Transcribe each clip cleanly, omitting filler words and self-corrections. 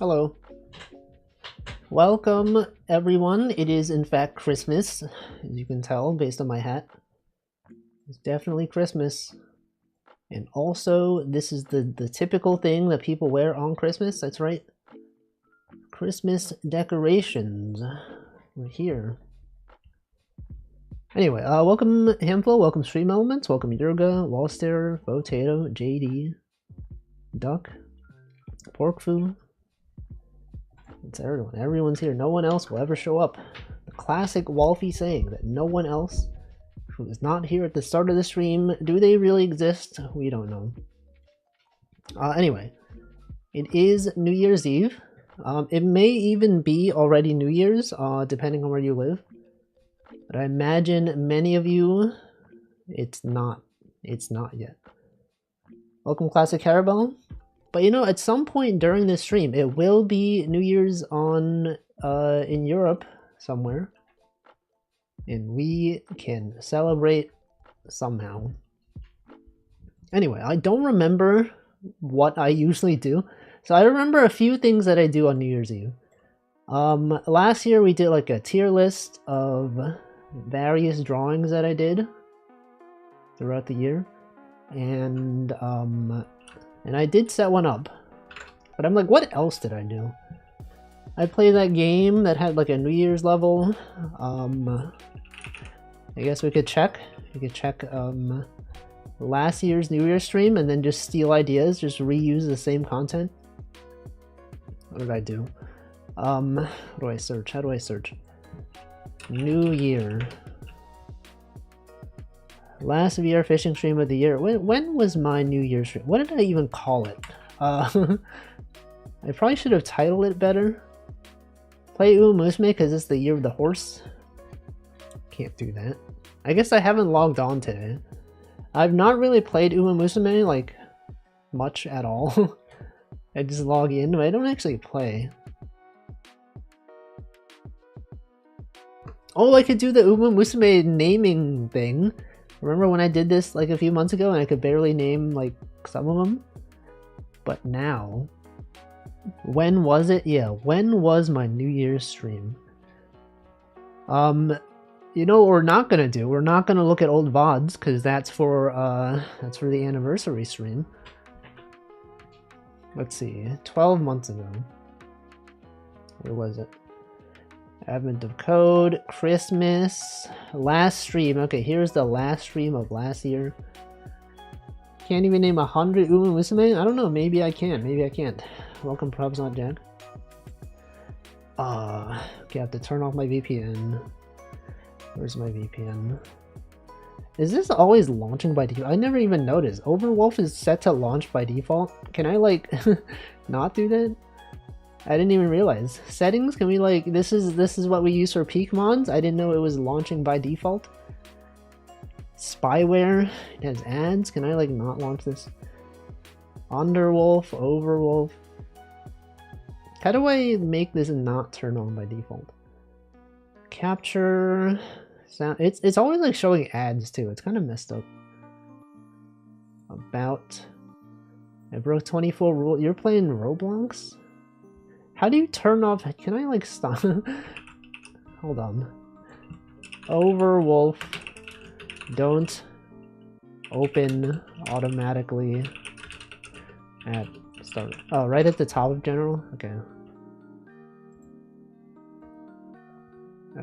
Hello. Welcome, everyone. It is, in fact, Christmas, as you can tell based on my hat. It's definitely Christmas. And also, this is the typical thing that people wear on Christmas. That's right. Christmas decorations. We're here. Anyway, welcome Hamflo, welcome Stream Elements, welcome Yurga, Wallster, Potato, JD, Duck, Porkfu. It's everyone. Everyone's here. No one else will ever show up. The classic Wolfie saying that no one else who is not here at the start of the stream, do they really exist? We don't know. Anyway, it is New Year's Eve. It may even be already New Year's, depending on where you live. But I imagine many of you, it's not. It's not yet. Welcome, Classic Carabelle. But you know, at some point during this stream, it will be New Year's on in Europe somewhere, and we can celebrate somehow. Anyway, I don't remember what I usually do, so I remember a few things that I do on New Year's Eve. Last year we did like a tier list of various drawings that I did throughout the year, and I did set one up, but I'm like, what else did I do? I played that game that had like a New Year's level. I guess we could check. We could check last year's New Year's stream and then just steal ideas, just reuse the same content. What did I do? What do I search? How do I search? New Year. Last VR fishing stream of the year. When was my New Year's stream? What did I even call it? I probably should have titled it better. Play Uma Musume because it's the year of the horse. Can't do that. I guess I haven't logged on today. I've not really played Uma Musume like much at all. I just log in, but I don't actually play. Oh, I could do the Uma Musume naming thing. Remember when I did this like a few months ago and I could barely name like some of them? But now, when was it? Yeah, when was my New Year's stream? You know what we're not gonna do? We're not gonna look at old VODs because that's for the anniversary stream. Let's see, 12 months ago. Where was it? Advent of Code, Christmas, last stream. Okay, here's the last stream of last year. Can't even name 100 Uma Musume? I don't know, maybe I can, maybe I can't. Welcome, Probs Not Jack. Okay, I have to turn off my VPN. Where's my VPN? Is this always launching by default? I never even noticed. Overwolf is set to launch by default. Can I like not do that? I didn't even realize. Settings, can we like, this is what we use for peak mods? I didn't know it was launching by default. Spyware, it has ads. Can I like not launch this? Underwolf, Overwolf. How do I make this not turn on by default? Capture, sound, it's always like showing ads too. It's kind of messed up. About, I broke 24 rule. You're playing Roblox? How do you turn off? Can I like stop? Hold on. Overwolf. Don't open automatically at start. Oh, right at the top of general? Okay. I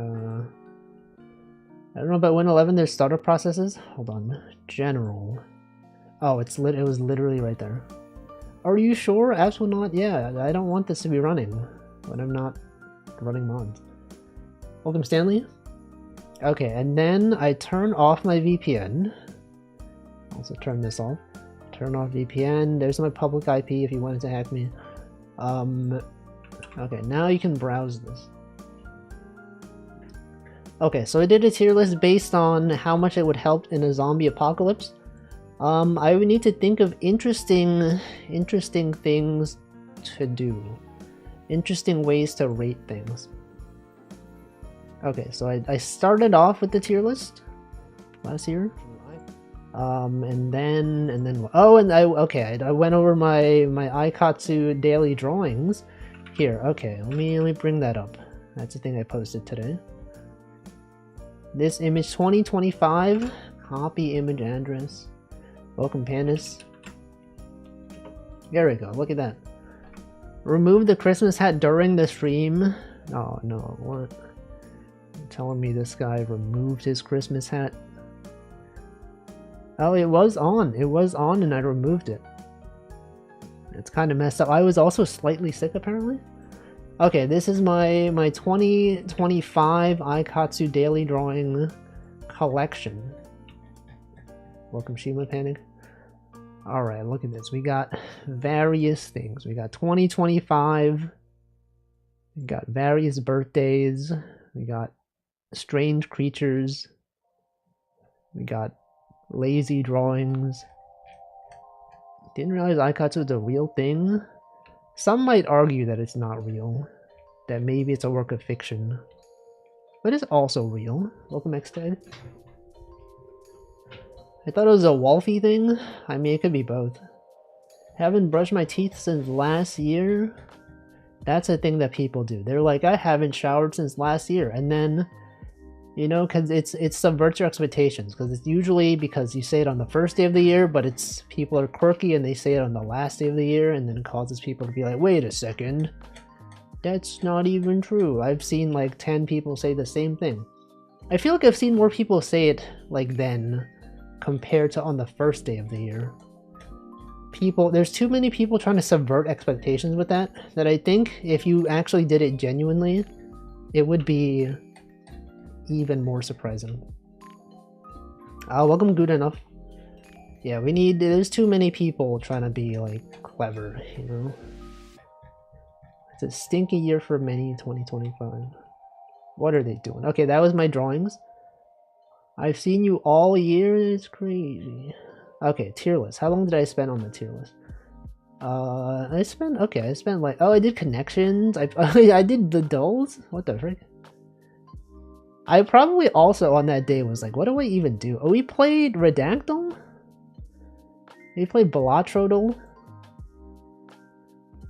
don't know about Win 11. There's startup processes. Hold on. General. Oh, it was literally right there. Are you sure? Absolutely not. Yeah, I don't want this to be running when I'm not running mods. Welcome, Stanley. Okay, and then I turn off my VPN. Also turn this off. Turn off VPN. There's my public IP if you wanted to hack me. Okay, now you can browse this. Okay, so I did a tier list based on how much it would help in a zombie apocalypse. I would need to think of interesting things to do. Interesting ways to rate things. Okay, so I started off with the tier list last year. And then I went over my Aikatsu daily drawings Here, okay, let me bring that up. That's the thing I posted today. This image 2025, copy image address. Welcome Panis. There we go, look at that. Remove the Christmas hat during the stream. Oh no, what? You're telling me this guy removed his Christmas hat? Oh, it was on and I removed it. It's kind of messed up. I was also slightly sick apparently. Okay, this is my 2025 Aikatsu Daily Drawing collection. Welcome Shima Panic. Alright, look at this. We got various things. We got 2025. We got various birthdays. We got strange creatures. We got lazy drawings. Didn't realize Aikatsu was a real thing. Some might argue that it's not real. That maybe it's a work of fiction. But it's also real. Welcome Xted. I thought it was a Wolfie thing. I mean, it could be both. Haven't brushed my teeth since last year. That's a thing that people do. They're like, I haven't showered since last year. And then, you know, because it subverts your expectations. Because it's usually because you say it on the first day of the year, but it's people are quirky and they say it on the last day of the year, and then it causes people to be like, wait a second. That's not even true. I've seen like 10 people say the same thing. I feel like I've seen more people say it like then compared to on the first day of the year. There's too many people trying to subvert expectations with that I think if you actually did it genuinely, it would be even more surprising. Welcome Good Enough. Yeah, there's too many people trying to be like clever, you know? It's a stinky year for many, 2025. What are they doing? Okay, that was my drawings. I've seen you all year, it's crazy. Okay, tier list. How long did I spend on the tier list? I spent like, oh, I did connections. I did the dulls? What the frick? I probably also on that day was like, what do I even do? Oh, we played Redactyl? We played Balatrodal?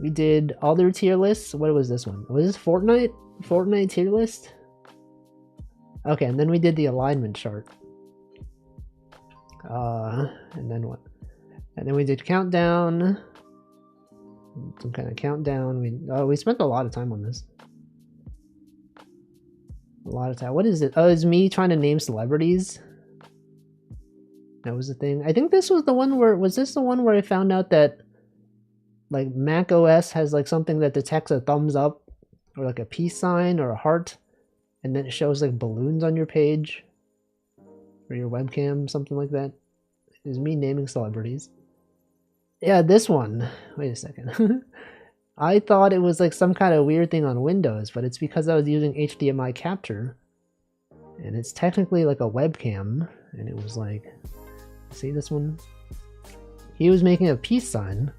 We did other tier lists. What was this one? Was this Fortnite? Fortnite tier list? Okay, and then we did the alignment chart. And then what? And then we did countdown. Some kind of countdown. We spent a lot of time on this. A lot of time. What is it? Oh, it's me trying to name celebrities. That was the thing. I think this was the one where, was this the one where I found out that like Mac OS has like something that detects a thumbs up or like a peace sign or a heart, and then it shows like balloons on your page or your webcam, something like that. It was me naming celebrities. Yeah, this one. Wait a second. I thought it was like some kind of weird thing on Windows, but it's because I was using HDMI capture. And it's technically like a webcam. And it was like, see this one? He was making a peace sign.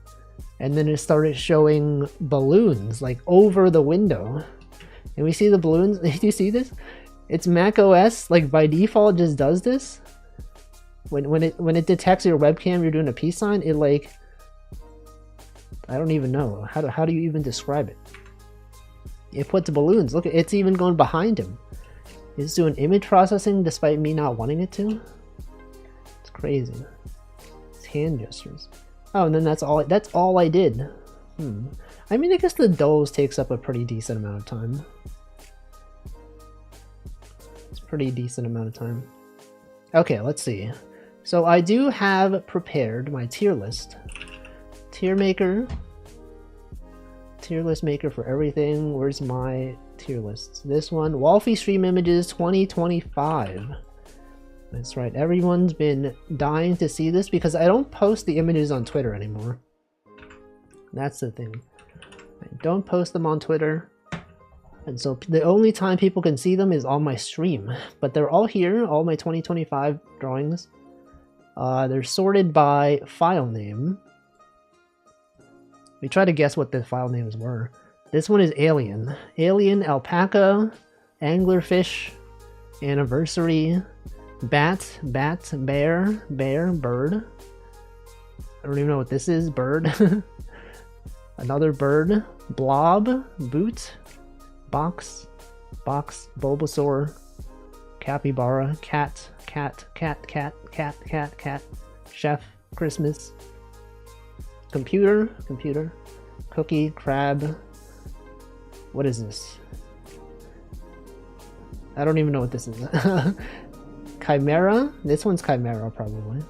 And then it started showing balloons like over the window. And we see the balloons. Do you see this? It's Mac OS, like by default just does this. When it detects your webcam, you're doing a peace sign, it like, I don't even know. How do you even describe it? It puts balloons. Look, it's even going behind him. It's doing image processing despite me not wanting it to. It's crazy. It's hand gestures. Oh, and then that's all I did. I mean, I guess the dulls takes up a pretty decent amount of time. It's a pretty decent amount of time. Okay, let's see. So I do have prepared my tier list. Tier list maker for everything. Where's my tier lists? This one, Wolfie Stream Images 2025. That's right, everyone's been dying to see this because I don't post the images on Twitter anymore. That's the thing. I don't post them on Twitter. And so the only time people can see them is on my stream. But they're all here, all my 2025 drawings. They're sorted by file name. We try to guess what the file names were. This one is Alien. Alien, Alpaca, Anglerfish, Anniversary, Bat, Bear, Bird. I don't even know what this is. Bird. Another bird. Blob, Boot, Box, Bulbasaur, Capybara, Cat, Chef, Christmas, Computer, Cookie, Crab. What is this? I don't even know what this is. Chimera? This one's Chimera, probably.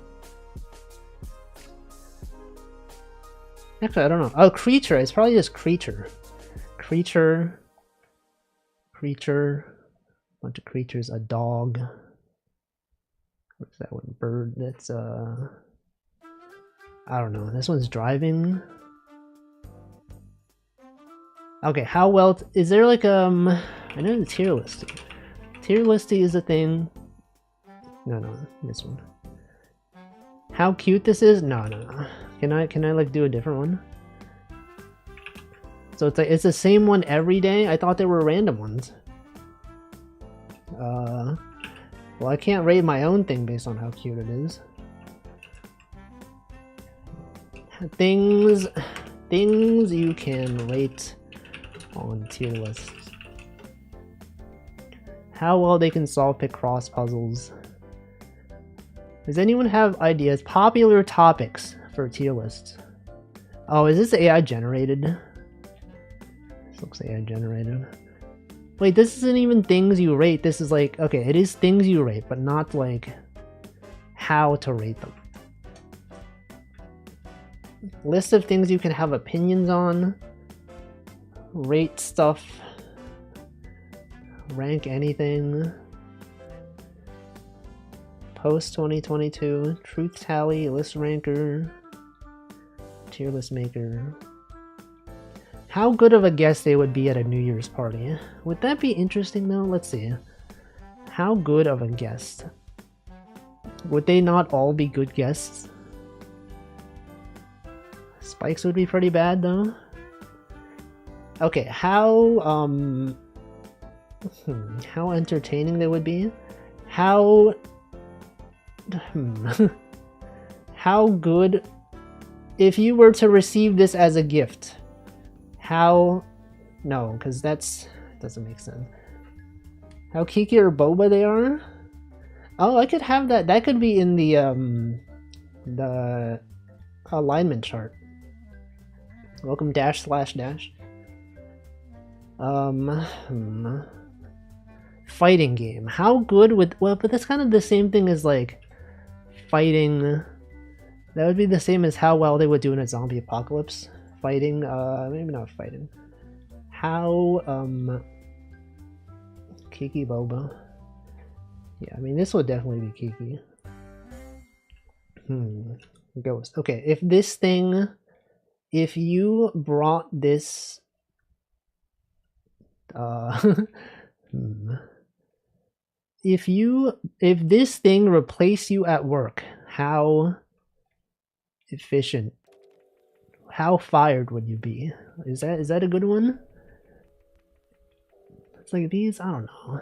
Actually, I don't know. Oh, Creature. It's probably just Creature. Creature. Bunch of creatures. A dog. What's that one? Bird. That's, I don't know. This one's driving. Okay, how well... Is there like, I know the tier listing. Tier listing is a thing. No, this one. How cute this is? No. Can I like do a different one? So it's like it's the same one every day? I thought there were random ones. Well, I can't rate my own thing based on how cute it is. Things you can rate on tier lists. How well they can solve Picross puzzles. Does anyone have ideas? Popular topics for tier lists. Oh, is this AI generated? This looks AI generated. Wait, this isn't even things you rate. This is like, okay, it is things you rate, but not like how to rate them. List of things you can have opinions on. Rate stuff. Rank anything. Post 2022. Truth tally. List ranker. Tier list maker. How good of a guest they would be at a New Year's party. Would that be interesting though? Let's see. How good of a guest. Would they not all be good guests? Spikes would be pretty bad though. Okay, how entertaining they would be. How how good if you were to receive this as a gift. How no, because that doesn't make sense. How Kiki or Boba they are? Oh, I could have that. That could be in the alignment chart. Welcome dash slash dash. Fighting game. How good would... Well, but that's kind of the same thing as, like, fighting... That would be the same as how well they would do in a zombie apocalypse. Fighting, maybe not fighting. How, Kiki Boba. Yeah, I mean, this would definitely be Kiki. Ghost. Okay, if this thing... If you brought this... If this thing replaced you at work, how efficient, how fired would you be? Is that a good one? It's like these, I don't know.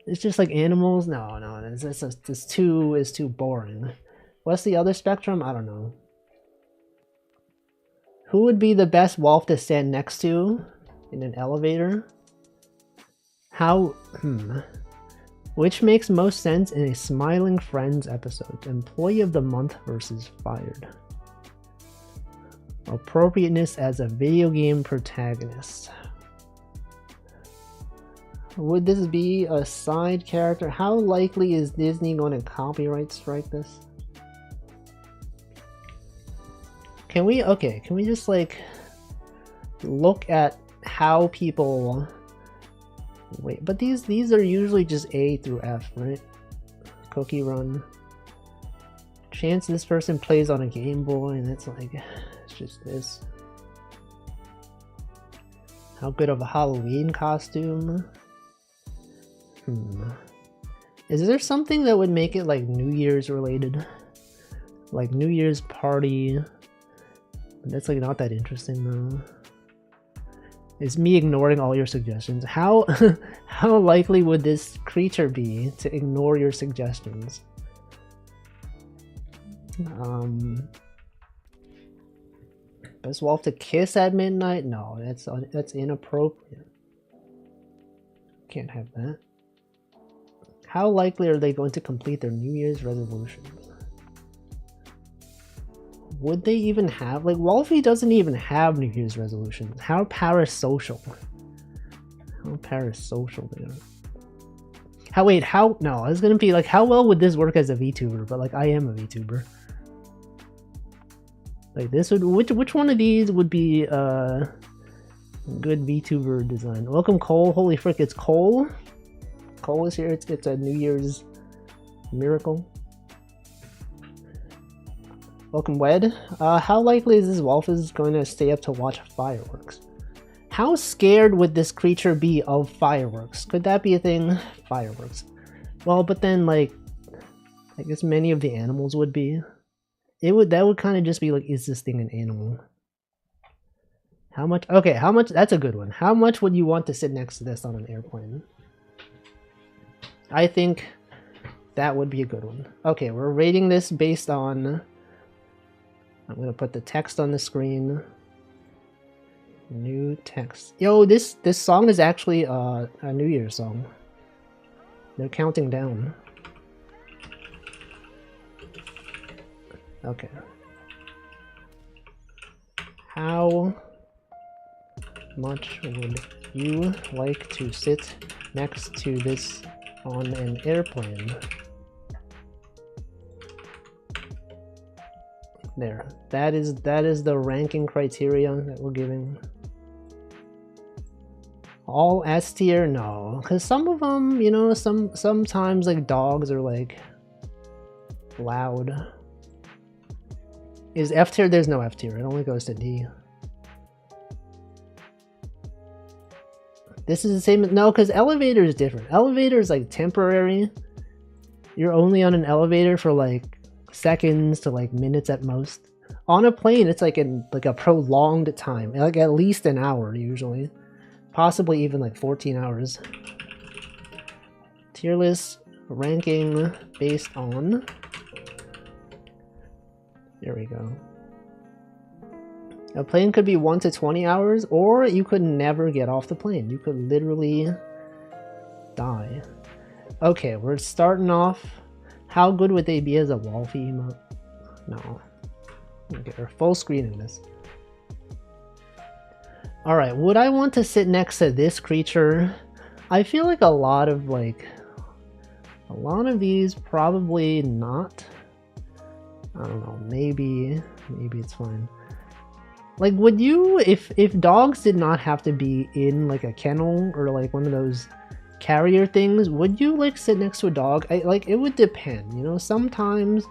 It's just like animals. No, it's too boring. What's the other spectrum? I don't know. Who would be the best wolf to stand next to in an elevator? How, Which makes most sense in a Smiling Friends episode? Employee of the month versus fired. Appropriateness as a video game protagonist. Would this be a side character? How likely is Disney going to copyright strike this? Can we just like look at how people... Wait, but these are usually just A through F, right? Cookie Run. Chance this person plays on a Game Boy, and it's like, it's just this. How good of a Halloween costume? Is there something that would make it like New Year's related? Like New Year's party? That's like not that interesting though. Is me ignoring all your suggestions. How likely would this creature be to ignore your suggestions? Best wolf to kiss at midnight? No, that's inappropriate. Can't have that. How likely are they going to complete their New Year's resolutions? Would they even have, like, Wolfie doesn't even have New Year's resolutions. How parasocial. How parasocial they are. No, I was gonna be like, how well would this work as a VTuber? But like, I am a VTuber. Like this would, which one of these would be good VTuber design? Welcome Cole, holy frick, it's Cole. Cole is here, it's a New Year's miracle. Welcome Wed. How likely is this wolf is going to stay up to watch fireworks? How scared would this creature be of fireworks? Could that be a thing? Fireworks. Well, but then like, I guess many of the animals would be. That would kind of just be like, is this thing an animal? How much? Okay, how much? That's a good one. How much would you want to sit next to this on an airplane? I think that would be a good one. Okay, we're rating this based on, I'm gonna put the text on the screen. New text. Yo, this song is actually a New Year's song. They're counting down. Okay. How much would you like to sit next to this on an airplane? There. That is the ranking criteria that we're giving. All S tier? No, because some of them, you know, sometimes like dogs are like loud. Is F tier? There's no F tier. It only goes to D. This is the same. No, because elevator is different. Elevator is like temporary. You're only on an elevator for like seconds to like minutes at most. On a plane, it's like a prolonged time, like at least an hour usually, possibly even like 14 hours. Tier list ranking based on. There we go. A plane could be 1 to 20 hours, or you could never get off the plane. You could literally die. Okay, we're starting off. How good would they be as a Wolfie emote? No. Okay, we're full screening this. Alright, would I want to sit next to this creature? I feel like a lot of these probably not. I don't know, maybe it's fine. Like, would you, if dogs did not have to be in like a kennel or like one of those carrier things, would you like sit next to a dog? Like, it would depend, you know. Sometimes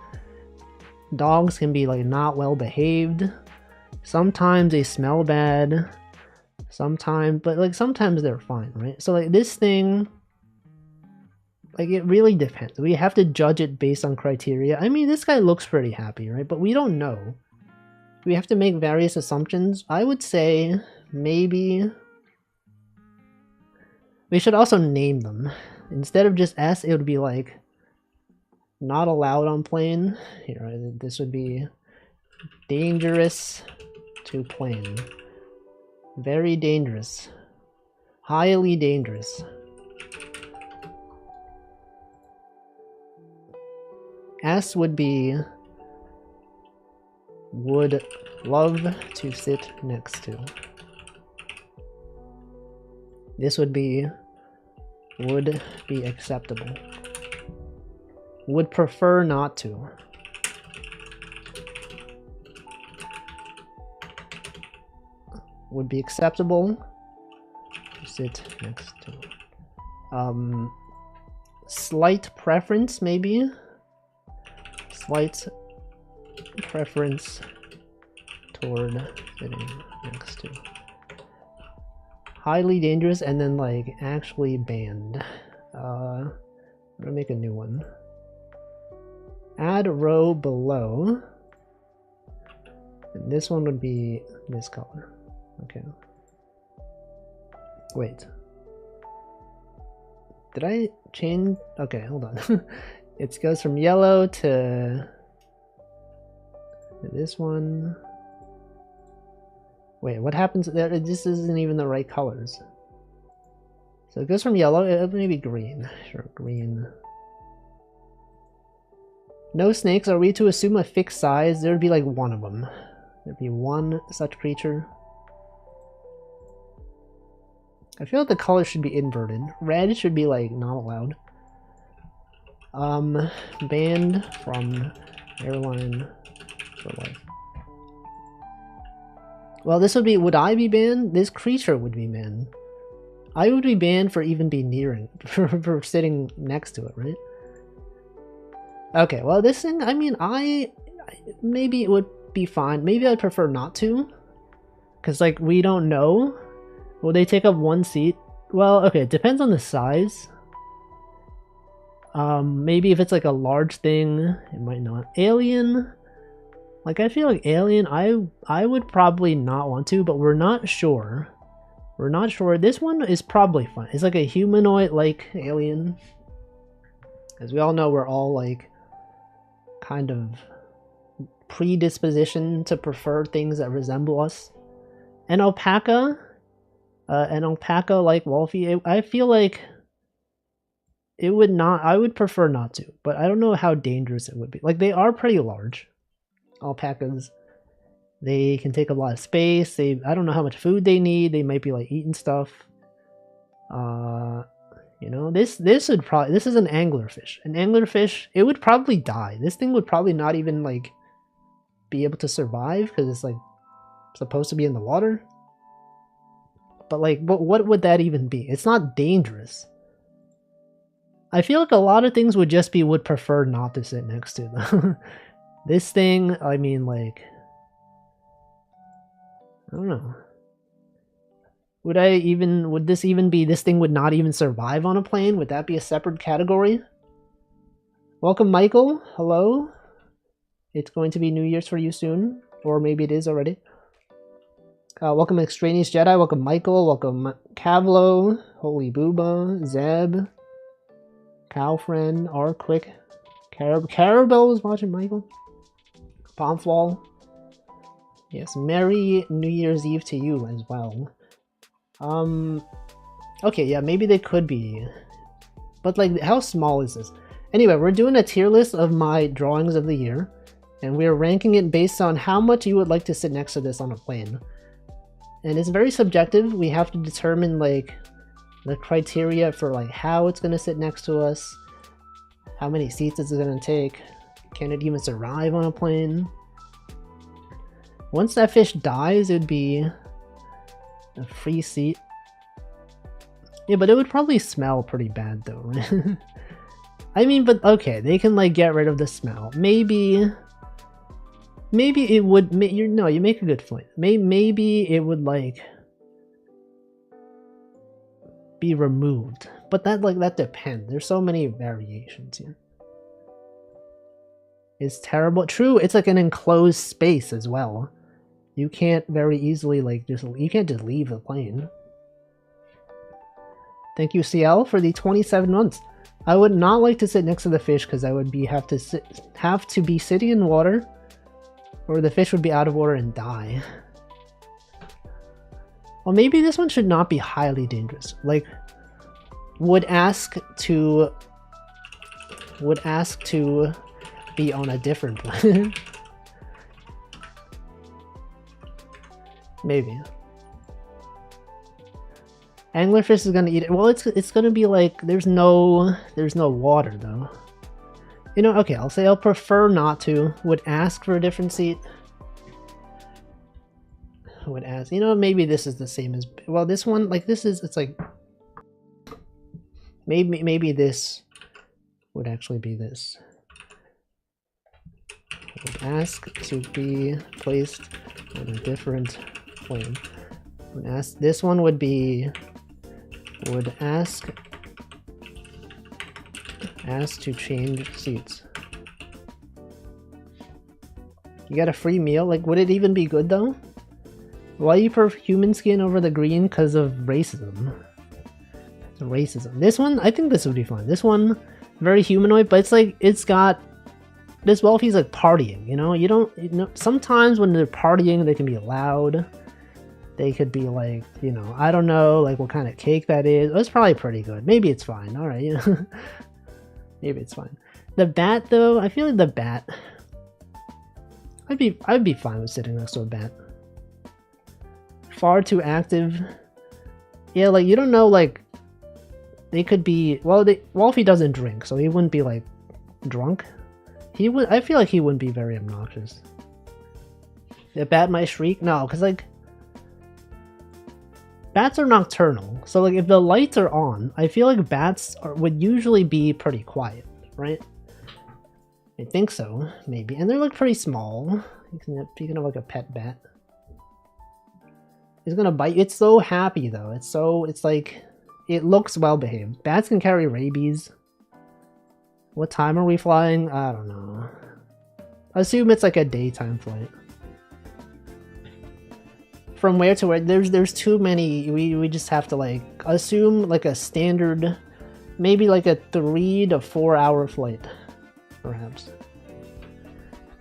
dogs can be like not well behaved, sometimes they smell bad, sometimes they're fine, right? So like this thing, like, it really depends. We have to judge it based on criteria. I mean, this guy looks pretty happy, right? But we don't know. We have to make various assumptions. I would say maybe we should also name them. Instead of just S, it would be like not allowed on plane. Here, this would be dangerous to plane. Very dangerous. Highly dangerous. S would be would love to sit next to. This would be would be acceptable. Would prefer not to. Would be acceptable to sit next to. Slight preference, maybe. Slight preference toward sitting next to. Highly dangerous, and then like actually banned. I'm gonna make a new one. Add a row below. And this one would be this color. Okay. Wait. Did I change? Okay, hold on. It goes from yellow to this one. Wait, what happens there? This isn't even the right colors. So it goes from yellow, maybe green. Sure, green. No snakes. Are we to assume a fixed size? There would be like one of them. There'd be one such creature. I feel like the color should be inverted. Red should be like not allowed. Banned from airline for life. Well, this would be, would I be banned? This creature would be banned. I would be banned for even being near it, for sitting next to it, right? Okay, well this thing, I mean, maybe it would be fine. Maybe I'd prefer not to. Because, like, we don't know. Will they take up one seat? Well, okay, it depends on the size. Maybe if it's like a large thing, it might not. Alien, like I feel like Alien, I would probably not want to, but we're not sure. We're not sure. This one is probably fun. It's like a humanoid-like alien. As we all know, we're all like kind of predispositioned to prefer things that resemble us. An alpaca like Wolfie, I feel like it would not, I would prefer not to, but I don't know how dangerous it would be. Like, they are pretty large, alpacas. They can take a lot of space. I don't know how much food they need. They might be like eating stuff. You know, this is an anglerfish. An anglerfish, it would probably die. This thing would probably not even like be able to survive because it's like supposed to be in the water. But like, what would that even be? It's not dangerous. I feel like a lot of things would prefer not to sit next to them. This thing, I mean, like, I don't know. Would this thing would not even survive on a plane? Would that be a separate category? Welcome, Michael. Hello. It's going to be New Year's for you soon. Or maybe it is already. Welcome, Extraneous Jedi. Welcome, Michael. Welcome, Cavlo. Holy Booba. Zeb. Cowfriend. R-Quick. Carabel was watching, Michael. Pomflal. Yes, Merry New Year's Eve to you as well. Okay, yeah, maybe they could be. But, like, how small is this? Anyway, we're doing a tier list of my drawings of the year. And we're ranking it based on how much you would like to sit next to this on a plane. And it's very subjective. We have to determine, like, the criteria for, like, how it's going to sit next to us. How many seats is it going to take? Can it even survive on a plane? Once that fish dies, it would be a free seat. Yeah, but it would probably smell pretty bad, though. I mean, but okay, they can, like, get rid of the smell. Maybe it would, you make a good point. Maybe it would, like, be removed. But that depends. There's so many variations here. It's terrible. True, it's like an enclosed space as well. You can't very easily, like, you can't just leave the plane. Thank you, CL, for the 27 months. I would not like to sit next to the fish because I would have to be sitting in water, or the fish would be out of water and die. Well, maybe this one should not be highly dangerous. Like, would ask to be on a different plane. Maybe. Anglerfish is gonna eat it. Well, it's gonna be like there's no water though. You know, okay, I'll say I'll prefer not to. Would ask for a different seat. Would ask. You know, maybe this is the same as, well, this one, like, it's like, maybe this would actually be this. Would ask to be placed on a different plane. Would ask, this one would be, would ask to change seats. You got a free meal? Like, would it even be good though? Why you prefer human skin over the green? Because of racism. Racism. This one, I think this would be fun. This one, very humanoid, but it's like, it's got, this Wolfie's like partying, you know? You know, sometimes when they're partying, they can be loud. They could be like, you know, I don't know, like what kind of cake that is. It's probably pretty good. Maybe it's fine. All right, you know, maybe it's fine. The bat, though, I feel like the bat. I'd be fine with sitting next to a bat. Far too active. Yeah, like you don't know, like they could be. Well, Wolfie doesn't drink, so he wouldn't be like drunk. He would. I feel like he wouldn't be very obnoxious. The bat might shriek. No, because like. Bats are nocturnal, so like if the lights are on, I feel like bats would usually be pretty quiet, right? I think so, maybe. And they're like pretty small. You can have like a pet bat. It's gonna bite you. It's so happy though. It's like, it looks well behaved. Bats can carry rabies. What time are we flying? I don't know. Assume it's like a daytime flight. From where to where? There's too many. We just have to like assume like a standard, maybe like a 3 to 4 hour flight, perhaps.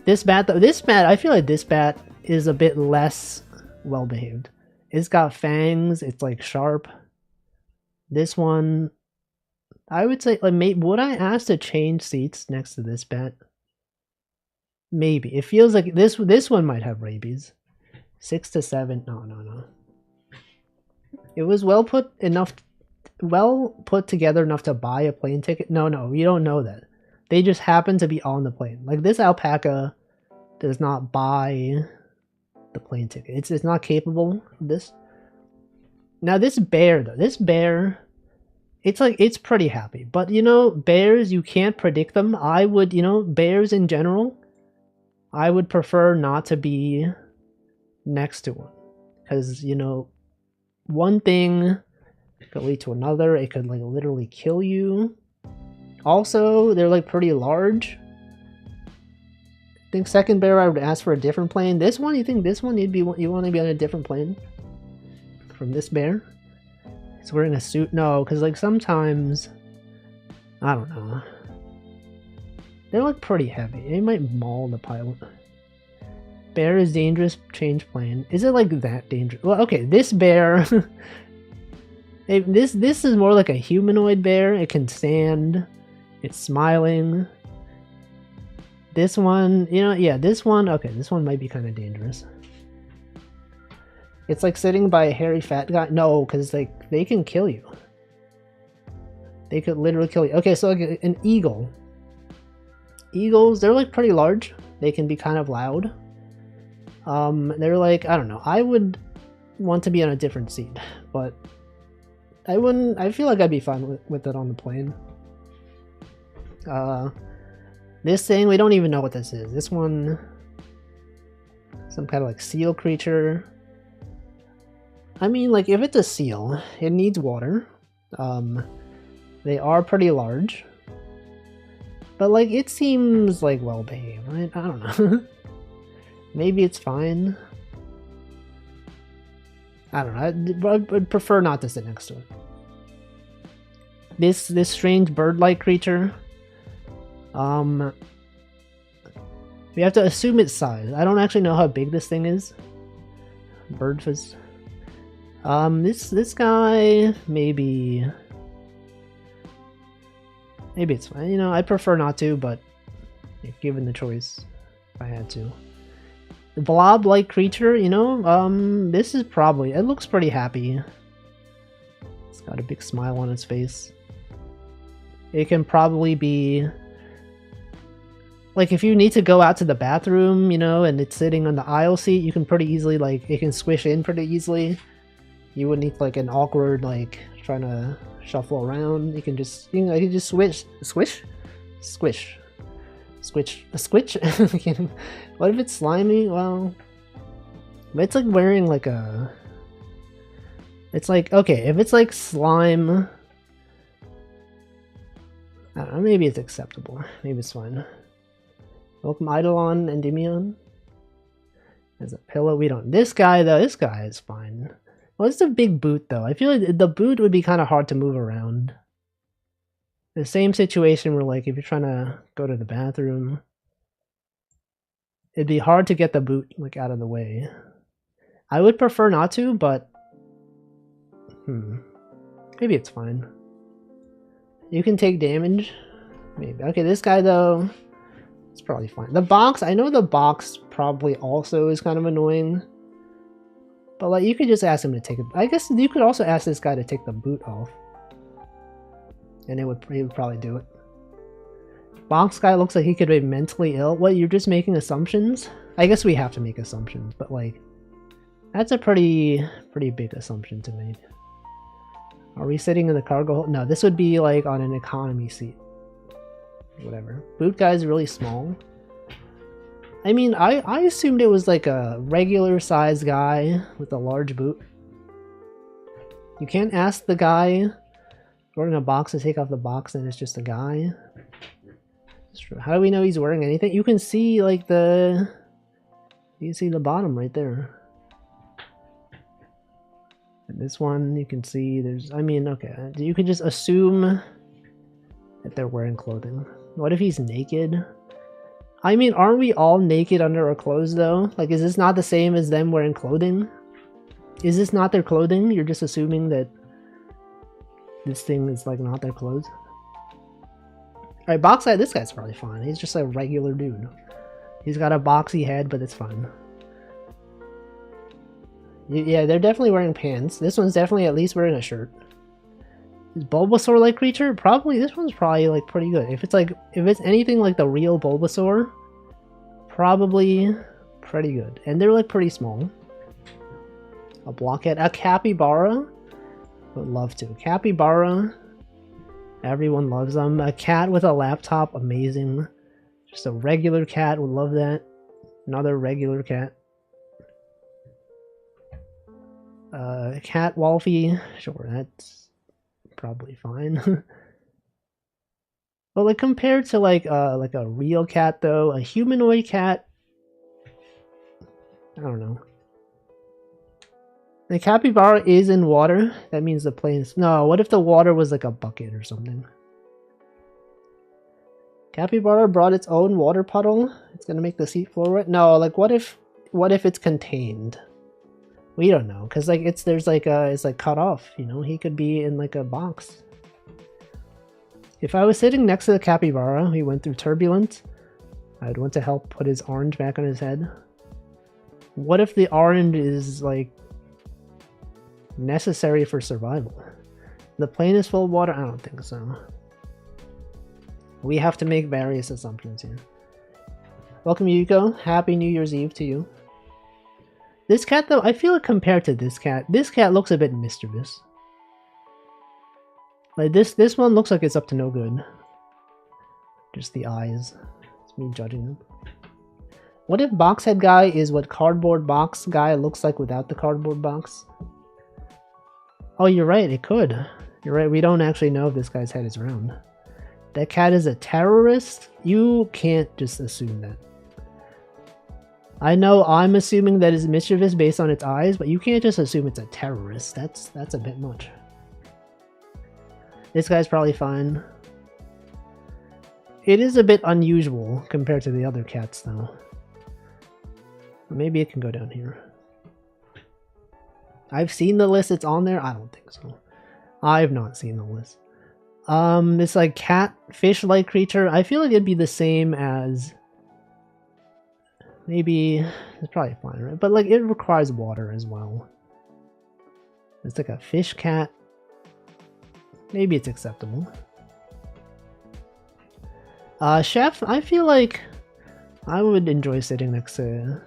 This bat, though, I feel like this bat is a bit less well behaved. It's got fangs. It's like sharp. This one, I would say, like, would I ask to change seats next to this bat? Maybe. It feels like this one might have rabies. 6 to 7. No. It was well put together enough to buy a plane ticket. No, you don't know that. They just happen to be on the plane. Like this alpaca does not buy the plane ticket. It's not capable of this. Now this bear though, it's pretty happy. But you know, bears, you can't predict them. I would, you know, bears in general, I would prefer not to be next to one, because you know, one thing could lead to another. It could like literally kill you. Also, they're like pretty large. I think second bear, I would ask for a different plane. This one, you think this one you want to be on a different plane from this bear? It's wearing a suit. No, because like sometimes, I don't know, they're like pretty heavy. They might maul the pilot. Bear is dangerous, change plane. Is it like that dangerous? Well, okay, this bear, this is more like a humanoid bear. It can stand, it's smiling. This one, you know, yeah, this one, okay, this one might be kind of dangerous. It's like sitting by a hairy fat guy. No, because like they can kill you. They could literally kill you. Okay, so like an eagle. Eagles, they're like pretty large. They can be kind of loud. They're like, I don't know, I would want to be on a different seat, but I wouldn't. I feel like I'd be fine with it on the plane. This thing, we don't even know what this is. This one, some kind of like seal creature. I mean, like, if it's a seal, it needs water. They are pretty large. But, like, it seems, like, well-behaved, right? I don't know. Maybe it's fine. I don't know. I'd prefer not to sit next to it. This strange bird-like creature. We have to assume its size. I don't actually know how big this thing is. Birdfizz. This guy, maybe it's fine. You know, I prefer not to, but if given the choice, if I had to. The blob-like creature, you know, this is probably, it looks pretty happy. It's got a big smile on its face. It can probably be, like, if you need to go out to the bathroom, you know, and it's sitting on the aisle seat, you can pretty easily, like, it can squish in pretty easily. You wouldn't need, like, an awkward, like, trying to shuffle around. You can just, you know, you can just squish. What if it's slimy? Well, it's like wearing like a, it's like, okay, if it's like slime, I don't know, maybe it's acceptable. Maybe it's fine. Welcome Eidolon and Endymion. There's a pillow. We don't, this guy though, this guy is fine. Well, it's a big boot though. I feel like the boot would be kind of hard to move around. The same situation where, like, if you're trying to go to the bathroom, it'd be hard to get the boot, like, out of the way. I would prefer not to, but maybe it's fine. You can take damage. Maybe. Okay, this guy though, it's probably fine. The box, I know the box probably also is kind of annoying. But like, you could just ask him to take it. I guess you could also ask this guy to take the boot off. And he would probably do it. Box guy looks like he could be mentally ill. What, you're just making assumptions? I guess we have to make assumptions, but like, that's a pretty big assumption to make. Are we sitting in the cargo hold? No, this would be like on an economy seat. Whatever. Boot guy's really small. I mean, I assumed it was like a regular sized guy with a large boot. You can't ask the guy wearing a box to take off the box and it's just a guy. How do we know he's wearing anything? You can see like you can see the bottom right there. And this one you can see there's, I mean, okay, you can just assume that they're wearing clothing. What if he's naked? I mean, aren't we all naked under our clothes though? Like, is this not the same as them wearing clothing? Is this not their clothing? You're just assuming that this thing is like not their clothes? Alright, box guy, this guy's probably fine. He's just a regular dude. He's got a boxy head, but it's fine. Yeah, they're definitely wearing pants. This one's definitely at least wearing a shirt. Is Bulbasaur-like creature? Probably, this one's probably like pretty good. If it's anything like the real Bulbasaur, probably pretty good. And they're like pretty small. A blockhead. A capybara? Would love to. Capybara. Everyone loves them. A cat with a laptop, amazing. Just a regular cat, would love that. Another regular cat. Cat Wolfie, sure, that's probably fine. But like compared to like a real cat though, a humanoid cat, I don't know. The capybara is in water. That means the plane's... No, what if the water was like a bucket or something? Capybara brought its own water puddle. It's gonna make the seafloor wet. No, like what if it's contained? We don't know, cause like it's like cut off. You know, he could be in like a box. If I was sitting next to the capybara, he went through turbulence. I'd want to help put his orange back on his head. What if the orange is like necessary for survival? The plane is full of water? I don't think so. We have to make various assumptions here. Welcome, Yuko. Happy New Year's Eve to you. This cat, though, I feel like compared to this cat looks a bit mischievous. Like this one looks like it's up to no good. Just the eyes. It's me judging them. What if Boxhead guy is what cardboard box guy looks like without the cardboard box? Oh, you're right, it could. You're right, we don't actually know if this guy's head is round. That cat is a terrorist? You can't just assume that. I know I'm assuming that it's mischievous based on its eyes, but you can't just assume it's a terrorist. That's a bit much. This guy's probably fine. It is a bit unusual compared to the other cats, though. Maybe it can go down here. I've seen the list, it's on there? I don't think so. I've not seen the list. This like cat fish-like creature, I feel like it'd be the same as... Maybe... It's probably fine, right? But like it requires water as well. It's like a fish cat. Maybe it's acceptable. Chef, I feel like I would enjoy sitting next to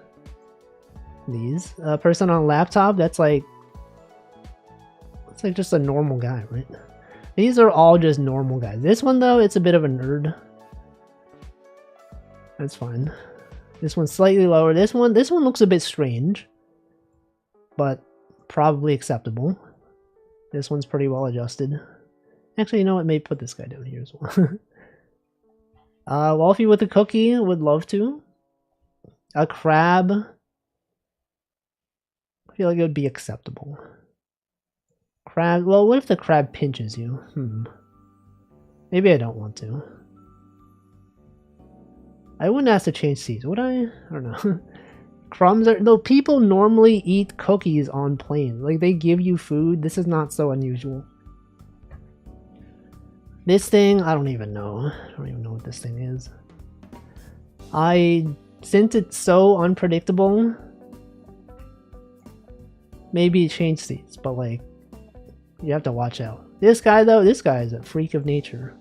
these. A person on a laptop, that's like... It's like just a normal guy, right? These are all just normal guys. This one though, it's a bit of a nerd. That's fine. This one's slightly lower. This one looks a bit strange, but probably acceptable. This one's pretty well adjusted. Actually, you know what? Maybe put this guy down here as well. Wolfie with a cookie, would love to. A crab. I feel like it would be acceptable. Crab, well, what if the crab pinches you? Maybe I don't want to. I wouldn't ask to change seats, would I? I don't know. Crumbs are... No, people normally eat cookies on planes. Like, they give you food. This is not so unusual. This thing, I don't even know. I don't even know what this thing is. Since it's so unpredictable, maybe change seats, but like, you have to watch out. This guy though, this guy is a freak of nature.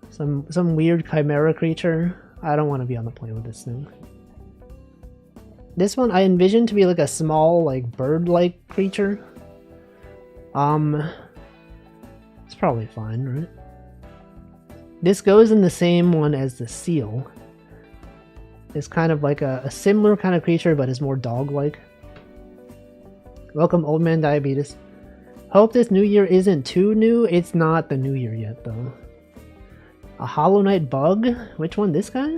Some weird chimera creature. I don't want to be on the plane with this thing. This one I envision to be like a small, like bird-like creature. It's probably fine, right? This goes in the same one as the seal. It's kind of like a similar kind of creature, but is more dog-like. Welcome, Old Man Diabetes. Hope this new year isn't too new. It's not the new year yet, though. A Hollow Knight bug? Which one? This guy?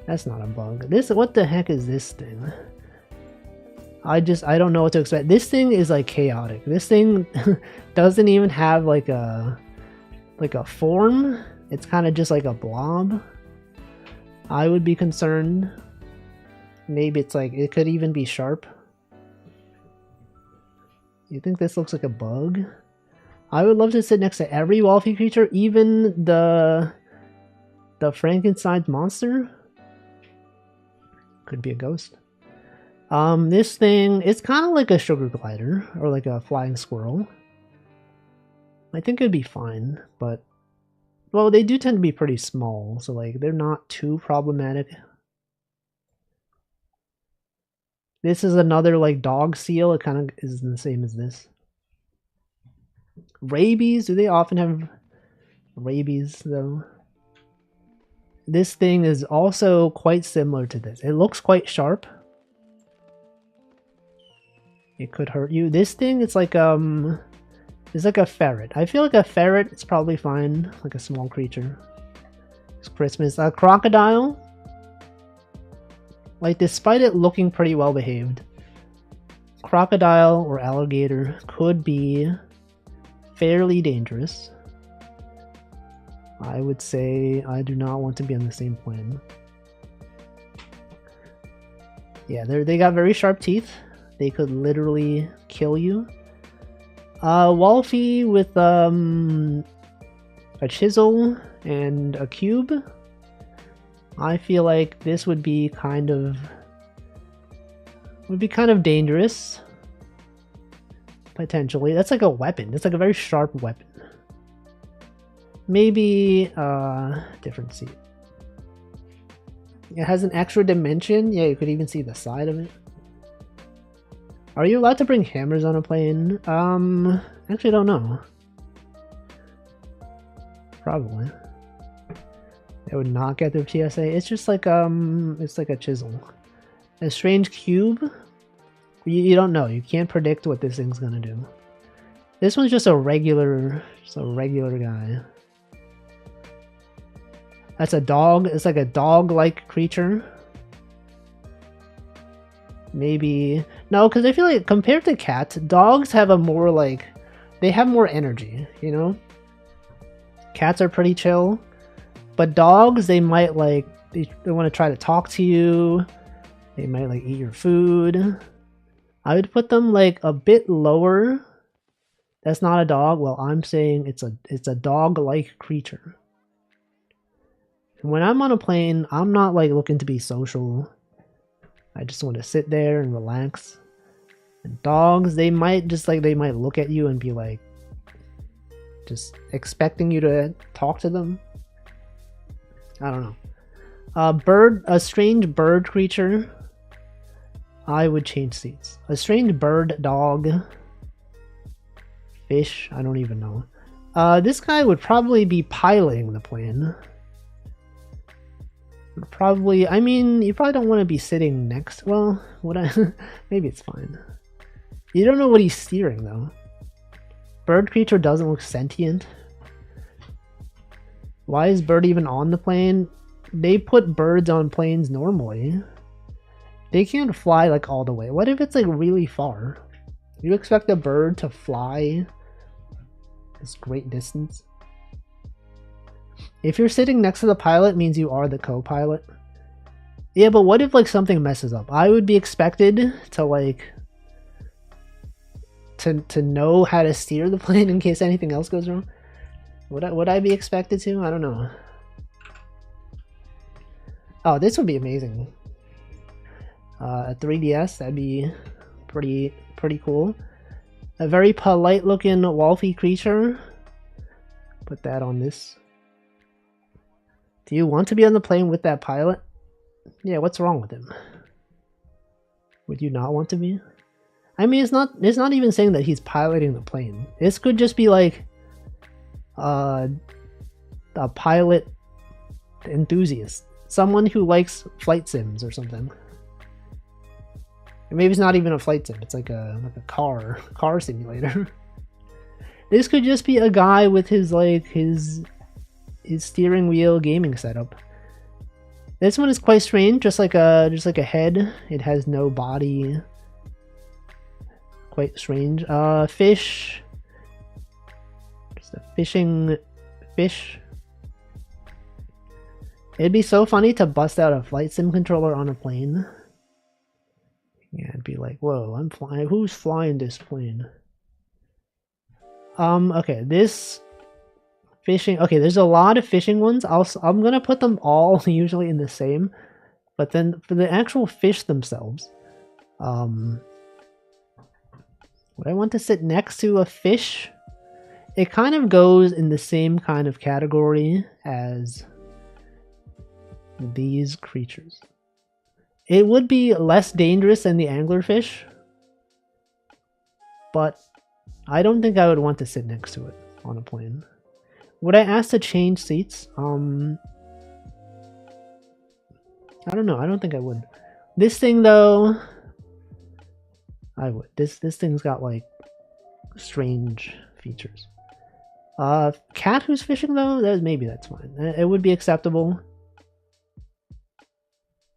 That's not a bug. What the heck is this thing? I don't know what to expect. This thing is like chaotic. This thing doesn't even have like a form. It's kind of just like a blob. I would be concerned. Maybe it's like, it could even be sharp. You think this looks like a bug? I would love to sit next to every Wolfie creature, even the Frankenstein's monster. Could be a ghost. This thing, it's kind of like a sugar glider, or like a flying squirrel. I think it'd be fine, but... Well, they do tend to be pretty small, so like, they're not too problematic. This is another like dog seal, it kind of is the same as this. Rabies, do they often have rabies though? This thing is also quite similar to this. It looks quite sharp. It could hurt you. This thing, it's like a ferret. I feel like a ferret is probably fine, like a small creature. It's Christmas. A crocodile. Like, despite it looking pretty well behaved, crocodile or alligator could be fairly dangerous. I would say I do not want to be on the same plane. Yeah, they got very sharp teeth. They could literally kill you. Wolfie with a chisel and a cube. I feel like this would be kind of dangerous. Potentially. That's like a weapon. It's like a very sharp weapon. Maybe different seat. It has an extra dimension. Yeah, you could even see the side of it. Are you allowed to bring hammers on a plane? Actually don't know. Probably. They would not get their TSA. It's just like it's like a chisel. A strange cube? You don't know. You can't predict what this thing's gonna do. This one's just a regular guy. That's a dog. It's like a dog-like creature. Maybe... No, because I feel like compared to cats, dogs have a more like... They have more energy, you know? Cats are pretty chill. But dogs, they might like... They want to try to talk to you. They might like eat your food. I would put them like a bit lower. That's not a dog. Well, I'm saying it's a dog-like creature. When I'm on a plane, I'm not like looking to be social. I just want to sit there and relax. And dogs, they might look at you and be like, just expecting you to talk to them. I don't know. A strange bird creature. I would change seats. A strange bird dog. Fish, I don't even know. This guy would probably be piloting the plane. Probably, I mean, you probably don't want to be sitting next. Well, maybe it's fine. You don't know what he's steering though. Bird creature doesn't look sentient. Why is bird even on the plane? They put birds on planes normally. They can't fly like all the way. What if it's like really far? You expect a bird to fly this great distance? If you're sitting next to the pilot, it means you are the co-pilot. Yeah, but what if like something messes up? I would be expected to like to know how to steer the plane in case anything else goes wrong. Would I be expected to? I don't know. Oh, this would be amazing. A 3DS, that'd be pretty cool. A very polite looking Wolfie creature. Put that on this. Do you want to be on the plane with that pilot? Yeah, what's wrong with him? Would you not want to be? I mean, it's not even saying that he's piloting the plane. This could just be like a pilot enthusiast. Someone who likes flight sims or something. Or maybe it's not even a flight sim, it's like a car simulator. This could just be a guy with his steering wheel gaming setup. This one is quite strange, just like a head. It has no body. Quite strange. Fish. Just a fishing fish. It'd be so funny to bust out a flight sim controller on a plane. Yeah, it'd be like, whoa, I'm flying. Who's flying this plane? Okay, this fishing. Okay, there's a lot of fishing ones. I'm gonna put them all usually in the same, but then for the actual fish themselves, would I want to sit next to a fish? It kind of goes in the same kind of category as these creatures. It would be less dangerous than the anglerfish, but I don't think I would want to sit next to it on a plane. Would I ask to change seats? I don't know. I don't think I would. This thing though, I would. This thing's got like strange features. Cat who's fishing though, maybe that's fine. It would be acceptable.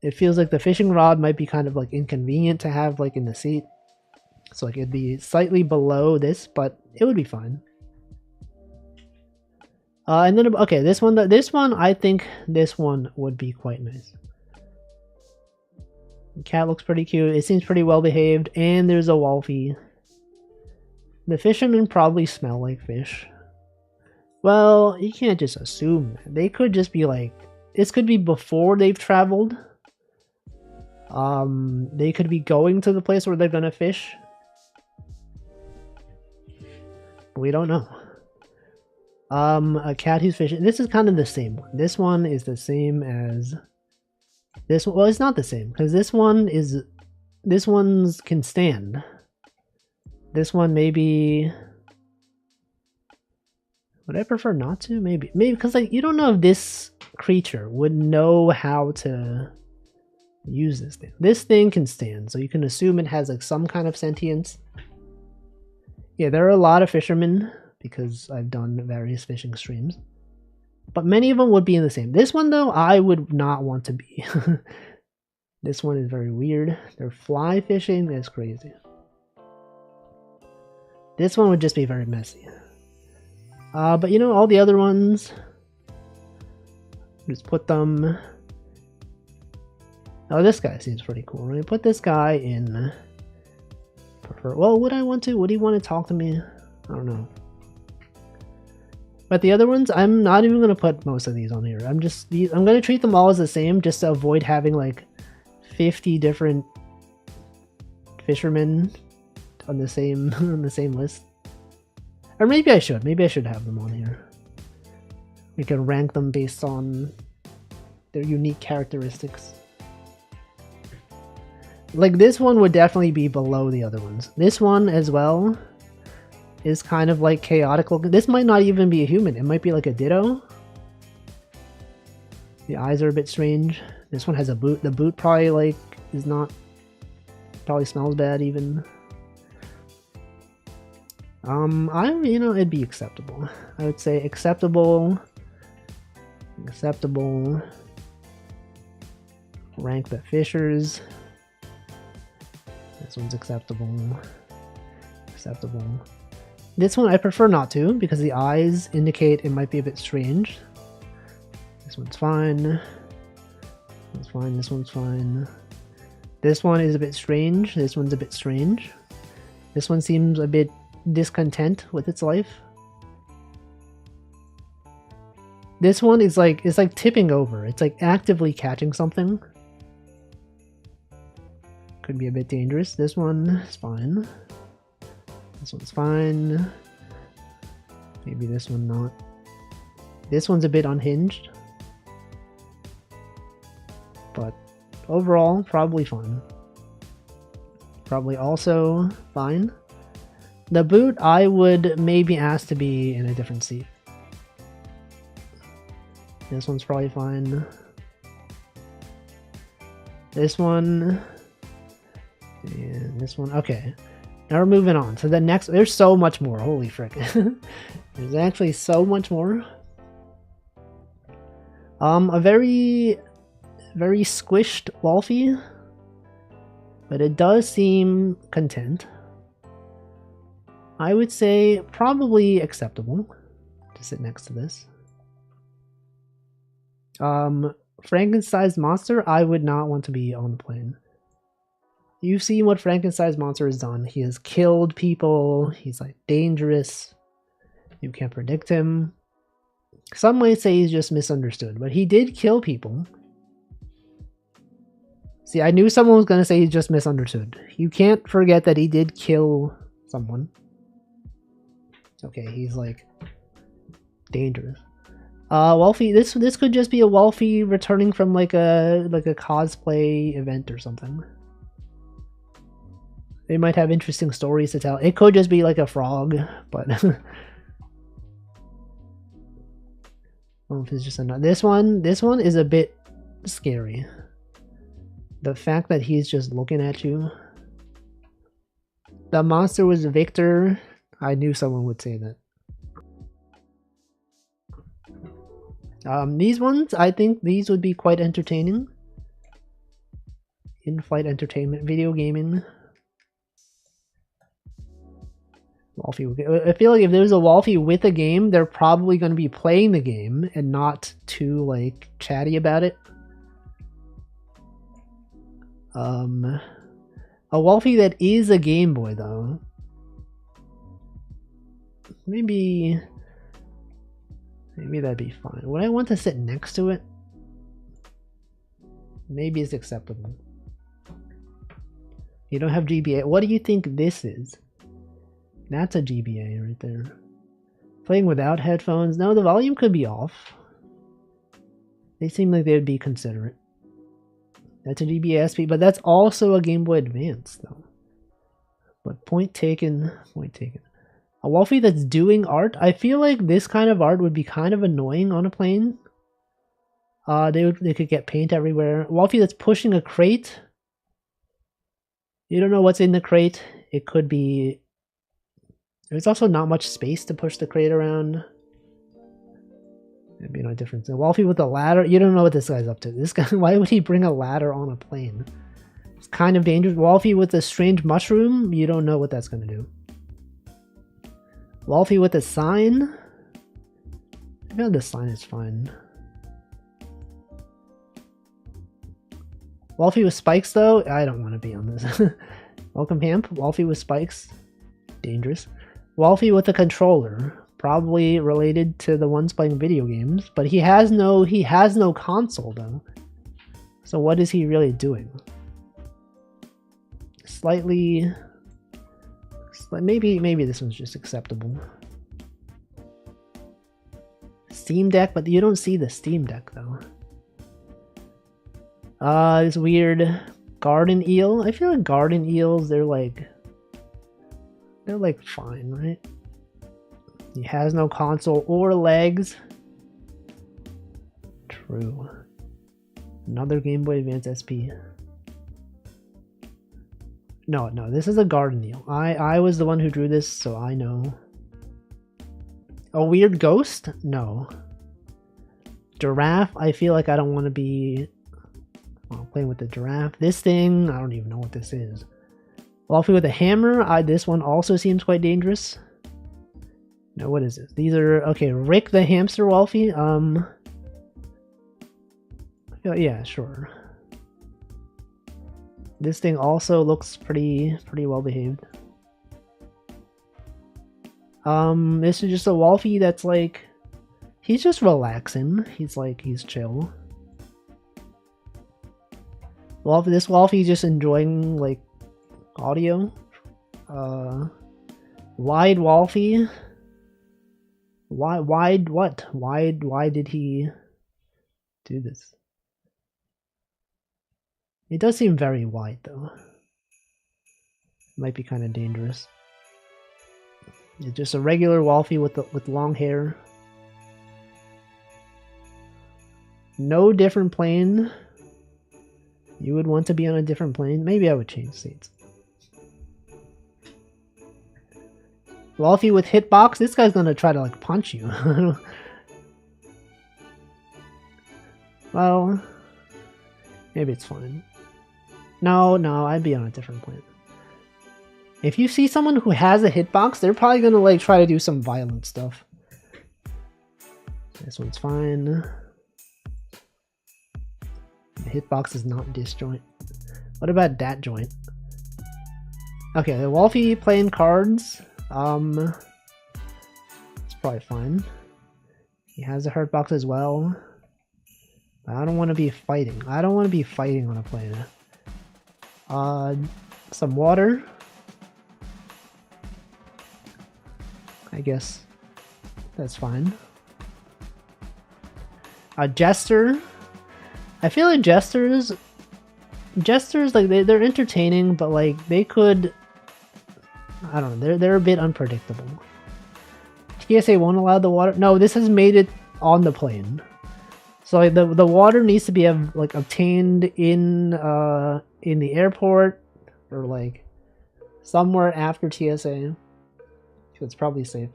It feels like the fishing rod might be kind of like inconvenient to have like in the seat. So like it'd be slightly below this, but it would be fine. And then okay, this one I think this one would be quite nice. The cat looks pretty cute. It seems pretty well behaved, and there's a Wolfie. The fishermen probably smell like fish. Well, you can't just assume that. They could just be like, this could be before they've traveled. They could be going to the place where they're gonna fish. We don't know. A cat who's fishing. This is kind of the same one. This one is the same as this one. Well, it's not the same because this one's can stand. This one maybe. Would I prefer not to? Maybe because like you don't know if this creature would know how to use this thing. This thing can stand, so you can assume it has like some kind of sentience. Yeah, there are a lot of fishermen because I've done various fishing streams, but many of them would be in the same. This one though, I would not want to be. This one is very weird. They're fly fishing. That's crazy. This one would just be very messy. But you know, all the other ones, just put them. Oh, this guy seems pretty cool. Right? Put this guy in. Well, would I want to? Would he want to talk to me? I don't know. But the other ones, I'm not even going to put most of these on here. I'm going to treat them all as the same just to avoid having like 50 different fishermen on the same list. Or maybe I should. Maybe I should have them on here. We can rank them based on their unique characteristics. Like this one would definitely be below the other ones. This one as well is kind of like chaotic looking. This might not even be a human. It might be like a ditto. The eyes are a bit strange. This one has a boot. The boot probably like is not. Probably smells bad even. It'd be acceptable. I would say acceptable. Acceptable. Rank the fishers. This one's acceptable. Acceptable. This one I prefer not to because the eyes indicate it might be a bit strange. This one's fine. one's fine, this one's fine. This one is a bit strange, this one's a bit strange. This one seems a bit discontent with its life. This one is like, it's like tipping over. It's like actively catching something. Could be a bit dangerous. This one is fine. This one's fine. Maybe this one not. This one's a bit unhinged. But overall, probably fine. Probably also fine. The boot, I would maybe ask to be in a different seat. This one's probably fine. This one. And this one. Okay. Now we're moving on. So the next, there's so much more. Holy frick. There's actually so much more. A very squished Wolfie. But it does seem content. I would say probably acceptable to sit next to this. Frankenstein's monster, I would not want to be on the plane. You've seen what Frankenstein's monster has done. He has killed people. He's like dangerous. You can't predict him. Some might say he's just misunderstood, but he did kill people. See, I knew someone was going to say he's just misunderstood. You can't forget that he did kill someone. Okay, he's like dangerous. Wolfie, this could just be a Wolfie returning from like a cosplay event or something. They might have interesting stories to tell. It could just be like a frog, but Wolfie's just another. This one is a bit scary. The fact that he's just looking at you. The monster was Victor. I knew someone would say that. These ones, I think these would be quite entertaining. In-flight entertainment, video gaming. Wolfie. I feel like if there's a Wolfie with a game, they're probably going to be playing the game and not too like chatty about it. A Wolfie that is a Game Boy though. Maybe that'd be fine. Would I want to sit next to it? Maybe it's acceptable. You don't have GBA. What do you think this is? That's a GBA right there. Playing without headphones. No, the volume could be off. They seem like they would be considerate. That's a GBA SP, but that's also a Game Boy Advance though. But point taken, point taken. A Wolfie that's doing art. I feel like this kind of art would be kind of annoying on a plane. They could get paint everywhere. Wolfie that's pushing a crate. You don't know what's in the crate. It could be. There's also not much space to push the crate around. There'd be no difference. A Wolfie with a ladder. You don't know what this guy's up to. This guy. Why would he bring a ladder on a plane? It's kind of dangerous. Wolfie with a strange mushroom. You don't know what that's gonna do. Wolfie with a sign. I feel the sign is fine. Wolfie with spikes though. I don't want to be on this. Welcome Hamp. Wolfie with spikes. Dangerous. Wolfie with a controller. Probably related to the ones playing video games, but he has no console though. So what is he really doing? Slightly maybe this one's just acceptable. Steam Deck, but you don't see the Steam Deck though. This weird garden eel. I feel like garden eels, they're like fine, right? He has no console or legs. True. Another Game Boy Advance SP. No, this is a garden eel. I was the one who drew this, so I know. A weird ghost? No. Giraffe? I feel like I don't want to be playing with the giraffe. This thing, I don't even know what this is. Wolfie with a hammer. This one also seems quite dangerous. No, what is this? These are okay. Rick the hamster Wolfie. Yeah, sure. This thing also looks pretty well behaved. This is just a Wolfie that's like, he's just relaxing. He's chill. This Wolfie just enjoying like audio. Wide Wolfie. Why did he do this? It does seem very wide though. Might be kind of dangerous. It's just a regular Wolfie with long hair. No different plane. You would want to be on a different plane. Maybe I would change seats. Wolfie with hitbox. This guy's gonna try to like punch you. Well, maybe it's fine. No, I'd be on a different plane. If you see someone who has a hitbox, they're probably gonna like try to do some violent stuff. This one's fine. The hitbox is not disjoint. What about that joint? Okay, the Wolfie playing cards. It's probably fine. He has a hurt box as well. But I don't want to be fighting. I don't want to be fighting on a plane. Some water. I guess that's fine. A Jester. I feel like Jesters like they're entertaining, but like they could, I don't know, they're a bit unpredictable. TSA won't allow the water. No, this has made it on the plane. So like the water needs to be like obtained in the airport or like somewhere after TSA. So it's probably safe.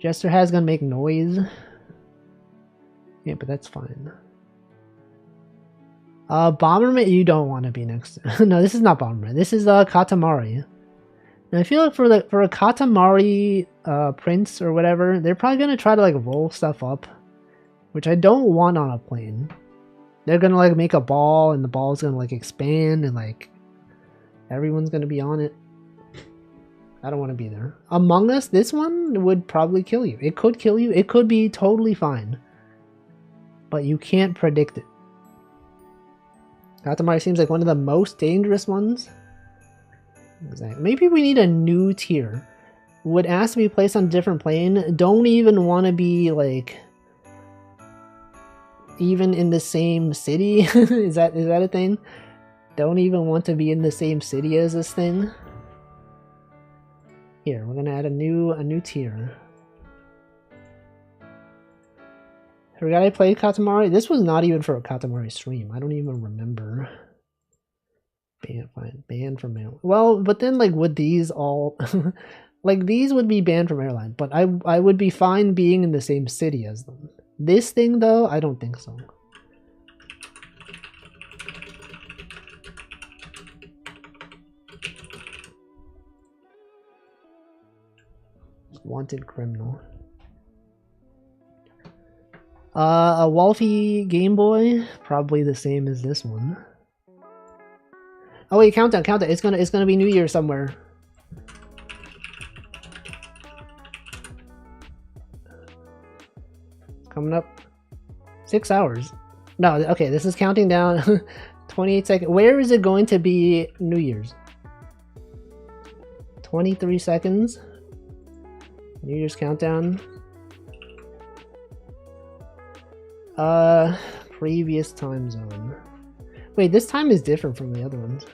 Jester has gonna make noise. Yeah, but that's fine. Bomberman, you don't want to be next to. No, this is not Bomberman. This is Katamari. And I feel like for a Katamari prince or whatever, they're probably gonna try to like roll stuff up, which I don't want on a plane. They're gonna like make a ball, and the ball's gonna like expand, and like everyone's gonna be on it. I don't want to be there. Among Us, this one would probably kill you. It could kill you. It could be totally fine, but you can't predict it. Katamari seems like one of the most dangerous ones. Exactly. Maybe we need a new tier. Would ask to be placed on a different plane. Don't even want to be like even in the same city. Is that a thing? Don't even want to be in the same city as this thing. Here, we're gonna add a new tier. Forgot I played Katamari. This was not even for a Katamari stream. I don't even remember. Banned from airline. Well, but then like would these all like these would be banned from airline, but I would be fine being in the same city as them. This thing though, I don't think so. Wanted criminal. A Wolfie Game Boy, probably the same as this one. Oh wait, countdown. It's gonna be New Year somewhere. Coming up. 6 hours. No, okay, this is counting down. 28 seconds. Where is it going to be New Year's? 23 seconds. New Year's countdown. Previous time zone. Wait, this time is different from the other ones.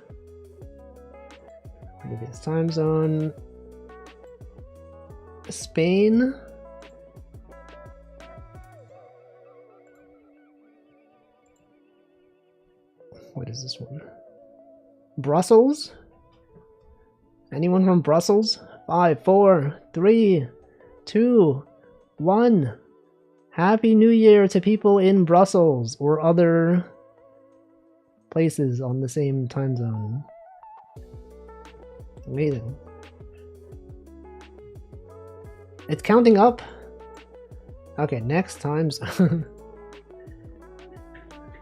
Previous time zone. Spain. What is this one? Brussels? Anyone from Brussels? 5, 4, 3, 2, 1. Happy New Year to people in Brussels or other places on the same time zone. Amazing. It's counting up. Okay, next time zone.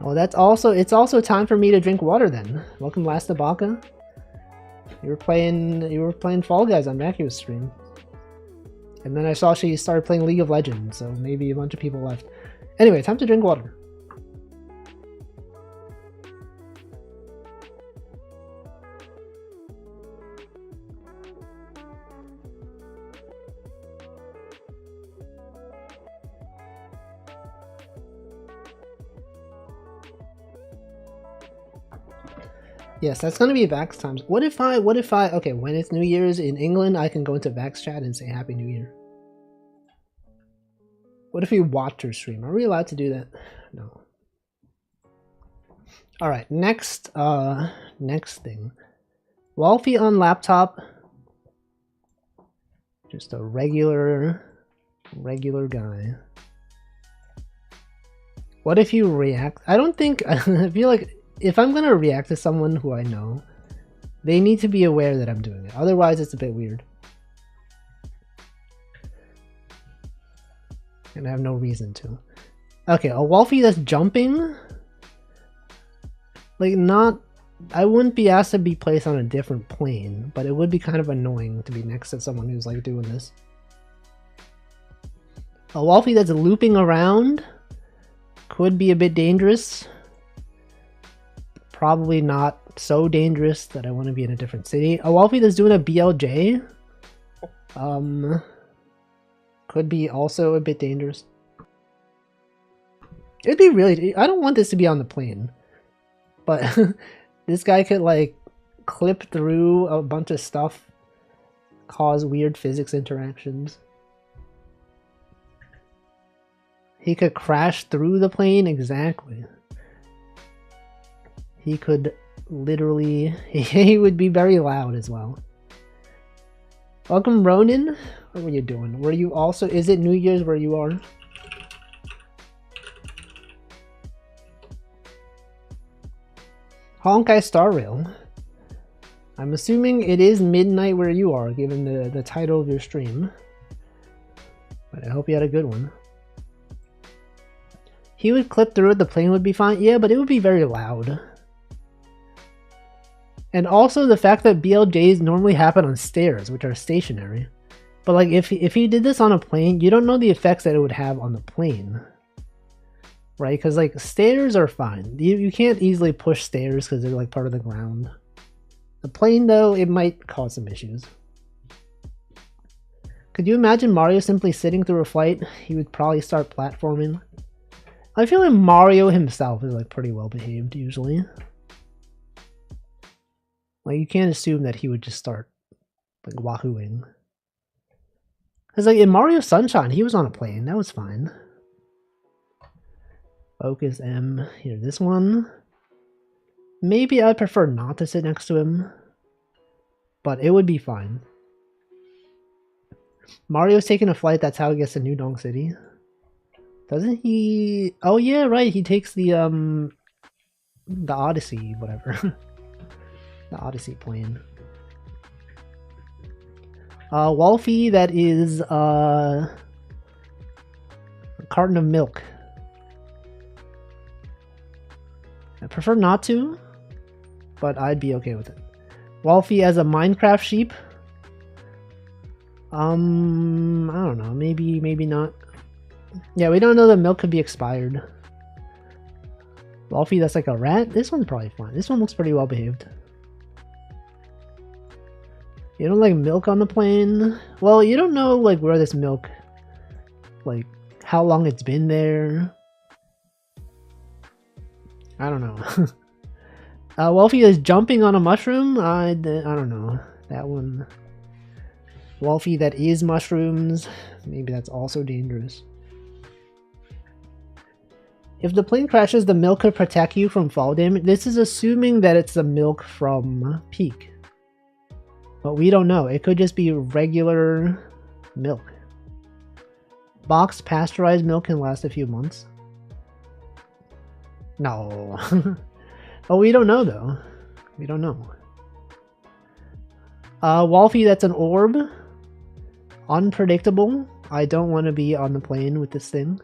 Oh, it's also time for me to drink water then. Welcome, Last Abaka. You were playing Fall Guys on Macu's stream. And then I saw she started playing League of Legends, so maybe a bunch of people left. Anyway, time to drink water. Yes, that's gonna be Vax times. What if I, okay, when it's New Year's in England, I can go into Vax chat and say Happy New Year. What if we watch her stream? Are we allowed to do that? No. Alright, next thing. Wolfie on laptop. Just a regular guy. What if you react? I don't think, I feel like if I'm gonna react to someone who I know, they need to be aware that I'm doing it. Otherwise, it's a bit weird. And I have no reason to. Okay, a Wolfie that's jumping? Like, not... I wouldn't be asked to be placed on a different plane, but it would be kind of annoying to be next to someone who's, like, doing this. A Wolfie that's looping around could be a bit dangerous. Probably not so dangerous that I want to be in a different city. A Wolfie that's doing a BLJ could be also a bit dangerous. It'd be really... I don't want this to be on the plane. But this guy could like clip through a bunch of stuff, cause weird physics interactions. He could crash through the plane, exactly. He could literally... he would be very loud as well. Welcome, Ronin. What were you doing? Were you also... Is it New Year's where you are? Honkai Star Rail. I'm assuming it is midnight where you are, given the title of your stream. But I hope you had a good one. He would clip through it, the plane would be fine. Yeah, but it would be very loud. And also the fact that BLJs normally happen on stairs, which are stationary. But like if he did this on a plane, you don't know the effects that it would have on the plane. Right? Because like stairs are fine. You can't easily push stairs because they're like part of the ground. The plane though, it might cause some issues. Could you imagine Mario simply sitting through a flight? He would probably start platforming. I feel like Mario himself is like pretty well behaved usually. Like you can't assume that he would just start like wahooing. Because like in Mario Sunshine, he was on a plane. That was fine. Focus M. Here, this one. Maybe I'd prefer not to sit next to him. But it would be fine. Mario's taking a flight, that's how he gets to New Donk City. Doesn't he... Oh yeah, right, he takes the Odyssey, whatever. The Odyssey plane. Wolfie, that is a carton of milk. I prefer not to, but I'd be okay with it. Wolfie as a Minecraft sheep. I don't know, maybe not. Yeah, we don't know the milk could be expired. Wolfie that's like a rat? This one's probably fine. This one looks pretty well behaved. You don't like milk on the plane? Well, you don't know like where this milk, like how long it's been there. I don't know. Wolfie is jumping on a mushroom? I don't know. That one. Wolfie that is mushrooms. Maybe that's also dangerous. If the plane crashes, the milk could protect you from fall damage. This is assuming that it's the milk from Peak. But we don't know. It could just be regular milk. Boxed pasteurized milk can last a few months. No. Oh, we don't know though. We don't know. Wolfie, that's an orb. Unpredictable. I don't want to be on the plane with this thing.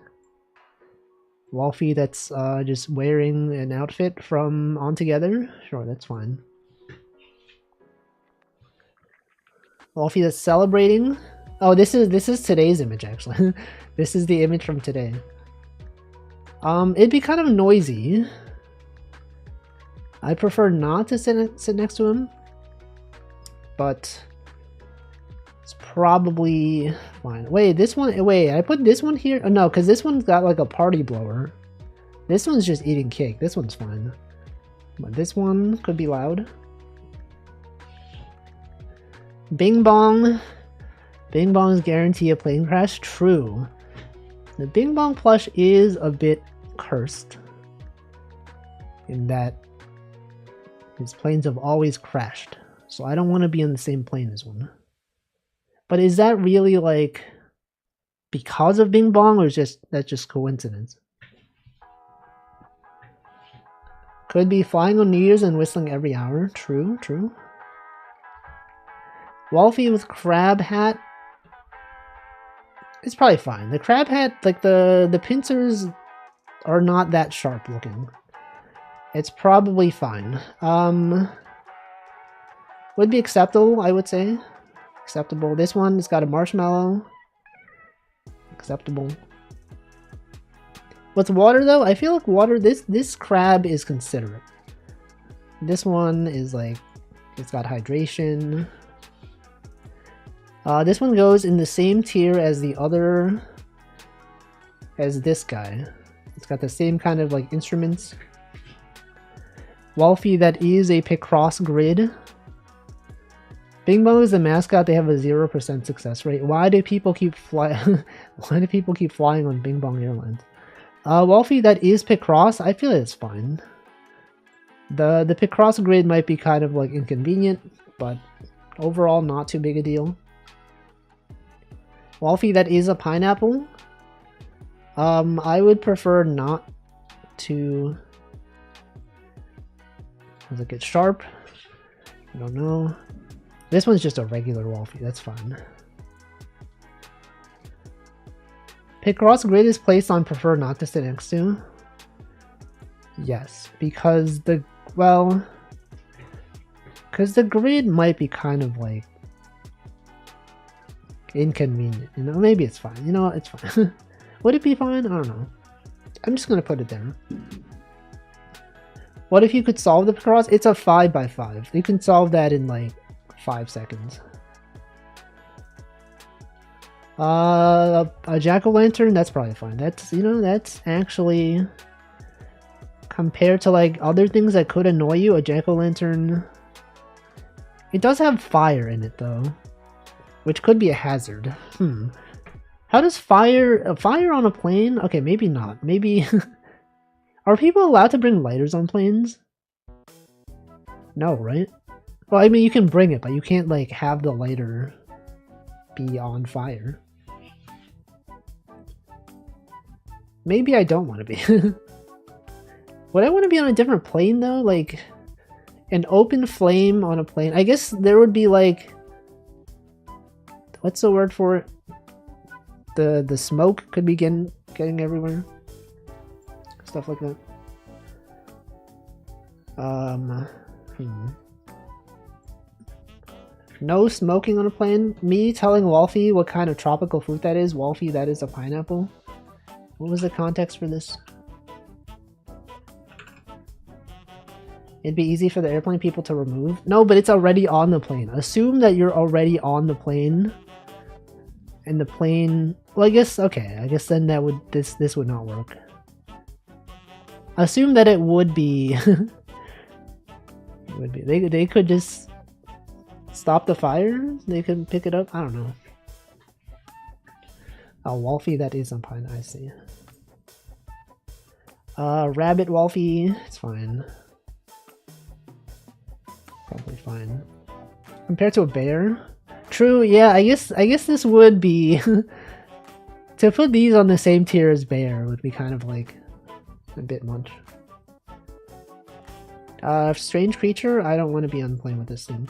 Wolfie that's just wearing an outfit from On Together. Sure, that's fine. Wolfie that's celebrating. Oh, this is today's image actually. This is the image from today. It'd be kind of noisy. I prefer not to sit next to him, but it's probably fine. Wait, this one. Wait, I put this one here. Oh, no, because this one's got like a party blower. This one's just eating cake. This one's fine, but this one could be loud. Bing Bong. Bing Bong's guarantee a plane crash. True. The Bing Bong plush is a bit cursed in that his planes have always crashed. So I don't want to be on the same plane as one. But is that really like because of Bing Bong, or is that's just coincidence? Could be flying on New Year's and whistling every hour. True, true. Wolfie with crab hat. It's probably fine. The crab hat, like the pincers are not that sharp looking. It's probably fine. Would be acceptable, I would say. Acceptable. This one has got a marshmallow. Acceptable. With water though, I feel like water, this crab is considerate. This one is like, it's got hydration. This one goes in the same tier as the other, as this guy. It's got the same kind of like instruments. Wolfie that is a Picross grid. Bing Bong is the mascot. They have a 0% success rate. Why do people keep flying? Why do people keep flying on Bing Bong Airlines? Wolfie that is Picross. I feel it's fine. The Picross grid might be kind of like inconvenient, but overall not too big a deal. Wolfie that is a pineapple. I would prefer not to. Does it get sharp? I don't know. This one's just a regular Wolfie, that's fine. Picross grid is placed on prefer not to sit next to. Yes, because the grid might be kind of like inconvenient, you know. Maybe it's fine, you know, it's fine. Would it be fine? I don't know. I'm just gonna put it there. What if you could solve the Picross? It's a 5x5. You can solve that in like 5 seconds. A jack-o'-lantern, that's probably fine. That's, you know, that's actually, compared to like other things that could annoy you, a jack-o'-lantern, it does have fire in it though, which could be a hazard. How does fire on a plane? Okay, maybe not. Maybe are people allowed to bring lighters on planes? No, right? Well, I mean, you can bring it, but you can't like have the lighter be on fire. Maybe I don't want to be. Would I want to be on a different plane though? Like an open flame on a plane? I guess there would be like, what's the word for it? The smoke could be getting everywhere. Stuff like that. No smoking on a plane. Me telling Wolfie what kind of tropical fruit that is. Wolfie, that is a pineapple. What was the context for this? It'd be easy for the airplane people to remove. No, but it's already on the plane. Assume that you're already on the plane. And the plane... Well, I guess... Okay, I guess then that would... This would not work. Assume that it would be... it would be... They could just... stop the fire? They could pick it up? I don't know. Oh, Wolfie, that is on pine. I see. Rabbit Wolfie, it's fine. Probably fine. Compared to a bear? True, yeah, I guess this would be... to put these on the same tier as bear would be kind of like a bit much. Strange creature? I don't want to be on the plane with this thing.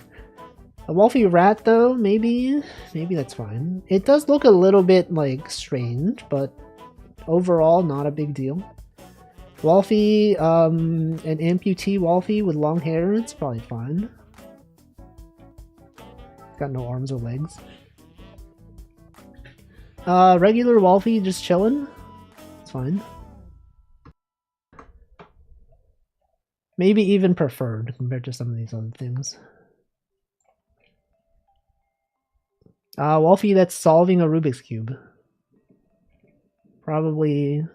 A Wolfie rat though, maybe that's fine. It does look a little bit like strange, but overall not a big deal. Wolfie, an amputee Wolfie with long hair, it's probably fine. Got no arms or legs. Regular Wolfie just chilling. It's fine. Maybe even preferred compared to some of these other things. Wolfie that's solving a Rubik's Cube. Probably...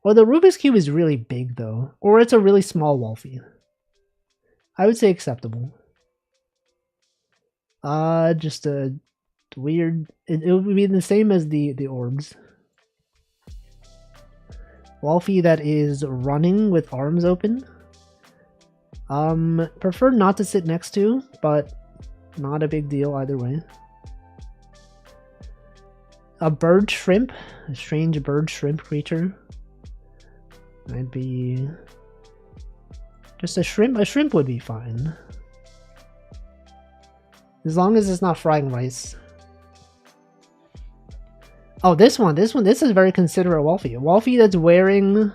Well, the Rubik's Cube is really big, though. Or it's a really small Wolfie. I would say acceptable. Just a weird... It would be the same as the orbs. Wolfie that is running with arms open. Prefer not to sit next to, but not a big deal either way. A bird shrimp, a strange bird shrimp creature. I'd be just a shrimp. A shrimp would be fine, as long as it's not frying rice. Oh, this is very considerate Wolfie. A Wolfie that's wearing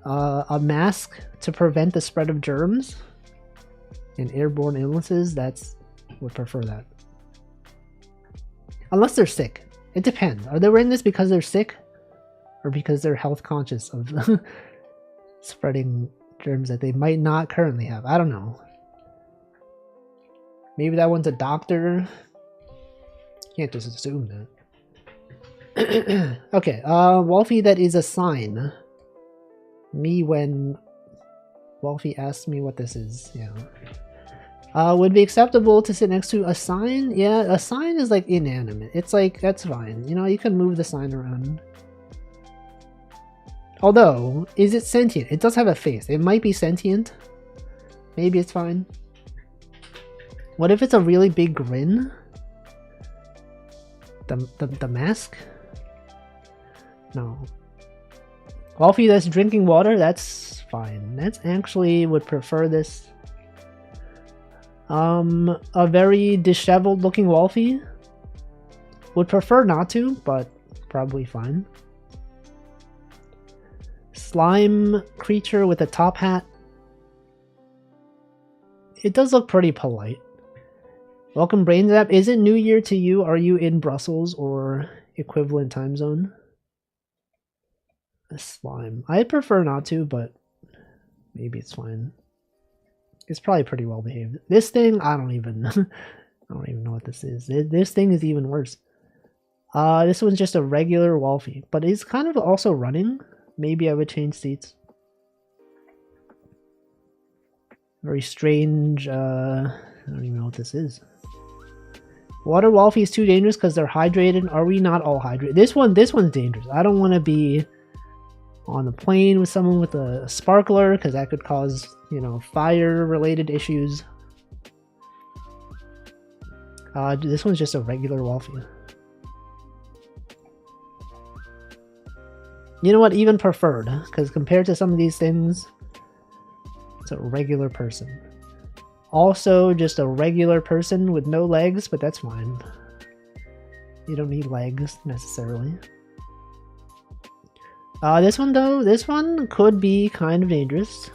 a mask to prevent the spread of germs and airborne illnesses. Would prefer that. Unless they're sick. It depends. Are they wearing this because they're sick? Or because they're health conscious of spreading germs that they might not currently have? I don't know. Maybe that one's a doctor. Can't just assume that. Okay, Wolfie that is a sign. Me when Wolfie asks me what this is, yeah. Would be acceptable to sit next to a sign? Yeah, a sign is like inanimate. It's like, that's fine. You know, you can move the sign around. Although, is it sentient? It does have a face. It might be sentient. Maybe it's fine. What if it's a really big grin? The mask? No. Wolfie that's drinking water? That's fine. That's actually would prefer this. A very disheveled looking Wolfie? Would prefer not to, but probably fine. Slime creature with a top hat. It does look pretty polite. Welcome BrainZap. Is it New Year to you? Are you in Brussels or equivalent time zone? A slime. I prefer not to, but maybe it's fine. It's probably pretty well behaved. This thing, I don't even know what this is. This thing is even worse. This one's just a regular Wolfie, but it's kind of also running. Maybe I would change seats. Very strange. I don't even know what this is. Water Wolfie is too dangerous because they're hydrated. Are we not all hydrated? This one's dangerous. I don't want to be on the plane with someone with a sparkler because that could cause, you know, fire-related issues. This one's just a regular Wolfie. You know what? Even preferred, because compared to some of these things, it's a regular person. Also, just a regular person with no legs, but that's fine. You don't need legs, necessarily. This one, though, this one could be kind of dangerous.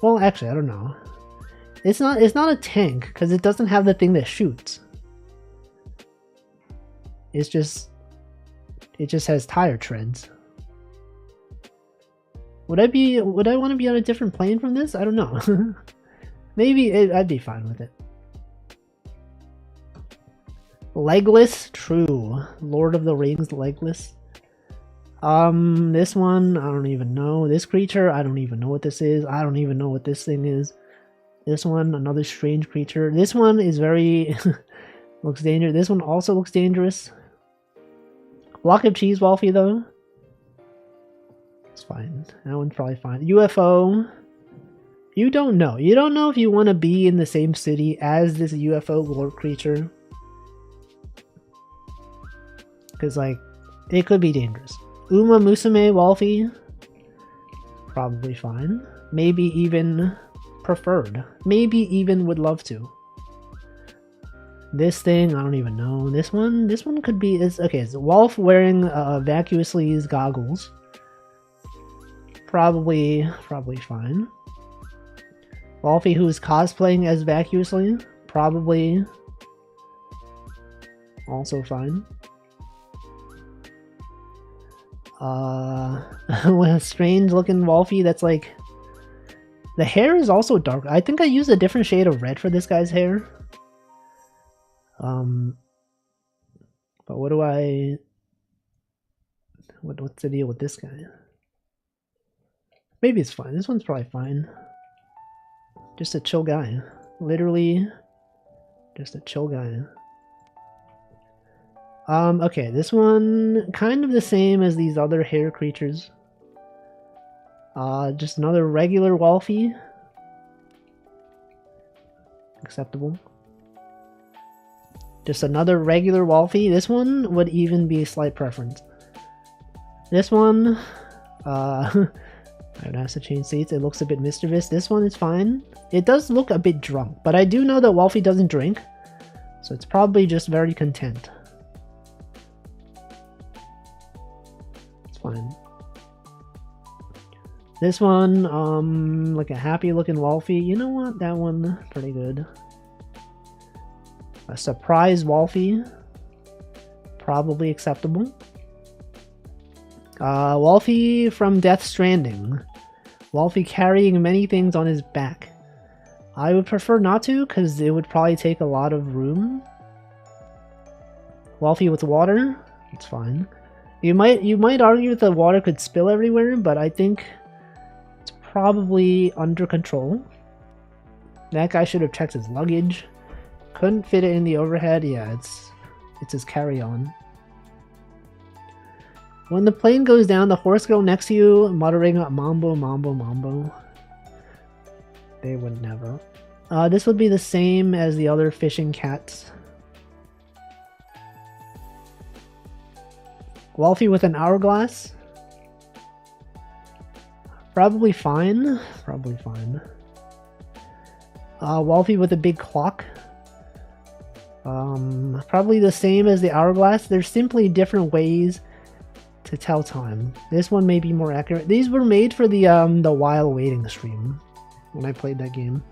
Well, actually, I don't know. It's not a tank, because it doesn't have the thing that shoots. It just has tire treads. Would I want to be on a different plane from this? I don't know. Maybe I'd be fine with it. Legless, true. Lord of the Rings, legless. This one, I don't even know. This creature, I don't even know what this is. I don't even know what this thing is. This one, another strange creature. This one is very looks dangerous. This one also looks dangerous. Block of cheese Wolfie though. It's fine. That one's probably fine. UFO. You don't know. You don't know if you want to be in the same city as this UFO lord creature. Because, like, it could be dangerous. Uma Musume Wolfie. Probably fine. Maybe even preferred. Maybe even would love to. This thing, I don't even know. This one could be, okay, it's Wolf wearing vacuously goggles. probably fine. Wolfie, who is cosplaying as Vacuously, probably also fine. With a strange looking Wolfie that's like... The hair is also dark. I think I used a different shade of red for this guy's hair. But what do I... What's the deal with this guy? Maybe it's fine. This one's probably fine. Just a chill guy. Literally, just a chill guy. Okay, this one kind of the same as these other hair creatures. Just another regular Wolfie. Acceptable. Just another regular Wolfie. This one would even be a slight preference. This one, I would have to change seats. It looks a bit mischievous. This one is fine. It does look a bit drunk, but I do know that Wolfie doesn't drink, so it's probably just very content. It's fine. This one, like a happy looking Wolfie. You know what? That one, pretty good. A surprise Wolfie, probably acceptable. Wolfie from Death Stranding. Wolfie carrying many things on his back. I would prefer not to, because it would probably take a lot of room. Wolfie with water, it's fine. You might argue that the water could spill everywhere, but I think it's probably under control. That guy should have checked his luggage. Couldn't fit it in the overhead. Yeah, it's his carry-on. When the plane goes down, the horse girl next to you muttering "Mambo, Mambo, Mambo." They would never. This would be the same as the other fishing cats. Wolfie with an hourglass. Probably fine. Probably fine. Wolfie with a big clock. Probably the same as the hourglass. There's simply different ways to tell time. This one may be more accurate. These were made for the while waiting stream when I played that game.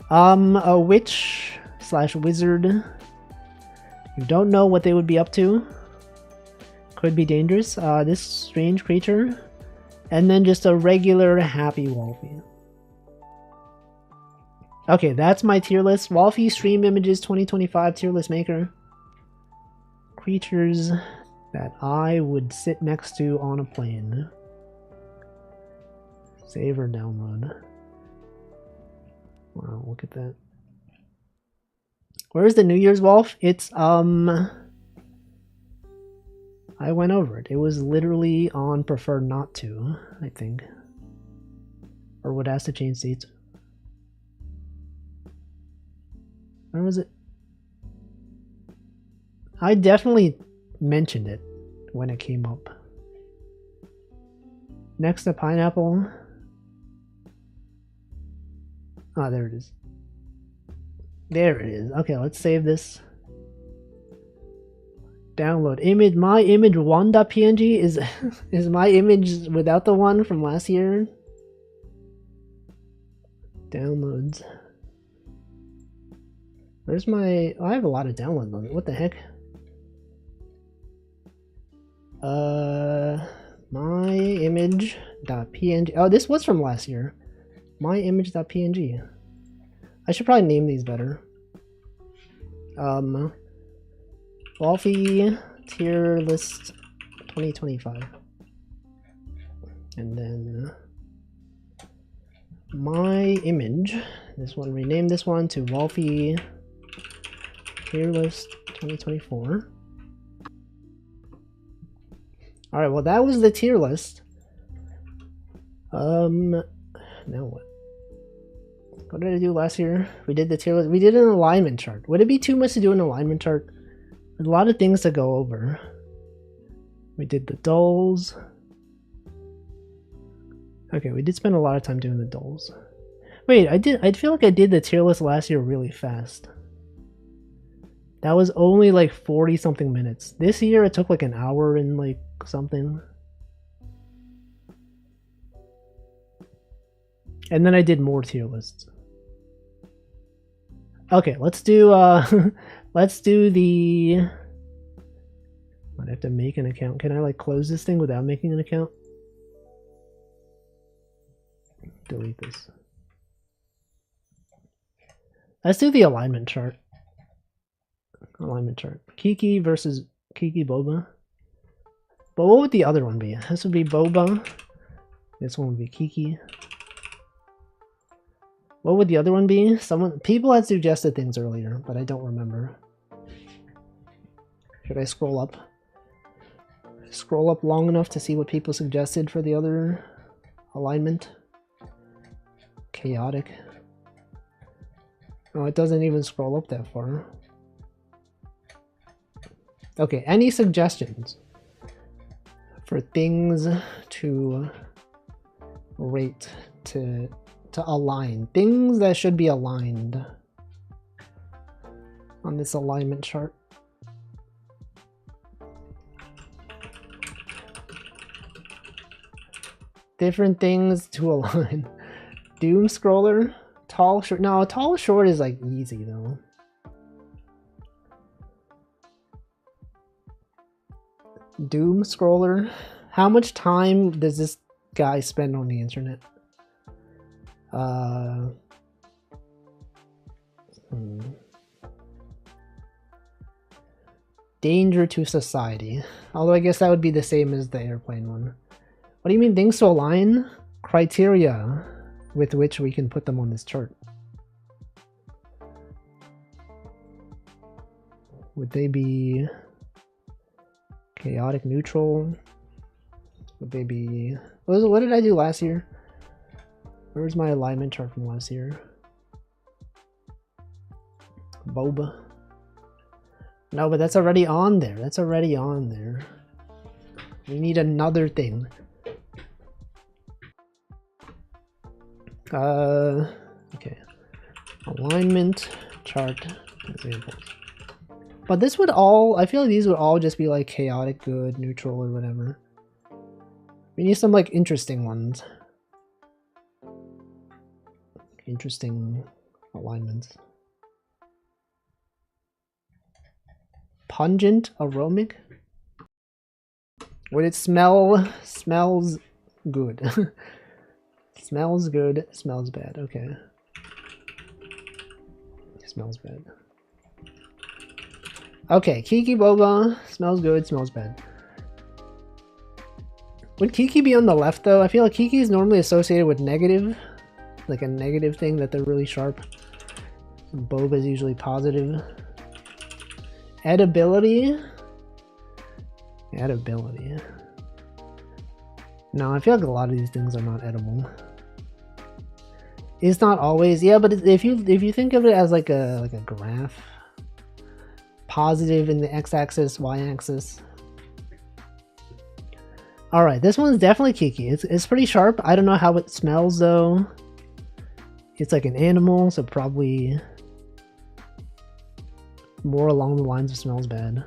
A witch / wizard. You don't know what they would be up to. Could be dangerous. This strange creature. And then just a regular happy Wolfie. Okay, that's my tier list. Wolfie Stream Images 2025 tier list maker. Creatures that I would sit next to on a plane. Save or download. Wow, look at that. Where's the New Year's Wolf? It's, I went over it. It was literally on prefer not to, I think. Or would ask to change seats. Where was it? I definitely mentioned it when it came up. Next to pineapple. Ah, there it is. There it is. Okay, let's save this. Download image. My image 1.png is my image without the one from last year. Downloads. Where's my... Oh, I have a lot of downloads on it. What the heck? My image.png. Oh, this was from last year. My image.png. I should probably name these better. Wolfie tier list 2025. And then my image. This one, rename this one to Wolfie tier list 2024. Alright, well that was the tier list. Now what? What did I do last year? We did the tier list. We did an alignment chart. Would it be too much to do an alignment chart? There's a lot of things to go over. We did the dolls. Okay, we did spend a lot of time doing the dolls. Wait, I feel like I did the tier list last year really fast. That was only like 40 something minutes. This year it took like an hour and like something. And then I did more tier lists. Okay, let's do let's do the. Might have to make an account. Can I like close this thing without making an account? Delete this. Let's do the alignment chart. Alignment chart. Kiki versus Kiki Boba. But what would the other one be? This would be Boba. This one would be Kiki. What would the other one be? People had suggested things earlier, but I don't remember. Should I scroll up? Scroll up long enough to see what people suggested for the other alignment? Chaotic. Oh, it doesn't even scroll up that far. Okay, any suggestions for things to rate, to align? Things that should be aligned on this alignment chart. Different things to align. Doom scroller, tall short. No, tall short is like easy though. Doom scroller. How much time does this guy spend on the internet? Danger to society. Although I guess that would be the same as the airplane one. What do you mean things to align? Criteria with which we can put them on this chart. Would they be chaotic neutral? Would they be... What did I do last year? Where's my alignment chart from last year? Boba. No, but that's already on there. That's already on there. We need another thing. Okay. Alignment chart examples. But this would all, I feel like these would all just be like chaotic, good, neutral, or whatever. We need some like interesting ones. Interesting alignments. Pungent, aromatic. Would it smells good? Smells good, smells bad. Okay. Smells bad. Okay, Kiki Boba, smells good, smells bad. Would Kiki be on the left though? I feel like Kiki is normally associated with negative. Like a negative thing that they're really sharp. And Boba is usually positive. Edibility. Edibility. No, I feel like a lot of these things are not edible. It's not always, yeah, but if you think of it as like a graph, positive in the x-axis, y-axis. All right, this one's definitely Kiki. It's pretty sharp. I don't know how it smells though. It's like an animal, so probably more along the lines of smells bad.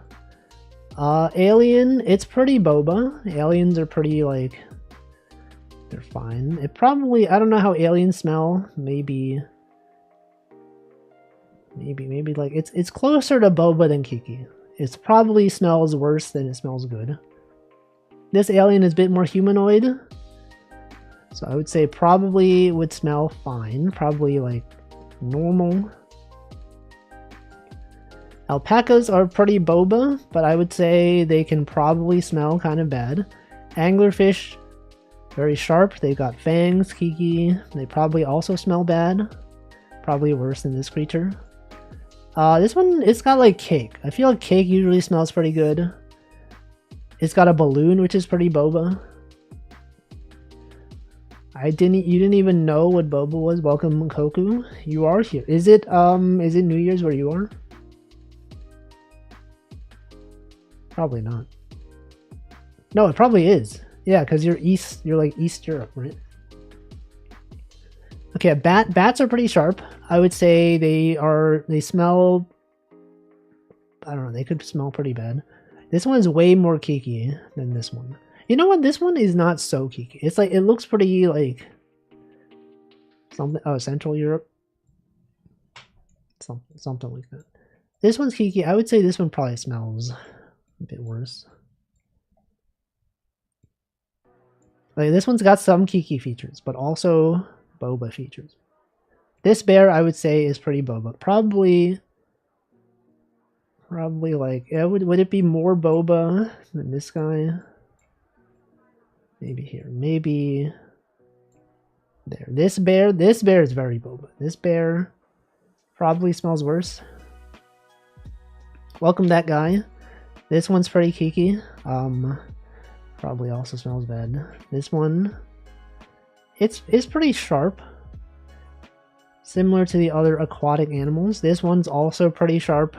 Alien, it's pretty Boba. Aliens are pretty like, they're fine. It probably, I don't know how aliens smell. Maybe like it's closer to Boba than Kiki. It probably smells worse than it smells good. This alien is a bit more humanoid. So I would say probably would smell fine. Probably like normal. Alpacas are pretty Boba, but I would say they can probably smell kind of bad. Anglerfish, very sharp. They've got fangs. Kiki, they probably also smell bad. Probably worse than this creature. This one, it's got like cake. I feel like cake usually smells pretty good. It's got a balloon, which is pretty Boba. You didn't even know what Boba was. Welcome, Koku. You are here. Is it New Year's where you are? Probably not. No, it probably is. Yeah, because you're like East Europe, right? Okay, bats are pretty sharp. I would say they smell, I don't know, they could smell pretty bad. This one is way more Kiki than this one. You know what? This one is not so Kiki. It's like, it looks pretty like, Something, oh, Central Europe. Something like that. This one's Kiki. I would say this one probably smells a bit worse. Like, this one's got some Kiki features, but also boba features. This bear, I would say, is pretty boba. Probably like, yeah, would it be more boba than this guy? Maybe here. Maybe there. This bear is very boba. This bear probably smells worse. Welcome that guy. This one's pretty Kiki. Probably also smells bad. This one, it's pretty sharp. Similar to the other aquatic animals. This one's also pretty sharp.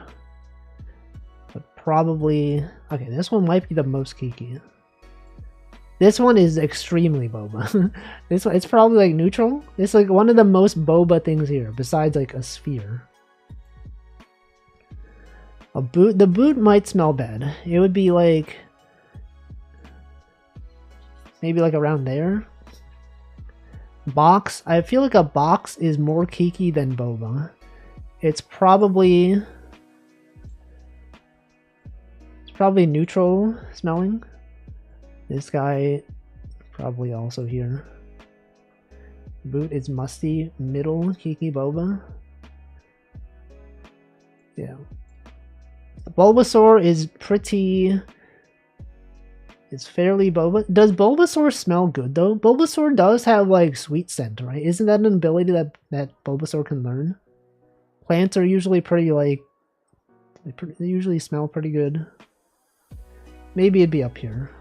But probably, okay, this one might be the most Kiki. This one is extremely boba. This one, it's probably like neutral. It's like one of the most boba things here, besides like a sphere. A boot, the boot might smell bad. It would be like maybe like around there. Box, I feel like a box is more Kiki than boba. It's probably neutral smelling. This guy probably also here. Boot is musty, middle Kiki boba. Yeah. Bulbasaur is pretty. It's fairly boba. Does Bulbasaur smell good though? Bulbasaur does have like sweet scent, right? Isn't that an ability that Bulbasaur can learn? Plants are usually pretty like. They usually smell pretty good. Maybe it'd be up here.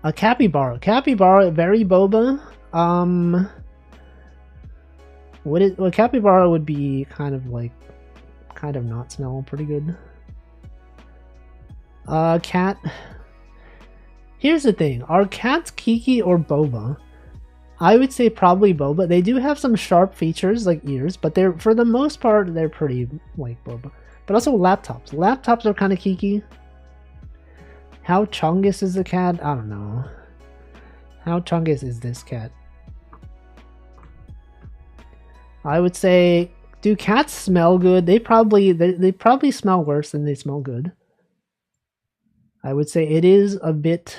A Capybara. Capybara, very boba. Well, Capybara would be kind of not smell pretty good. Cat. Here's the thing. Are cats Kiki or boba? I would say probably boba. They do have some sharp features like ears, but they're, for the most part, they're pretty like boba. But also laptops. Laptops are kind of Kiki. How Chungus is the cat? I don't know. How Chungus is this cat? I would say, do cats smell good? They probably smell worse than they smell good. I would say it is a bit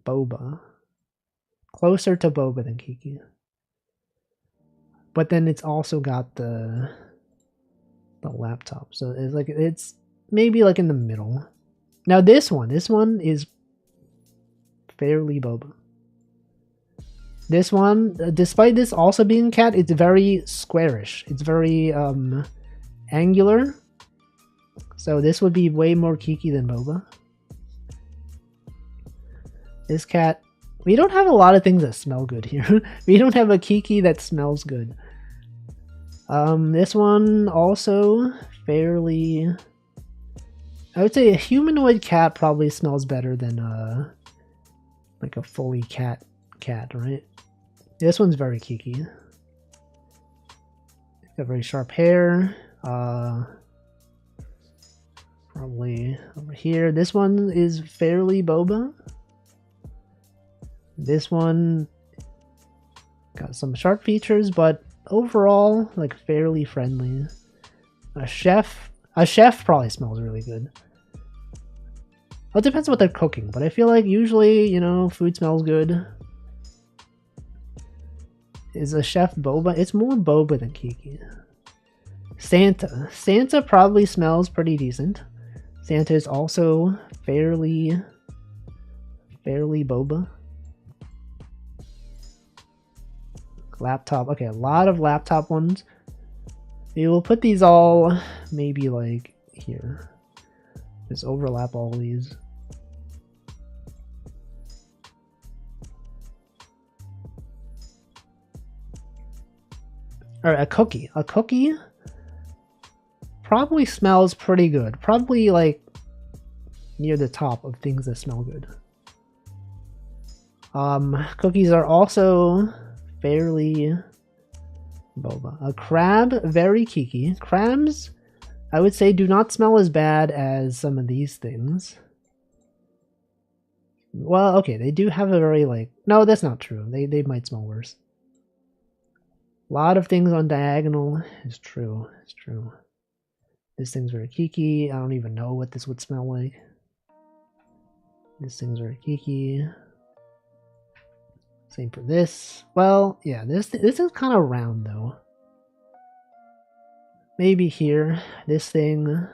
boba. Closer to boba than Kiki. But then it's also got the laptop. So it's like, it's maybe like in the middle. Now this one is fairly boba. This one, despite this also being cat, it's very squarish. It's very angular. So this would be way more Kiki than boba. This cat, we don't have a lot of things that smell good here. We don't have a Kiki that smells good. This one also fairly, I would say a humanoid cat probably smells better than like a fully cat, right? This one's very Kiki. Got very sharp hair. Probably over here. This one is fairly boba. This one got some sharp features, but overall, like fairly friendly. A chef probably smells really good. Well, it depends on what they're cooking, but I feel like usually, you know, food smells good. Is a chef boba? It's more boba than Kiki. Santa probably smells pretty decent. Santa is also fairly boba. Laptop. Okay, a lot of laptop ones. We will put these all maybe like here. Just overlap all these. Alright, a cookie. A cookie probably smells pretty good. Probably like near the top of things that smell good. Cookies are also fairly boba. A crab, very Kiki. Crabs, I would say, do not smell as bad as some of these things. Well, okay, they do have a very, like... No, that's not true. They might smell worse. A lot of things on diagonal is true. It's true. This thing's very kiki. I don't even know what this would smell like. This thing's very kiki. Same for this. Well, yeah, this is kind of round though. Maybe here, this thing.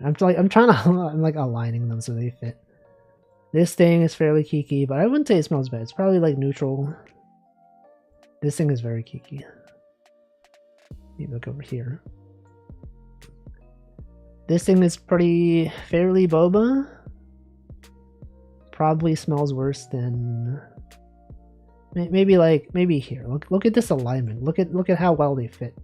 I'm trying to I'm like aligning them so they fit. This thing is fairly kiki, but I wouldn't say it smells bad. It's probably like neutral. This thing is very kiki. Maybe look over here. This thing is pretty fairly boba. Probably smells worse than maybe here. Look at this alignment. Look at how well they fit.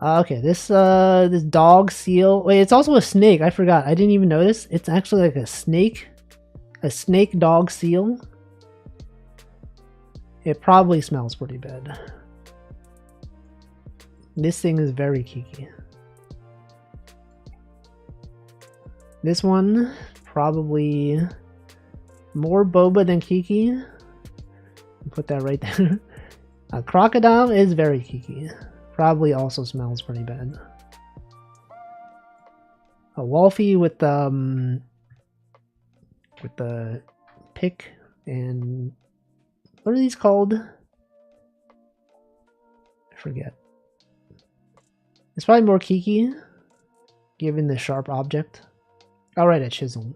Okay, this dog seal. Wait, it's also a snake. I forgot. I didn't even notice. It's actually like a snake dog seal. It probably smells pretty bad. This thing is very kiki. This one probably more boba than kiki. Put that right there. Crocodile is very kiki. Probably also smells pretty bad. A Wolfie with the pick and what are these called? I forget. It's probably more kiki, given the sharp object. I'll write a chisel.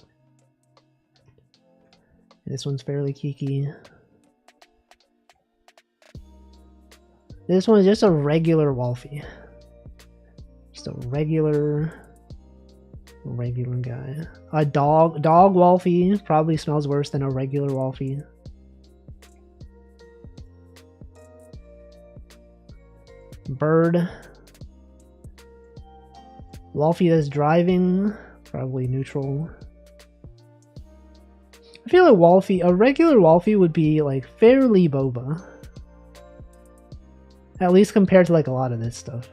This one's fairly kiki. This one is just a regular Wolfie. Just a regular guy. A dog Wolfie probably smells worse than a regular Wolfie. Bird. Wolfie that's driving, probably neutral. I feel like Wolfie, a regular Wolfie would be like fairly boba. At least compared to like a lot of this stuff.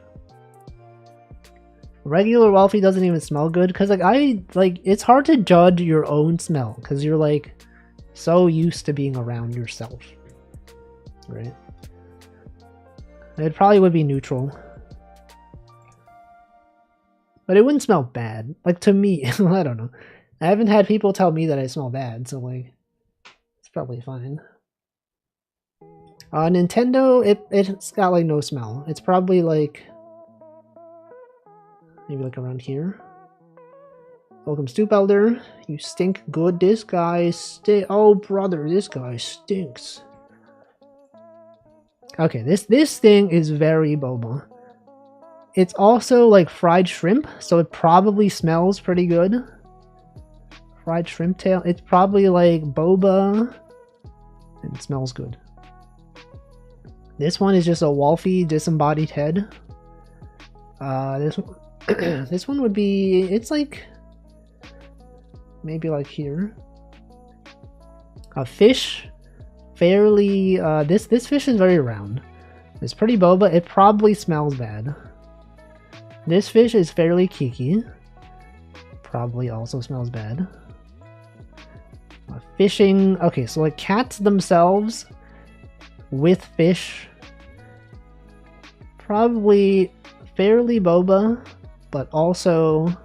Regular Wolfie doesn't even smell good because it's hard to judge your own smell because you're like so used to being around yourself, right? It probably would be neutral, but it wouldn't smell bad. Like to me, I don't know. I haven't had people tell me that I smell bad, so like it's probably fine. Nintendo, it's got like no smell. It's probably like maybe like around here. Welcome, Stoop Elder. You stink good. This guy oh brother, this guy stinks. Okay, this thing is very boba. It's also like fried shrimp, so it probably smells pretty good. Fried shrimp tail. It's probably like boba and it smells good. This one is just a Wolfie disembodied head. This one, this one would be, it's like maybe like here. A fish, fairly. This fish is very round. It's pretty boba. It probably smells bad. This fish is fairly kiki. Probably also smells bad. Fishing. Okay, so like cats themselves with fish. Probably fairly boba, but also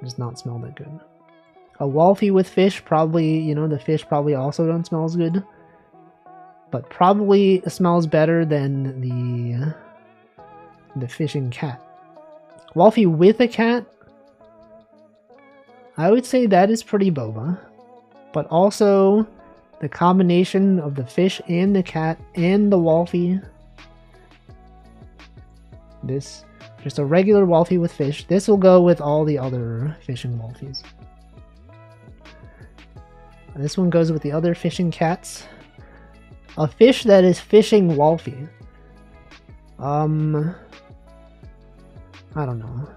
does not smell that good. A Wolfie with fish, probably, you know, the fish probably also don't smell as good, but probably smells better than the fishing cat. Wolfie with a cat, I would say that is pretty boba, but also the combination of the fish and the cat and the Wolfie. This, just a regular Wolfie with fish. This will go with all the other fishing Wolfies. This one goes with the other fishing cats. A fish that is fishing Wolfie. I don't know.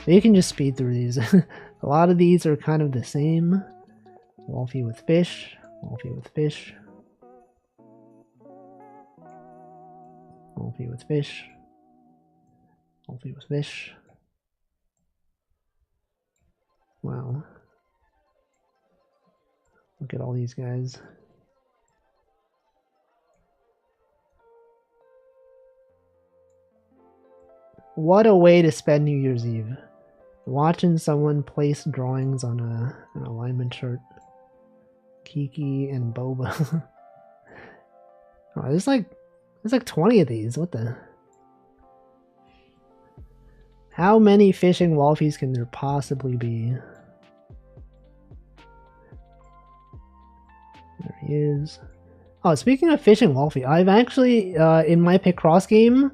You can just speed through these. A lot of these are kind of the same. Wolfie with fish. Wolfie with fish. Wolfie with fish. Wolfie with fish. Wow. Look at all these guys. What a way to spend New Year's Eve. Watching someone place drawings on an alignment chart. Kiki and Boba. Oh, there's like 20 of these. What the? How many fishing Wolfies can there possibly be? There he is. Oh, speaking of fishing Wolfie, I've actually, in my Picross game,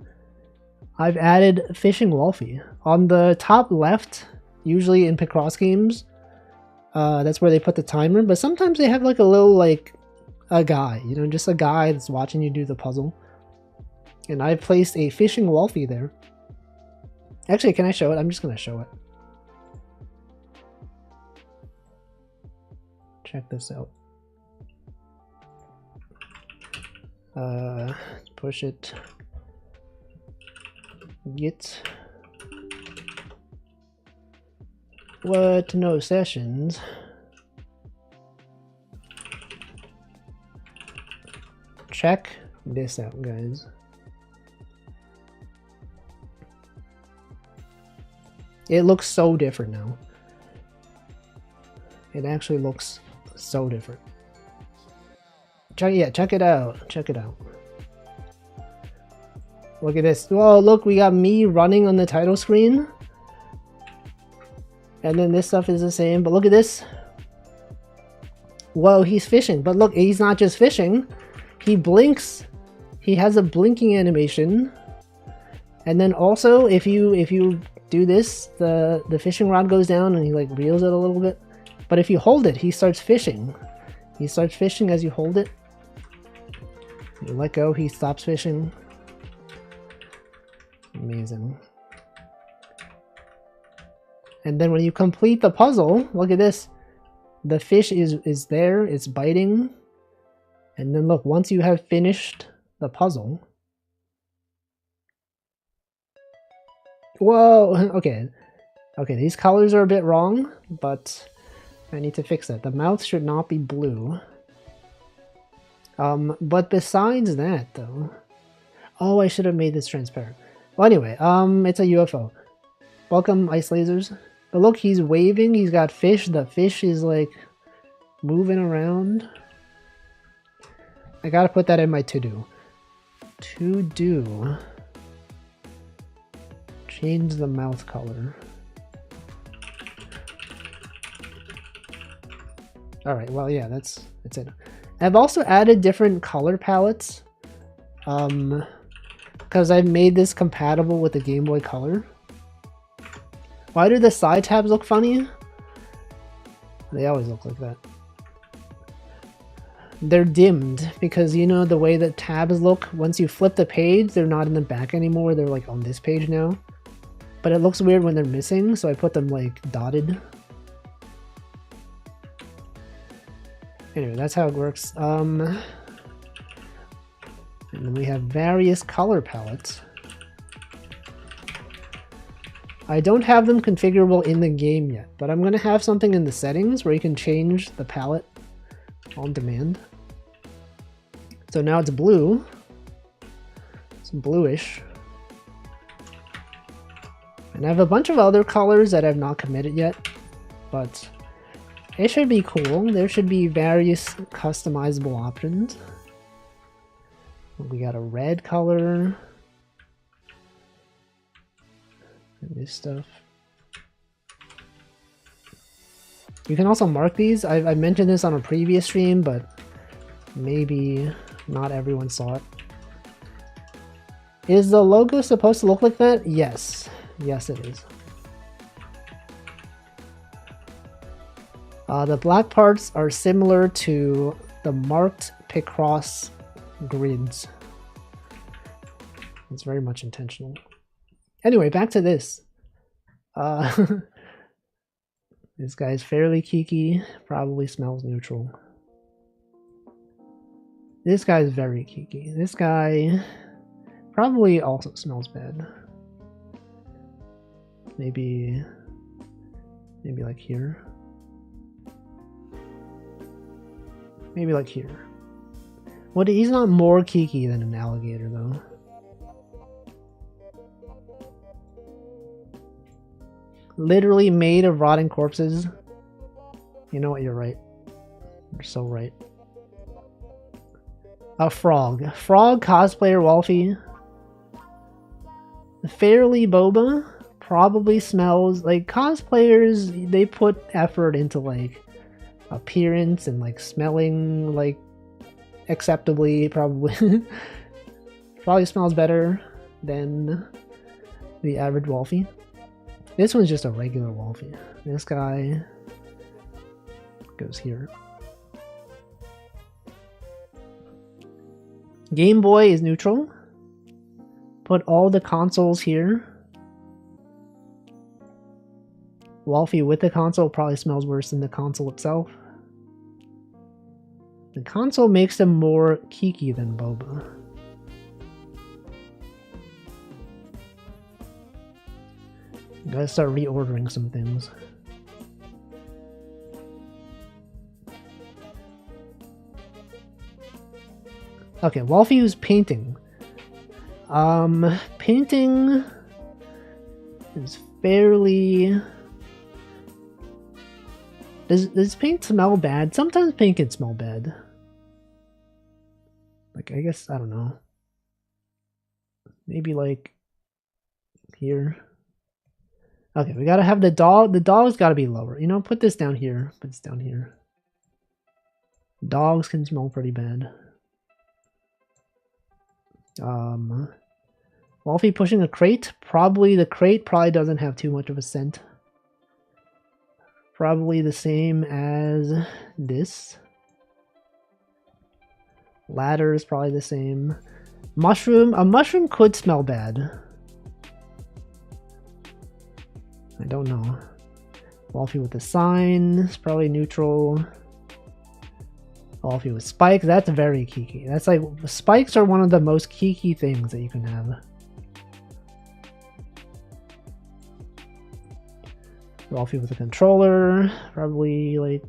I've added fishing Wolfie. On the top left, usually in Picross games, that's where they put the timer, but sometimes they have like a little, like, a guy, you know, just a guy that's watching you do the puzzle. And I've placed a fishing Wolfie there. Actually, can I show it? I'm just gonna show it. Check this out. Push it. Get. What? No sessions. Check this out, guys. It looks so different now. It actually looks so different. Check it out. Check it out. Look at this. Oh, look, we got me running on the title screen. And then this stuff is the same, but look at this. Whoa, he's fishing. But look, he's not just fishing. He blinks. He has a blinking animation. And then also, if you do this, the fishing rod goes down and he like reels it a little bit. But if you hold it, he starts fishing. He starts fishing as you hold it. You let go, he stops fishing. Amazing. And then when you complete the puzzle, look at this. The fish is there, it's biting. And then look, once you have finished the puzzle. Whoa, okay. Okay, these colors are a bit wrong, but I need to fix that. The mouth should not be blue. But besides that though. Oh, I should have made this transparent. Well, anyway, it's a UFO. Welcome, ice lasers. But look, he's waving, he's got fish. The fish is like moving around. I gotta put that in my to-do. To-do. Change the mouth color. Alright, well, yeah, that's it. I've also added different color palettes. Because I've made this compatible with the Game Boy Color. Why do the side tabs look funny? They always look like that. They're dimmed because, you know, the way that tabs look, once you flip the page, they're not in the back anymore. They're like on this page now. But it looks weird when they're missing, so I put them like dotted. Anyway, that's how it works. And then we have various color palettes. I don't have them configurable in the game yet, but I'm going to have something in the settings where you can change the palette on demand. So now it's blue. It's bluish. And I have a bunch of other colors that I've not committed yet, but it should be cool. There should be various customizable options. We got a red color. And this stuff. You can also mark these. I mentioned this on a previous stream, but maybe not everyone saw it. Is the logo supposed to look like that? Yes. Yes, it is. The black parts are similar to the marked Picross grids. It's very much intentional. Anyway, back to this. This guy's fairly kiki, probably smells neutral. This guy's very kiki. This guy probably also smells bad. Maybe Maybe like here. Maybe like here. What? He's not more Kiki than an alligator, though. Literally made of rotting corpses. You know what? You're right. You're so right. A frog. Frog cosplayer Wolfie. Fairly boba. Probably smells like cosplayers. They put effort into like appearance and like smelling like acceptably. Probably. Probably smells better than the average Wolfie. This one's just a regular Wolfie. This guy goes here. Game Boy is neutral. Put all the consoles here. Wolfie with the console probably smells worse than the console itself. The console makes them more Kiki than boba. Gotta start reordering some things. Okay, Wolfie was painting. Painting is fairly... Does paint smell bad? Sometimes paint can smell bad. Like, I guess, I don't know. Maybe like here. Okay, we gotta have the dog. The dog's gotta be lower. You know, put this down here. Put this down here. Dogs can smell pretty bad. Wolfie pushing a crate. Probably the crate probably doesn't have too much of a scent. Probably the same as this. Ladder is probably the same. Mushroom. A mushroom could smell bad. I don't know. Wolfie with the sign is probably neutral. Wolfie with spikes, that's very Kiki. That's like, spikes are one of the most Kiki things that you can have. Wolfie with a controller, probably like,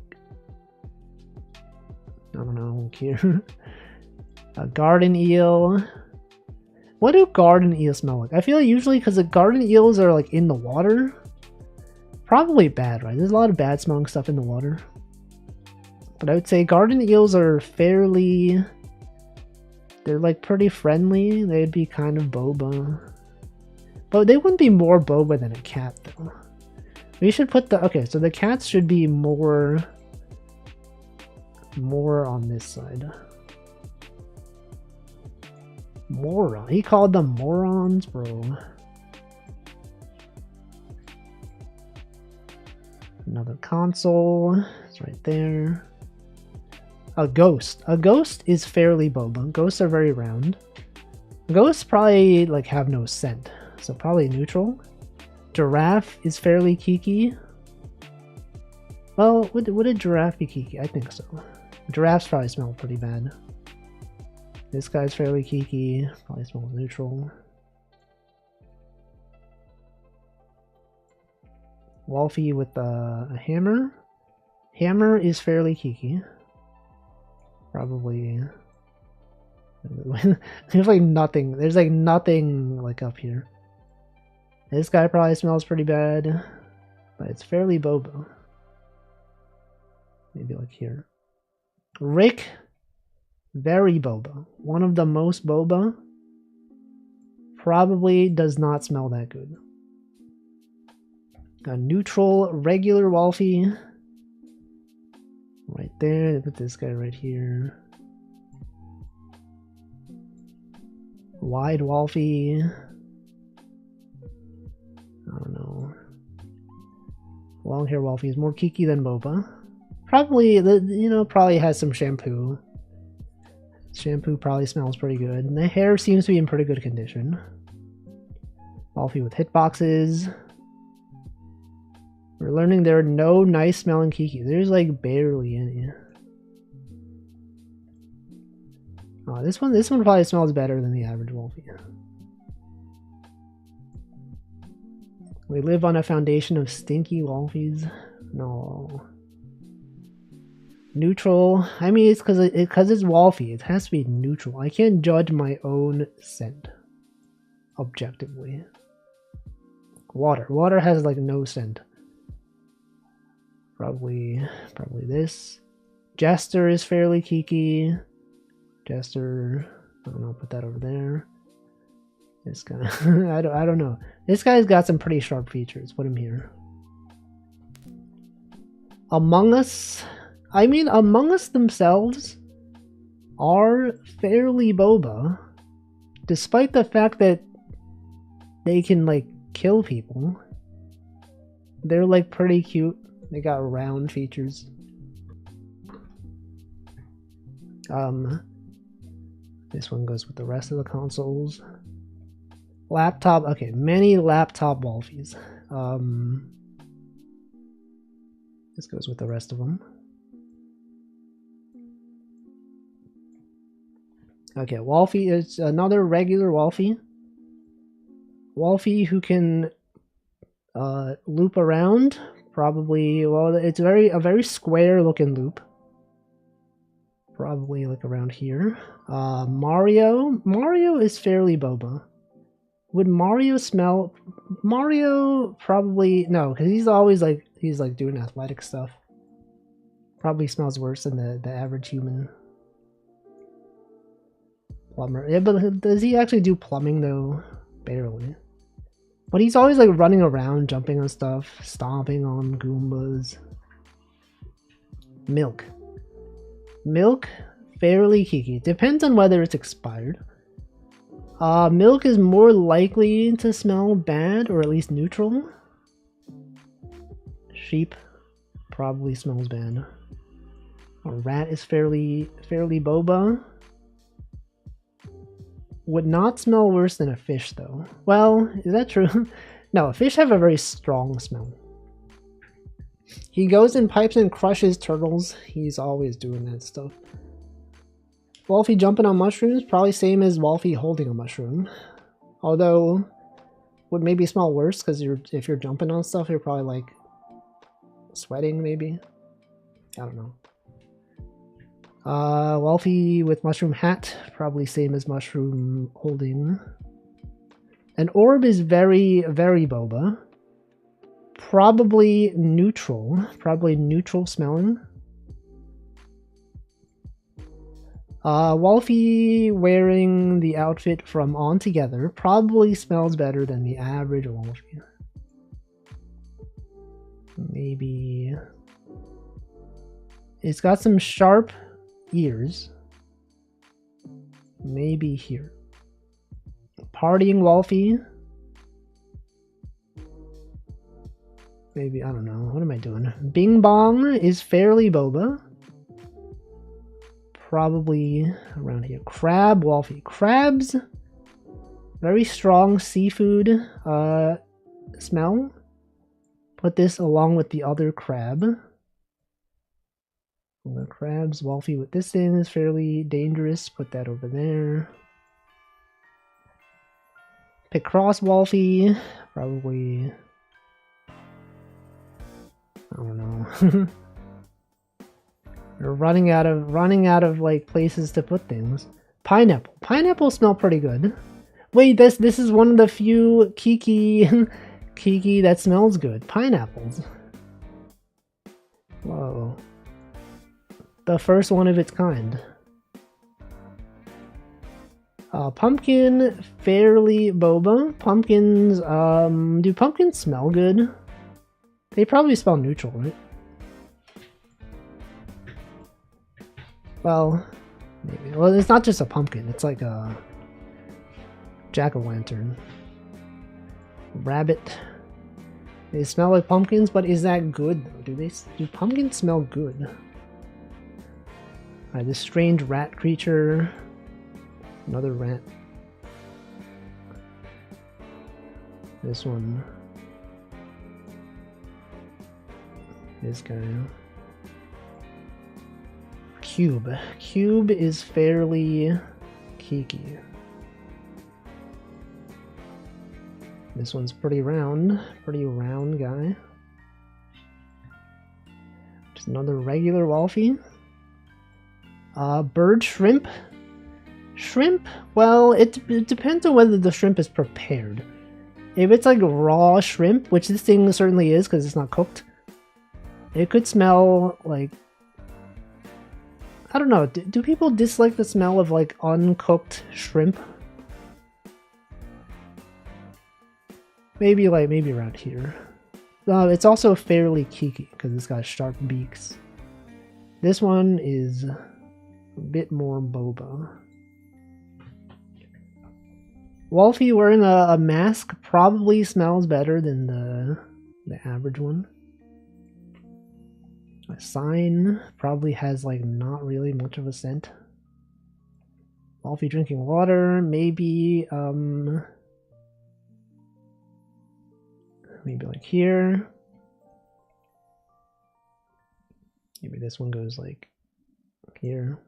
I don't know, here. A garden eel. What do garden eels smell like? I feel like usually because the garden eels are like in the water. Probably bad, right? There's a lot of bad smelling stuff in the water. But I would say garden eels are fairly... They're like pretty friendly. They'd be kind of boba. But they wouldn't be more boba than a cat though. We should put the... Okay, so the cats should be more on this side. Moron. He called them morons, bro. Another console. It's right there. A ghost. A ghost is fairly boba. Ghosts are very round. Ghosts probably like have no scent, so probably neutral. Giraffe is fairly Kiki. Well, would a giraffe be Kiki? I think so. Giraffes probably smell pretty bad. This guy's fairly Kiki. Probably smells neutral. Wolfie with a hammer. Hammer is fairly Kiki. Probably. There's like nothing. There's like nothing like up here. This guy probably smells pretty bad, but it's fairly boba. Maybe like here. Rick, very boba. One of the most boba. Probably does not smell that good. A neutral, regular Wolfie. Right there. They put this guy right here. Wide Wolfie. I don't know. Long hair Wolfie is more Kiki than boba. Probably, probably has some shampoo. Shampoo probably smells pretty good. And the hair seems to be in pretty good condition. Wolfie with hitboxes. We're learning there are no nice smelling Kiki. There's like barely any. Oh, this one probably smells better than the average Wolfie. We live on a foundation of stinky Wolfies. No. Neutral. I mean, it's because it's Wolfie. It has to be neutral. I can't judge my own scent objectively. Water. Water has like no scent. Probably this. Jester is fairly kiki. Jester. I don't know. Put that over there. This guy. I don't know. This guy's got some pretty sharp features. Put him here. Among Us. I mean, Among Us themselves are fairly boba, despite the fact that they can, like, kill people. They're, like, pretty cute. They got round features. This one goes with the rest of the consoles. Laptop, okay, many laptop Wolfies. This goes with the rest of them. Okay, Wolfie is another regular Wolfie. Wolfie who can loop around. Probably, well, it's a very square looking loop. Probably like around here. Mario is fairly boba. Would Mario smell? Mario probably no, because he's always like doing athletic stuff. Probably smells worse than the average human. Plumber. Yeah, but does he actually do plumbing though? Barely. But he's always like running around, jumping on stuff, stomping on Goombas. Milk. Milk, fairly kiki. Depends on whether it's expired. Milk is more likely to smell bad, or at least neutral. Sheep probably smells bad. A rat is fairly boba. Would not smell worse than a fish, though. Well, is that true? No, fish have a very strong smell. He goes in pipes and crushes turtles. He's always doing that stuff. Wolfie jumping on mushrooms, probably same as Wolfie holding a mushroom. Although, would maybe smell worse because if you're jumping on stuff, you're probably like sweating, maybe. I don't know. Wolfie with mushroom hat, probably same as mushroom holding. An orb is very, very boba. Probably neutral smelling. Wolfie wearing the outfit from On Together probably smells better than the average Wolfie. Maybe it's got some sharp ears. Maybe here. Partying Wolfie. Maybe, I don't know. What am I doing? Bing Bong is fairly boba. Probably around here. Crab Wolfie. Crabs, very strong seafood smell. Put this along with the other crab. The crabs, Wolfie with this thing is fairly dangerous. Put that over there. Picross Wolfie, probably. I don't know. We're running out of like places to put things. Pineapple. Pineapple smell pretty good. Wait, this is one of the few kiki that smells good. Pineapples. Whoa. The first one of its kind. Pumpkin, fairly boba. Pumpkins, do pumpkins smell good? They probably smell neutral, right? Well, maybe. Well, it's not just a pumpkin. It's like a jack-o'-lantern. Rabbit. They smell like pumpkins, but is that good though? Do pumpkins smell good? Alright, this strange rat creature. Another rat. This one. This guy. Cube. Cube is fairly kiki. This one's pretty round guy. Just another regular Wolfie. Bird shrimp. Shrimp, well, it depends on whether the shrimp is prepared. If it's like raw shrimp, which this thing certainly is because it's not cooked, it could smell like... I don't know, do people dislike the smell of like uncooked shrimp? Maybe around here. It's also fairly keeky because it's got sharp beaks. This one is a bit more boba. Wolfie wearing a mask probably smells better than the average one. A sign probably has like not really much of a scent. Wolfie drinking water, maybe like here. Maybe this one goes like here.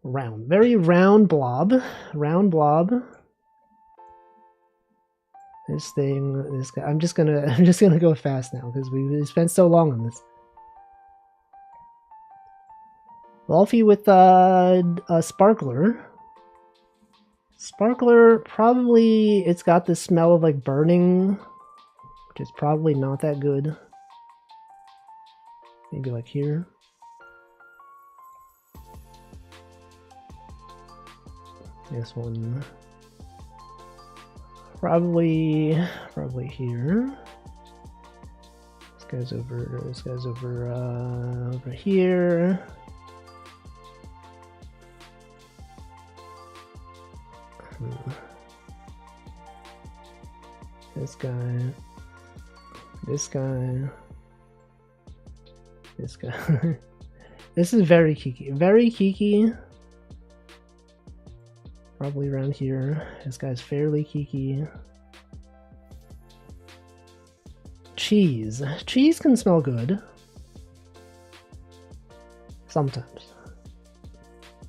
Round, very round blob. Round blob. This guy. I'm just gonna go fast now because we spent so long on this. Wolfie with a sparkler. Sparkler, probably it's got the smell of like burning, which is probably not that good. Maybe like here. This one probably here. This guy's over here. This guy. This is very keeky. Probably around here. This guy's fairly keeky. Cheese. Cheese can smell good. Sometimes.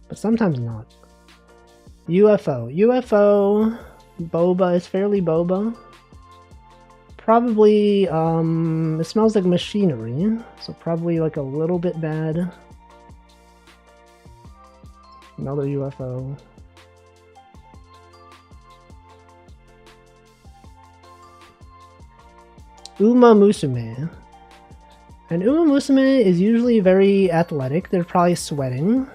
But sometimes not. UFO. Boba is fairly boba. Probably, it smells like machinery. So probably like a little bit bad. Another UFO. Uma Musume. And Uma Musume is usually very athletic. They're probably sweating.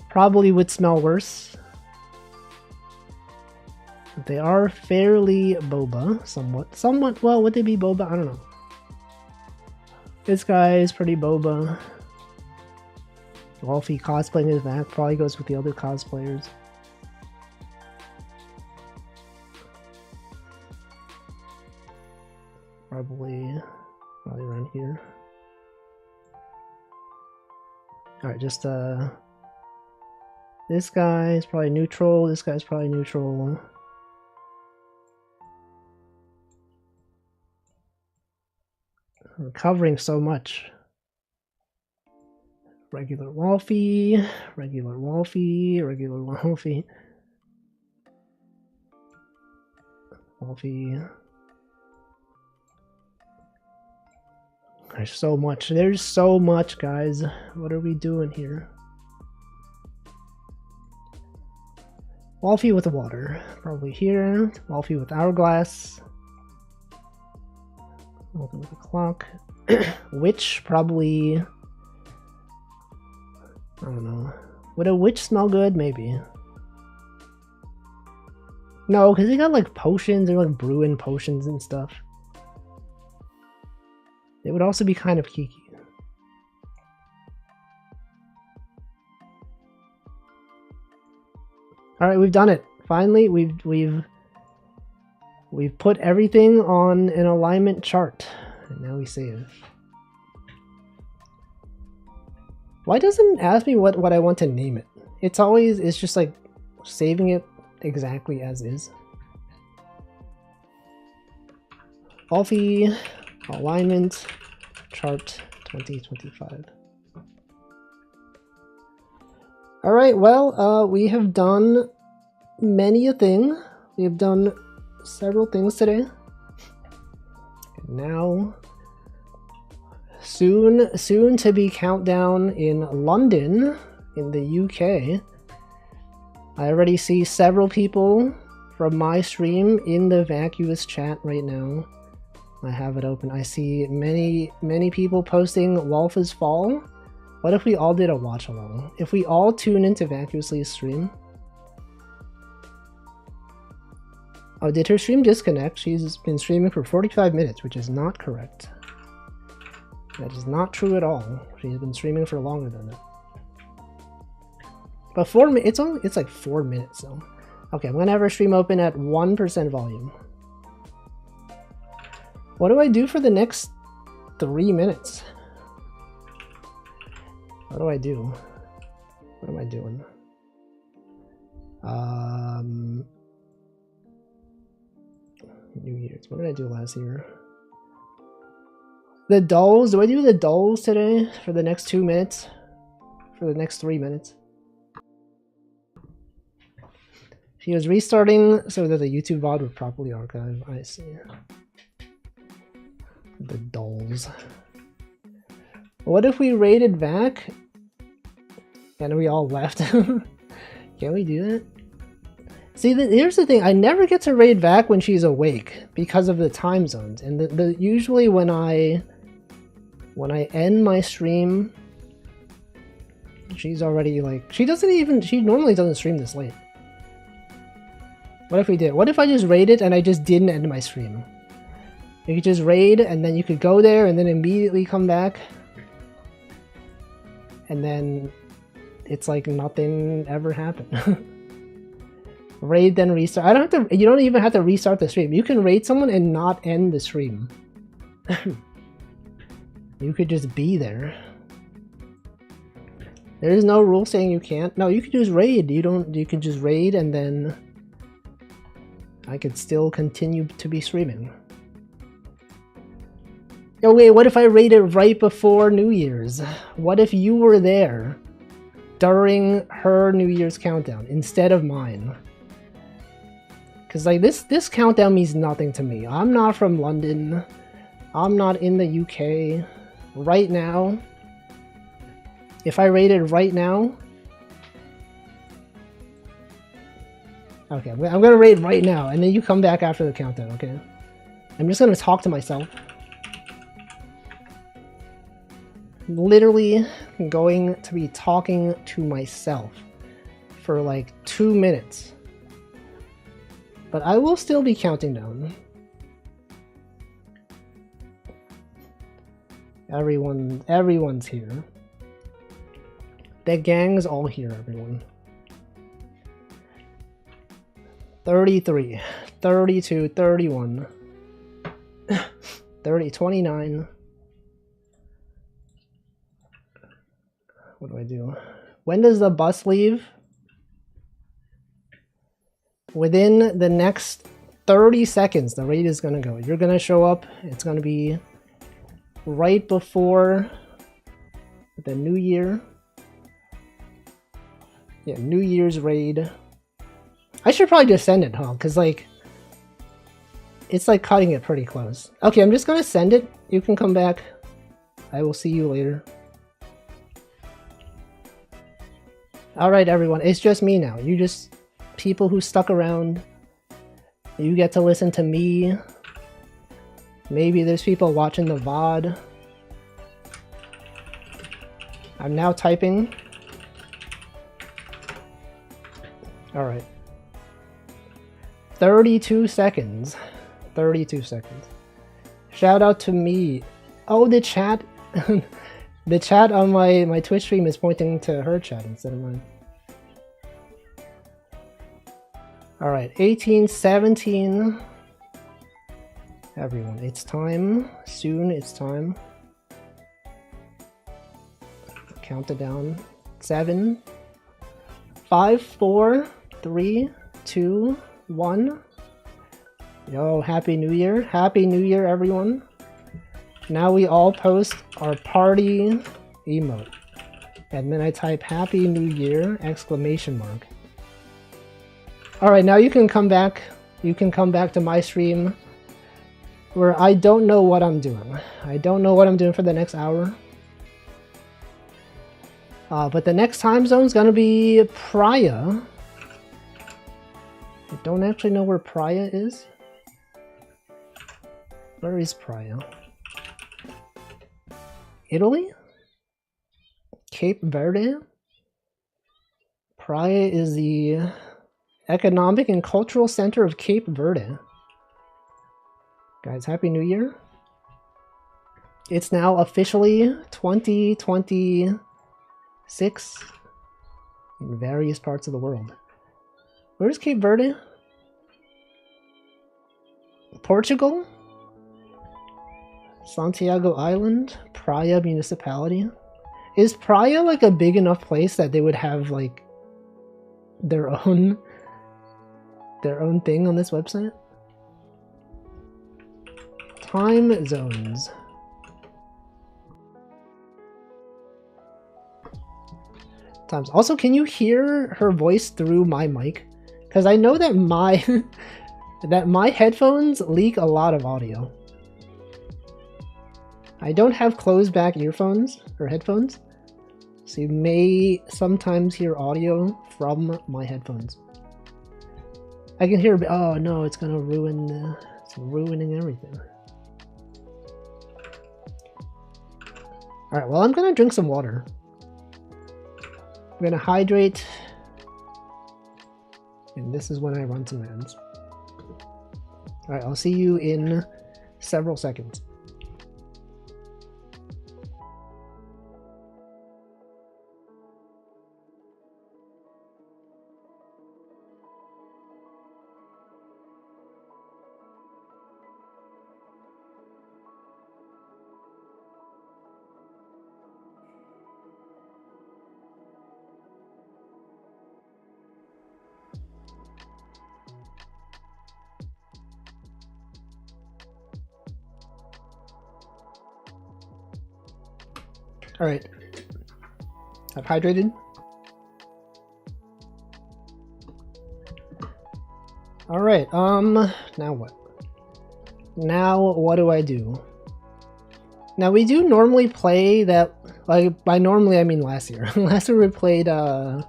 Probably would smell worse. They are fairly boba, somewhat. Well, would they be boba? I don't know. This guy is pretty boba. Wolfie cosplaying his back probably goes with the other cosplayers. Probably around here. Alright, just this guy is probably neutral. This guy's probably neutral. We're covering so much. Regular Wolfie. Wolfie. There's so much, guys. What are we doing here? Wolfie with the water. Probably here. Wolfie with hourglass. Wolfie with a clock. Witch, probably... I don't know. Would a witch smell good? Maybe. No, because they got like potions. They're like brewing potions and stuff. It would also be kind of keeky. All right, we've done it. Finally, we've put everything on an alignment chart, and now we save. Why doesn't it ask me what I want to name it? It's just like saving it exactly as is. Wolfie. Alignment chart 2025. All right, well, we have done many a thing. We've done several things today. Now, soon to be countdown in London, in the UK. I already see several people from my stream in the Vacuous chat right now. I have it open. I see many people posting Wolf's Fall. What if we all did a watch along? If we all tune into Vacuously's stream. Oh, did her stream disconnect? She's been streaming for 45 minutes, which is not correct. That is not true at all. She's been streaming for longer than that. But it's like 4 minutes though. Okay, I'm gonna have her stream open at 1% volume. What do I do for the next 3 minutes? What do I do? What am I doing? New Year's. What did I do last year? The dolls. Do I do the dolls today for the next 2 minutes? For the next 3 minutes? She was restarting so that the YouTube VOD would properly archive. I see. The dolls. What if we raided Vac and we all left? Can we do that? See, here's the thing. I never get to raid Vac when she's awake because of the time zones. And usually when I end my stream, she's already like, she normally doesn't stream this late. What if we did? What if I just raided and I just didn't end my stream? You could just raid and then you could go there and then immediately come back. And then it's like nothing ever happened. Raid then restart. You don't even have to restart the stream. You can raid someone and not end the stream. You could just be there. There is no rule saying you can't. No, you could just raid. You could just raid and then I could still continue to be streaming. Oh wait, what if I raided right before New Year's? What if you were there during her New Year's countdown instead of mine? Because like this countdown means nothing to me. I'm not from London. I'm not in the UK. Right now, if I raided right now, okay, I'm gonna raid right now, and then you come back after the countdown, okay? I'm just gonna talk to myself. Literally going to be talking to myself for like 2 minutes. But I will still be counting down. Everyone's here. The gang's all here, everyone. 33, 32, 31, 30, 29. What do I do? When does the bus leave? Within the next 30 seconds, the raid is gonna go. You're gonna show up. It's gonna be right before the New Year. Yeah, New Year's raid. I should probably just send it, huh? Because, like, it's like cutting it pretty close. Okay, I'm just gonna send it. You can come back. I will see you later. Alright, everyone. It's just me now. You just... people who stuck around. You get to listen to me. Maybe there's people watching the VOD. I'm now typing. Alright. 32 seconds. 32 seconds. Shout out to me. Oh, the chat. The chat on my Twitch stream is pointing to her chat instead of mine. Alright, 18, 17. Everyone, it's time. Soon it's time. Count it down. 7, 5, 4, 3, 2, 1. Yo, Happy New Year. Happy New Year, everyone. Now we all post our party emote. And then I type Happy New Year, exclamation mark. Alright, now you can come back you can come back to my stream where I don't know what I'm doing. I don't know what I'm doing for the next hour. But the next time zone is gonna be Praia. I don't actually know where Praia is. Where is Praia? Italy? Cape Verde? Praia is the economic and cultural center of Cape Verde. Guys, Happy New Year. It's now officially 2026 in various parts of the world. Where's Cape Verde? Portugal? Santiago Island? Praia Municipality? Is Praia like a big enough place that they would have like their own thing on this website? Time zones. Times. Also, can you hear her voice through my mic? Because I know that my that my headphones leak a lot of audio. I don't have closed back earphones or headphones, so you may sometimes hear audio from my headphones. I can hear. Oh no, it's gonna ruin. It's ruining everything. All right. Well, I'm gonna drink some water. I'm gonna hydrate, and this is when I run some errands. All right. I'll see you in several seconds. All right, I've hydrated. All right, now what? Now what do I do? Now we do normally play that, like by normally I mean last year. Last year we played, what's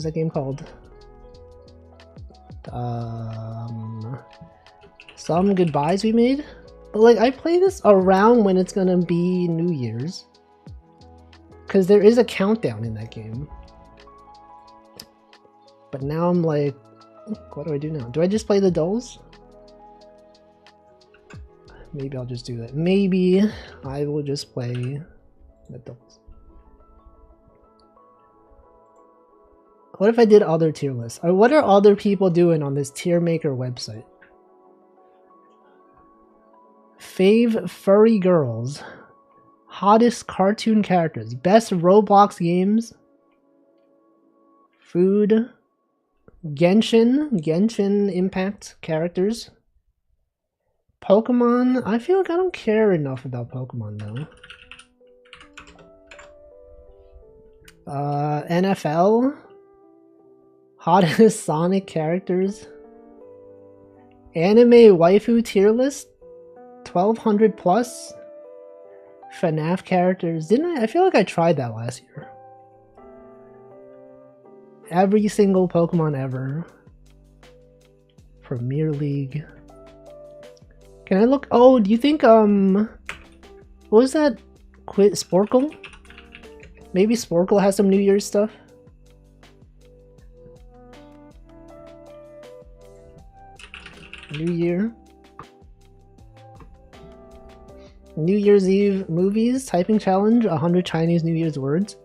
that game called? Some Goodbyes We Made. But like, I play this around when it's gonna be New Year's. Because there is a countdown in that game. But now I'm like, what do I do now? Do I just play the dolls? Maybe I'll just do that. Maybe I will just play the dolls. What if I did other tier lists? Or what are other people doing on this tier maker website? Fave furry girls, hottest cartoon characters, best Roblox games, food, Genshin Impact characters, Pokemon. I feel like I don't care enough about Pokemon though. NFL, hottest Sonic characters, anime waifu tier list. 1200 plus FNAF characters. Didn't I? I feel like I tried that last year. Every single Pokemon ever. Premier League. Can I look? Oh, do you think what was that? Quit Sporkle? Maybe Sporkle has some New Year's stuff. New Year. New Year's Eve movies, typing challenge, 100 Chinese New Year's words.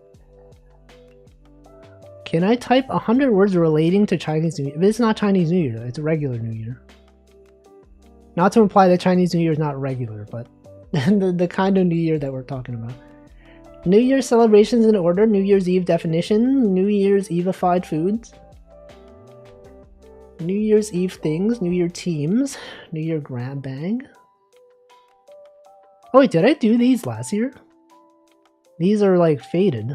Can I type 100 words relating to Chinese New Year? But it's not Chinese New Year, it's a regular New Year. Not to imply that Chinese New Year is not regular, but the kind of New Year that we're talking about. New Year's celebrations in order, New Year's Eve definition, New Year's Eve-ified foods. New Year's Eve things, New Year teams, New Year grab bag. Oh wait, did I do these last year? These are like faded.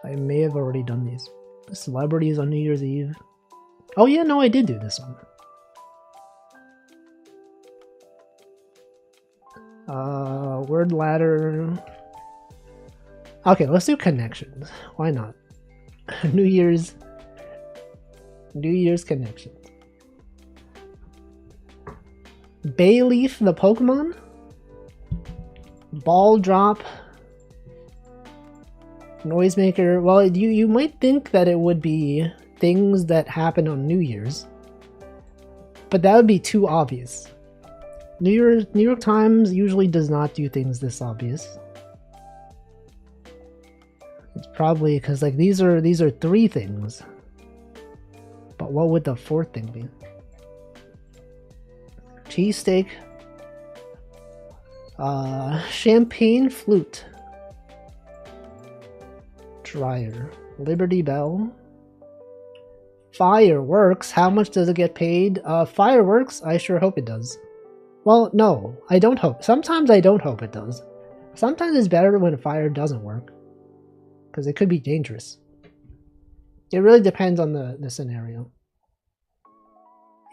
I may have already done these. Celebrities on New Year's Eve. Oh yeah, no, I did do this one. Word ladder. Okay, let's do connections. Why not? New Year's connections. Bayleaf the Pokemon? Ball drop. Noisemaker. Well, you might think that it would be things that happen on New Year's, but that would be too obvious. New York Times usually does not do things this obvious. It's probably because like these are 3 things. But what would the 4th thing be? Cheesesteak. Champagne flute. Dryer. Liberty Bell. Fireworks. How much does it get paid? Fireworks? I sure hope it does. Well, no, I don't hope. Sometimes I don't hope it does. Sometimes it's better when fire doesn't work, because it could be dangerous. It really depends on the scenario.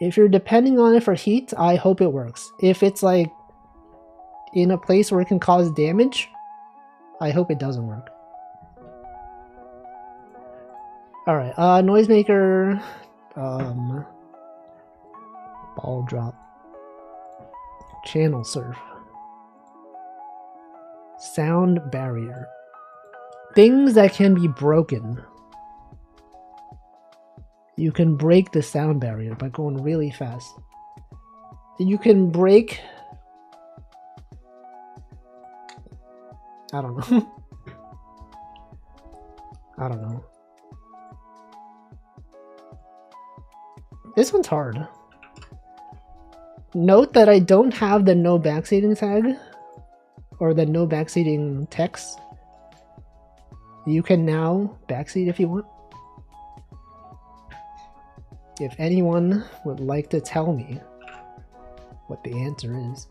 If you're depending on it for heat, I hope it works. If it's like in a place where it can cause damage, I hope it doesn't work. Alright, noisemaker, ball drop. Channel surf. Sound barrier. Things that can be broken. You can break the sound barrier by going really fast. You can break... I don't know. I don't know. This one's hard. Note that I don't have the no backseating tag, or the no backseating text. You can now backseat if you want. If anyone would like to tell me what the answer is.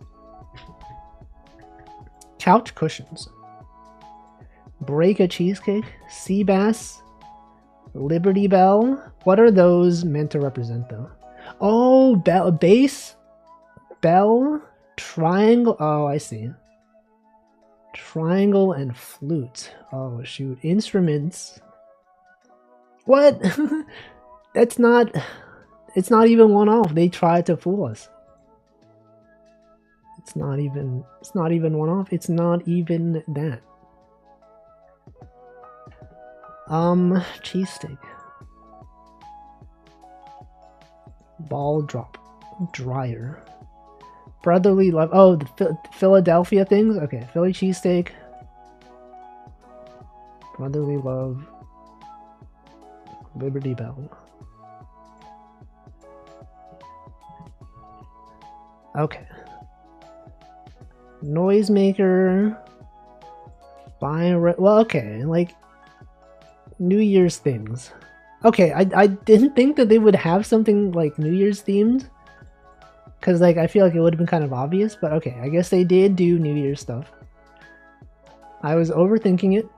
Couch cushions. Break a cheesecake. Sea bass. Liberty Bell. What are those meant to represent though? Oh, bass. Bell, triangle. Oh, I see. Triangle and flute. Oh, shoot. Instruments. What? That's not... It's not even one off. They tried to fool us. It's not even one off. It's not even that. Cheesesteak. Ball drop. Dryer. Brotherly love. Oh, the Philadelphia things? Okay, Philly cheesesteak. Brotherly love. Liberty Bell. Okay. Noisemaker. Fire. Well, okay, like New Year's things. Okay, I didn't think that they would have something like New Year's themed. Because, like, I feel like it would have been kind of obvious, but okay, I guess they did do New Year's stuff. I was overthinking it.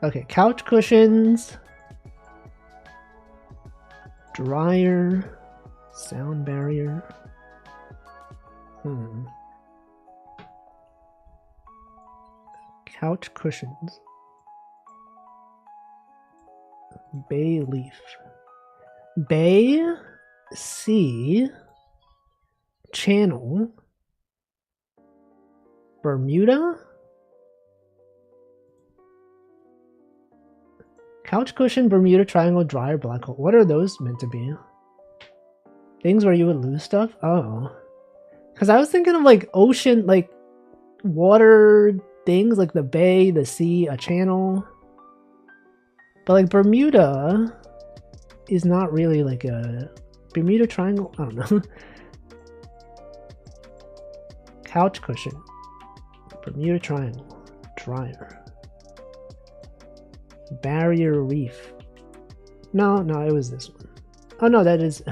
Okay, couch cushions. Dryer. Sound barrier. Couch cushions. Bay leaf. Bay. Sea. Channel. Bermuda? Couch cushion, Bermuda Triangle, dryer, black hole. What are those meant to be? Things where you would lose stuff? Oh. Because I was thinking of like ocean, like water things, like the bay, the sea, a channel. But like Bermuda is not really like a Bermuda Triangle. I don't know. Couch cushion. Bermuda Triangle. Dryer. Barrier reef. No, it was this one. Oh no, that is...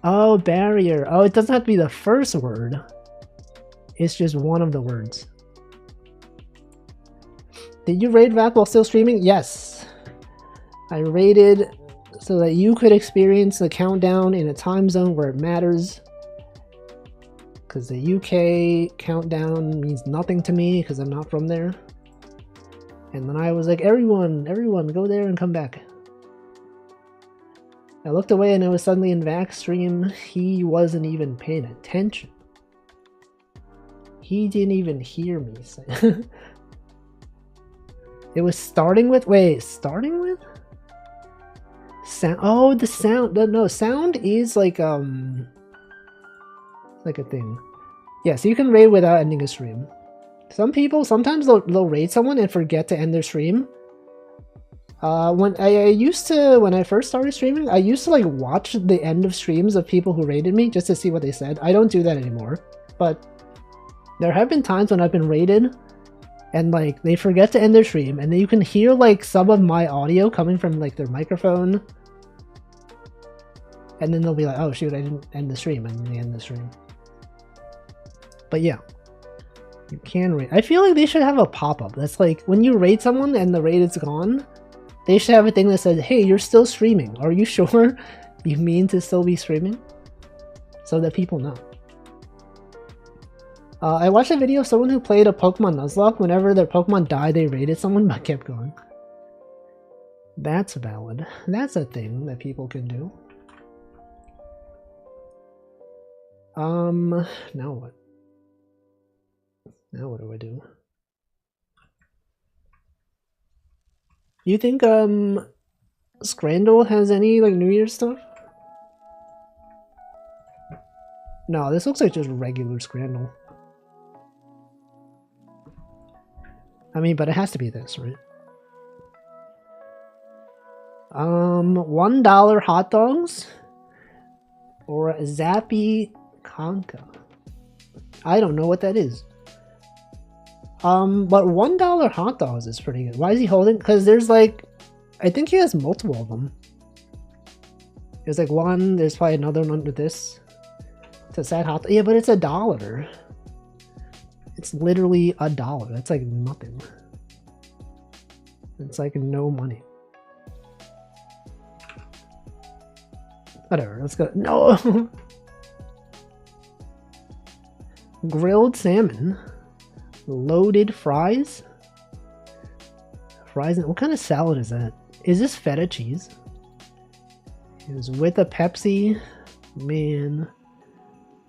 Oh, barrier. Oh, it doesn't have to be the first word. It's just one of the words. Did you raid VAC while still streaming? Yes. I raided so that you could experience the countdown in a time zone where it matters. Because the UK countdown means nothing to me because I'm not from there. And then I was like, everyone, go there and come back. I looked away and it was suddenly in Vac's stream. He wasn't even paying attention. He didn't even hear me say. It was starting with, wait, starting with? Sound, oh, the sound, no, sound is like a thing. Yeah, so you can raid without ending a stream. Some people, sometimes they'll raid someone and forget to end their stream. When I first started streaming, I used to like watch the end of streams of people who raided me just to see what they said. I don't do that anymore, but there have been times when I've been raided and like they forget to end their stream, and then you can hear like some of my audio coming from like their microphone, and then they'll be like, oh shoot, I didn't end the stream, and then they end the stream. But yeah, you can raid. I feel like they should have a pop-up that's like when you raid someone and the raid is gone, they should have a thing that says, hey, you're still streaming. Are you sure you mean to still be streaming? So that people know. I watched a video of someone who played a Pokemon Nuzlocke. Whenever their Pokemon died, they raided someone but kept going. That's valid. That's a thing that people can do. Now what? Now what do I do? You think, Scrandle has any, like, New Year's stuff? No, this looks like just regular Scrandle. I mean, but it has to be this, right? $1 hot dogs? Or a Zappy Conca? I don't know what that is. But $1 hot dogs is pretty good. Why is he holding? Because there's like, I think he has multiple of them. There's like one, there's probably another one with this. It's a sad hot dog. Yeah, but it's $1. It's literally $1. That's like nothing. It's like no money. Whatever, let's go. No! Grilled salmon. Loaded fries? Fries? What kind of salad is that? Is this feta cheese? It was with a Pepsi. Man.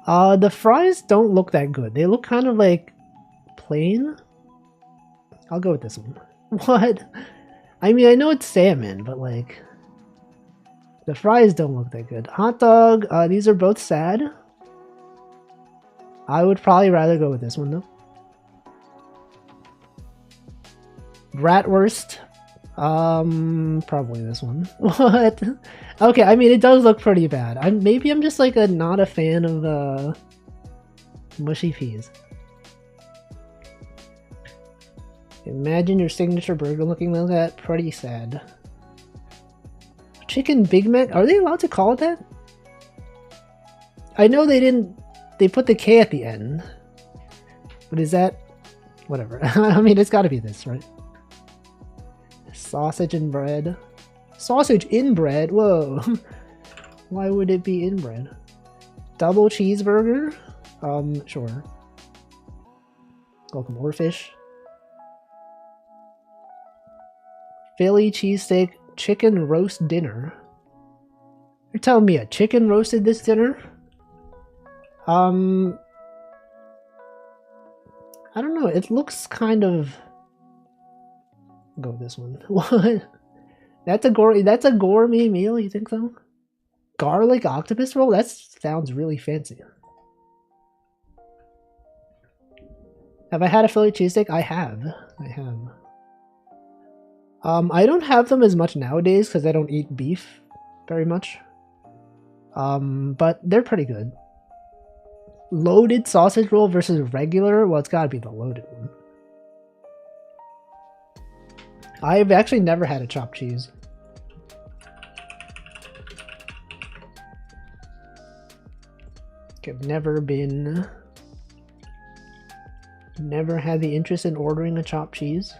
The fries don't look that good. They look kind of like plain. I'll go with this one. What? I mean, I know it's salmon, but like the fries don't look that good. Hot dog. These are both sad. I would probably rather go with this one though. Bratwurst. Probably this one. What? Okay, I mean, it does look pretty bad. Maybe I'm just like not a fan of mushy peas. Imagine your signature burger looking like that. Pretty sad. Chicken Big Mac? Are they allowed to call it that? I know they didn't. They put the K at the end. But is that... Whatever. I mean, it's gotta be this, right? Sausage and bread. Sausage in bread? Whoa. Why would it be in bread? Double cheeseburger? Sure. Welcome, more fish. Philly cheesesteak chicken roast dinner. You're telling me a chicken roasted this dinner? I don't know. It looks kind of... Go with this one. What? That's a gourmet meal, you think so? Garlic octopus roll? That sounds really fancy. Have I had a Philly cheesesteak? I have. I don't have them as much nowadays because I don't eat beef very much. But they're pretty good. Loaded sausage roll versus regular? Well, it's gotta be the loaded one. I've actually never had a chopped cheese. I've never had the interest in ordering a chopped cheese.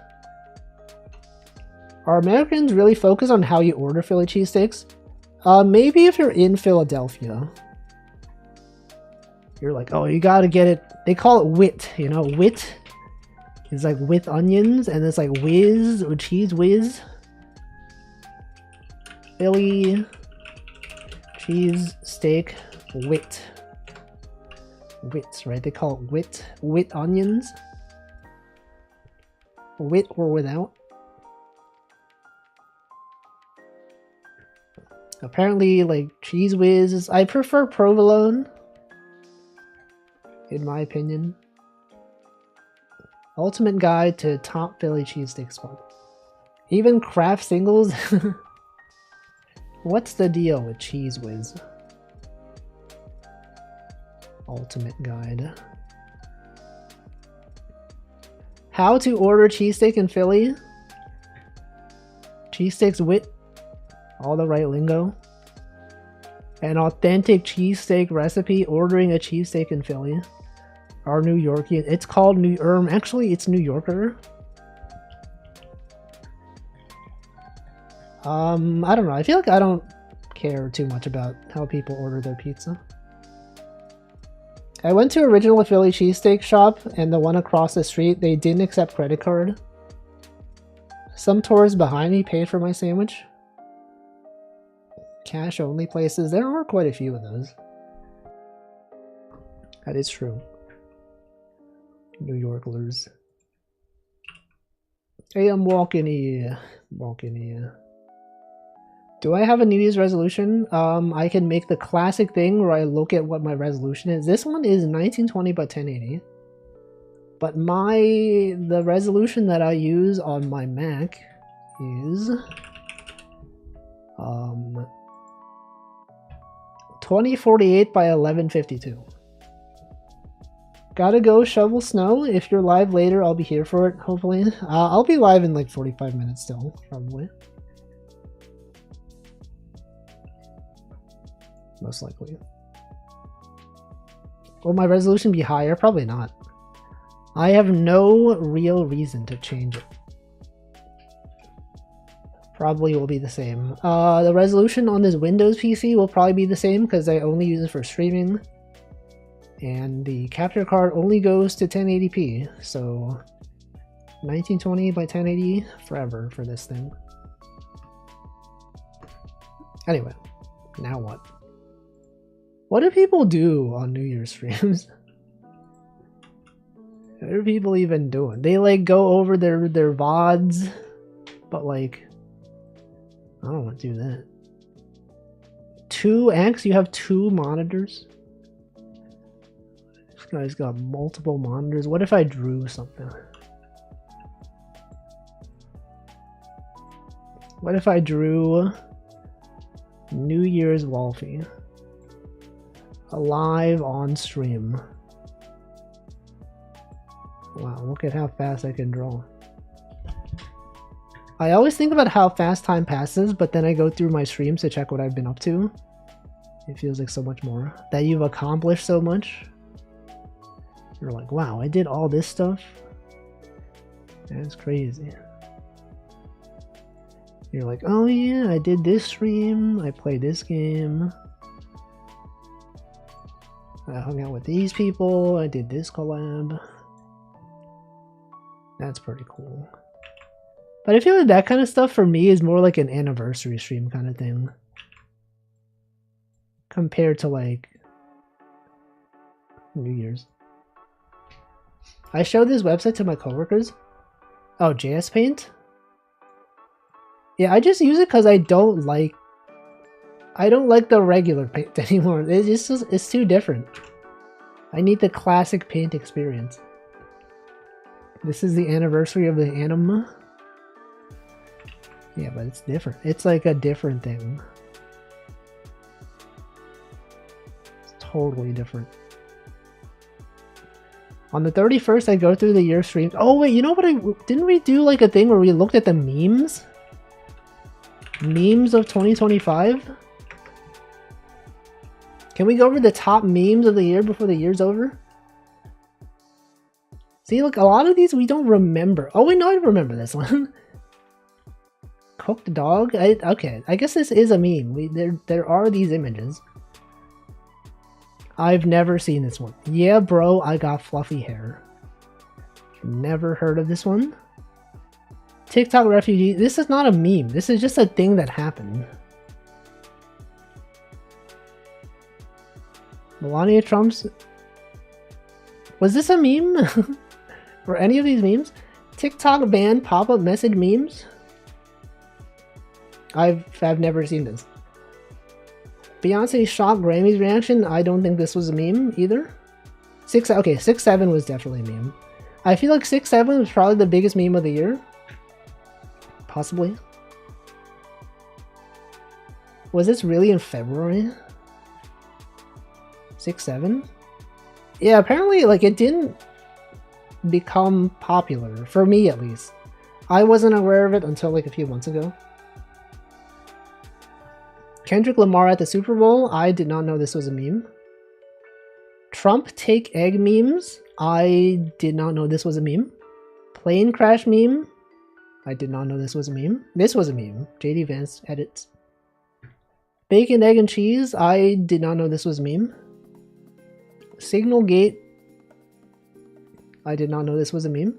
Are Americans really focused on how you order Philly cheesesteaks? Maybe if you're in Philadelphia, you're like, oh, you gotta get it. They call it wit, you know, wit is like with onions, and it's like whiz or cheese whiz. Philly cheese steak wit. Wits, right? They call it wit. Wit onions. With or without. Apparently, like, Cheese Whiz, I prefer provolone, in my opinion. Ultimate guide to top Philly cheesesteak spot. Even Kraft singles? What's the deal with Cheese Whiz? Ultimate guide. How to order cheesesteak in Philly? Cheesesteaks wit. All the right lingo. An authentic cheesesteak recipe. Ordering a cheesesteak in Philly. Our New Yorkie. It's called actually, it's New Yorker. I don't know. I feel like I don't care too much about how people order their pizza. I went to Original Philly Cheesesteak shop, and the one across the street, they didn't accept credit card. Some tourists behind me paid for my sandwich. Cash only places. There are quite a few of those. That is true. New Yorkers. Hey, I'm walking here. Walking here. Do I have a New Year's resolution? I can make the classic thing where I look at what my resolution is. This one is 1920 by 1080. But the resolution that I use on my Mac is 2048 by 1152. Gotta go shovel snow. If you're live later, I'll be here for it, hopefully. I'll be live in like 45 minutes still, probably. Most likely. Will my resolution be higher? Probably not. I have no real reason to change it. Probably will be the same. The resolution on this Windows PC will probably be the same because I only use it for streaming. And the capture card only goes to 1080p. So 1920 by 1080 forever for this thing. Anyway, now what? What do people do on New Year's streams? What are people even doing? They like go over their VODs, but like, I don't want to do that. 2x? You have 2 monitors? This guy's got multiple monitors. What if I drew something? What if I drew New Year's Wolfie? Alive on stream. Wow, look at how fast I can draw. I always think about how fast time passes, but then I go through my streams to check what I've been up to. It feels like so much more. That you've accomplished so much. You're like, wow, I did all this stuff. That's crazy. You're like, oh yeah, I did this stream. I played this game. I hung out with these people. I did this collab. That's pretty cool. But I feel like that kind of stuff for me is more like an anniversary stream kind of thing. Compared to like New Year's. I showed this website to my coworkers. Oh, JS Paint? Yeah, I just use it because I don't like the regular Paint anymore. It's too different. I need the classic Paint experience. This is the anniversary of the anime. Yeah, but it's different. It's like a different thing. It's totally different. On the 31st, I go through the year streams. Oh wait, you know what? Didn't we do like a thing where we looked at the memes? Memes of 2025? Can we go over the top memes of the year before the year's over? See, look, a lot of these we don't remember. Oh wait, no, I remember this one. Cooked dog? Okay, I guess this is a meme. There are these images. I've never seen this one. Yeah, bro, I got fluffy hair. Never heard of this one. TikTok refugee. This is not a meme. This is just a thing that happened. Melania Trump's... Was this a meme? Were any of these memes? TikTok banned pop-up message memes? I've never seen this. Beyonce shocked Grammys reaction. I don't think this was a meme either. 6-7 was definitely a meme. I feel like 6-7 was probably the biggest meme of the year. Possibly. Was this really in February? 6-7? Yeah, apparently like it didn't become popular, for me at least. I wasn't aware of it until like a few months ago. Kendrick Lamar at the Super Bowl. I did not know this was a meme. Trump take egg memes. I did not know this was a meme. Plane crash meme. I did not know this was a meme. This was a meme. JD Vance edits. Bacon, egg, and cheese. I did not know this was a meme. Signal Gate. I did not know this was a meme.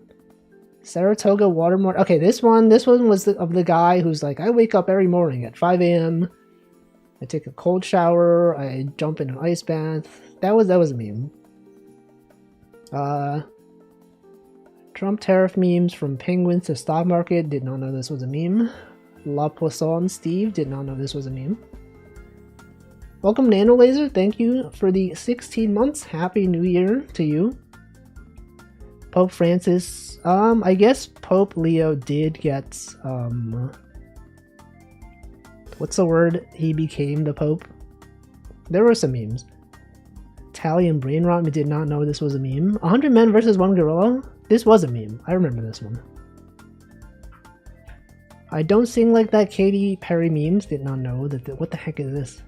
Saratoga Watermore. Okay, this one was of the guy who's like, I wake up every morning at 5 a.m. I take a cold shower. I jump in an ice bath. That was a meme. Trump tariff memes from penguins to stock market. Did not know this was a meme. La Poisson Steve. Did not know this was a meme. Welcome Nano Laser. Thank you for the 16 months. Happy New Year to you. Pope Francis. I guess Pope Leo did get what's the word? He became the Pope. There were some memes. Italian brain rot. We did not know this was a meme. 100 men versus 1 gorilla. This was a meme. I remember this one. I don't sing like that. Katy Perry memes. Did not know that. What the heck is this?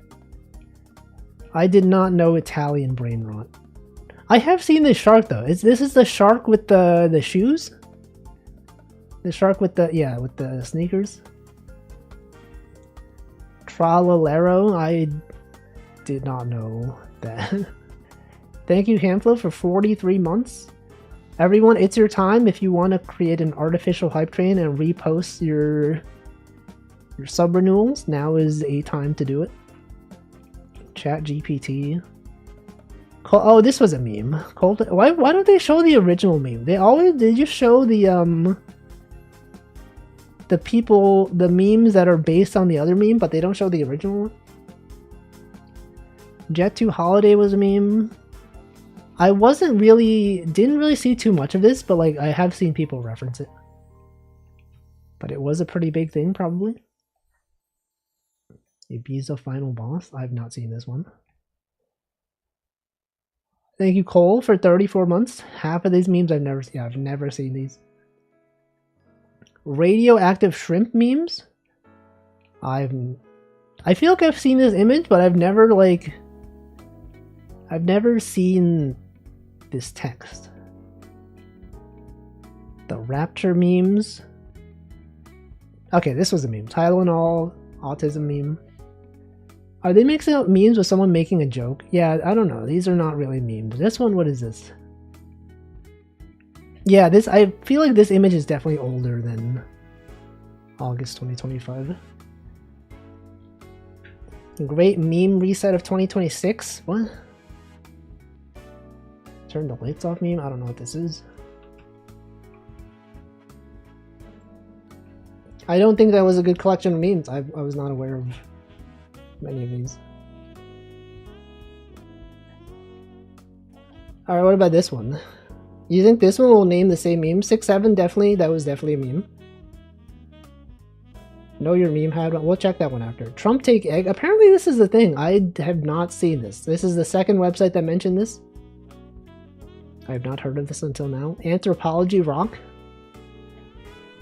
I did not know Italian brain rot. I have seen this shark though. This is the shark with the shoes? The shark with the sneakers? Tralalero. I did not know that. Thank you, Hamflo, for 43 months. Everyone, it's your time. If you want to create an artificial hype train and repost your sub renewals, now is a time to do it. Chat GPT. Oh, this was a meme. Why don't they show the original meme? They just show the memes that are based on the other meme, but they don't show the original one. Jet 2 Holiday was a meme. I didn't really see too much of this, but like I have seen people reference it. But it was a pretty big thing, probably. Ibiza Final Boss. I've not seen this one. Thank you, Cole, for 34 months. Half of these memes I've never seen these. Radioactive shrimp memes. I feel like I've seen this image, but I've never seen this text. The Rapture memes. Okay, this was a meme. Tylenol, autism meme. Are they mixing up memes with someone making a joke? Yeah, I don't know. These are not really memes. This one, what is this? Yeah, I feel like this image is definitely older than August 2025. Great meme reset of 2026. What? Turn the lights off meme? I don't know what this is. I don't think that was a good collection of memes. I was not aware of many of these. Alright, what about this one? You think this one will name the same meme? 6-7 definitely, that was definitely a meme. Know your meme had one. We'll check that one after. Trump take egg. Apparently this is the thing. I have not seen this. This is the second website that mentioned this. I have not heard of this until now. Anthropology Rock.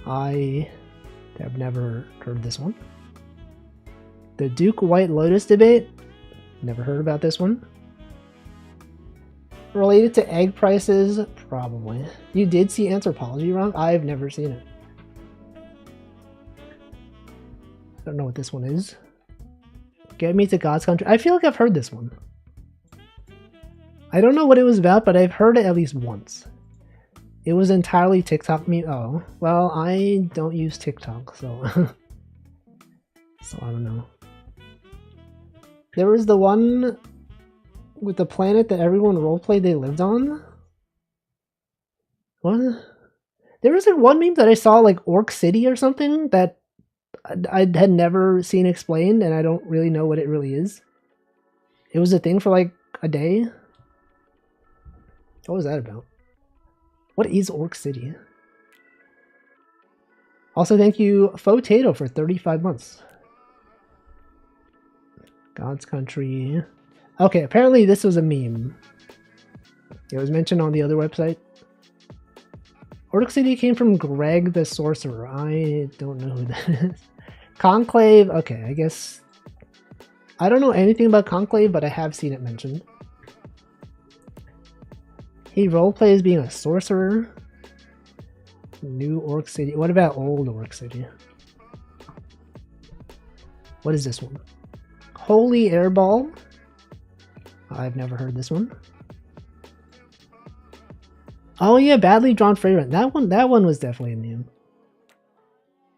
I have never heard this one. The Duke White Lotus debate. Never heard about this one. Related to egg prices? Probably. You did see Anthropology Rock? I've never seen it. don't know what this one is. Get Me to God's Country. I feel like I've heard this one. I don't know what it was about, but I've heard it at least once. It was entirely TikTok meme. Oh, well, I don't use TikTok, so so I don't know. There was the one with the planet that everyone roleplayed they lived on. What? There was like one meme that I saw, like Orc City or something, that I had never seen explained, and I don't really know what it really is. It was a thing for like a day. What was that about? What is Orc City? Also, thank you, Fotato, for 35 months. God's Country. Okay, apparently this was a meme. It was mentioned on the other website. Orc City came from Greg the Sorcerer. I don't know who that is. Conclave. Okay, I guess... I don't know anything about Conclave, but I have seen it mentioned. He roleplays being a sorcerer. New Orc City. What about old Orc City? What is this one? Holy Airball. I've never heard this one. Oh yeah, Badly Drawn Fragrant. That one was definitely a meme.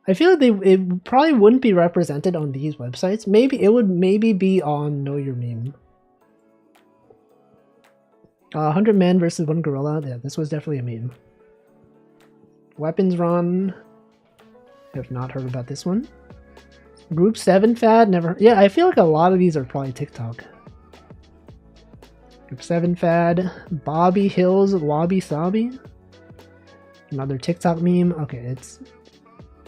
I feel like it probably wouldn't be represented on these websites. Maybe it would be on Know Your Meme. 100 Men versus 1 Gorilla. Yeah, this was definitely a meme. Weapons Run. Have not heard about this one. Group 7 Fad. Never. Yeah, I feel like a lot of these are probably TikTok. Group 7 Fad. Bobby Hills Wabi Sabi. Another TikTok meme. Okay, it's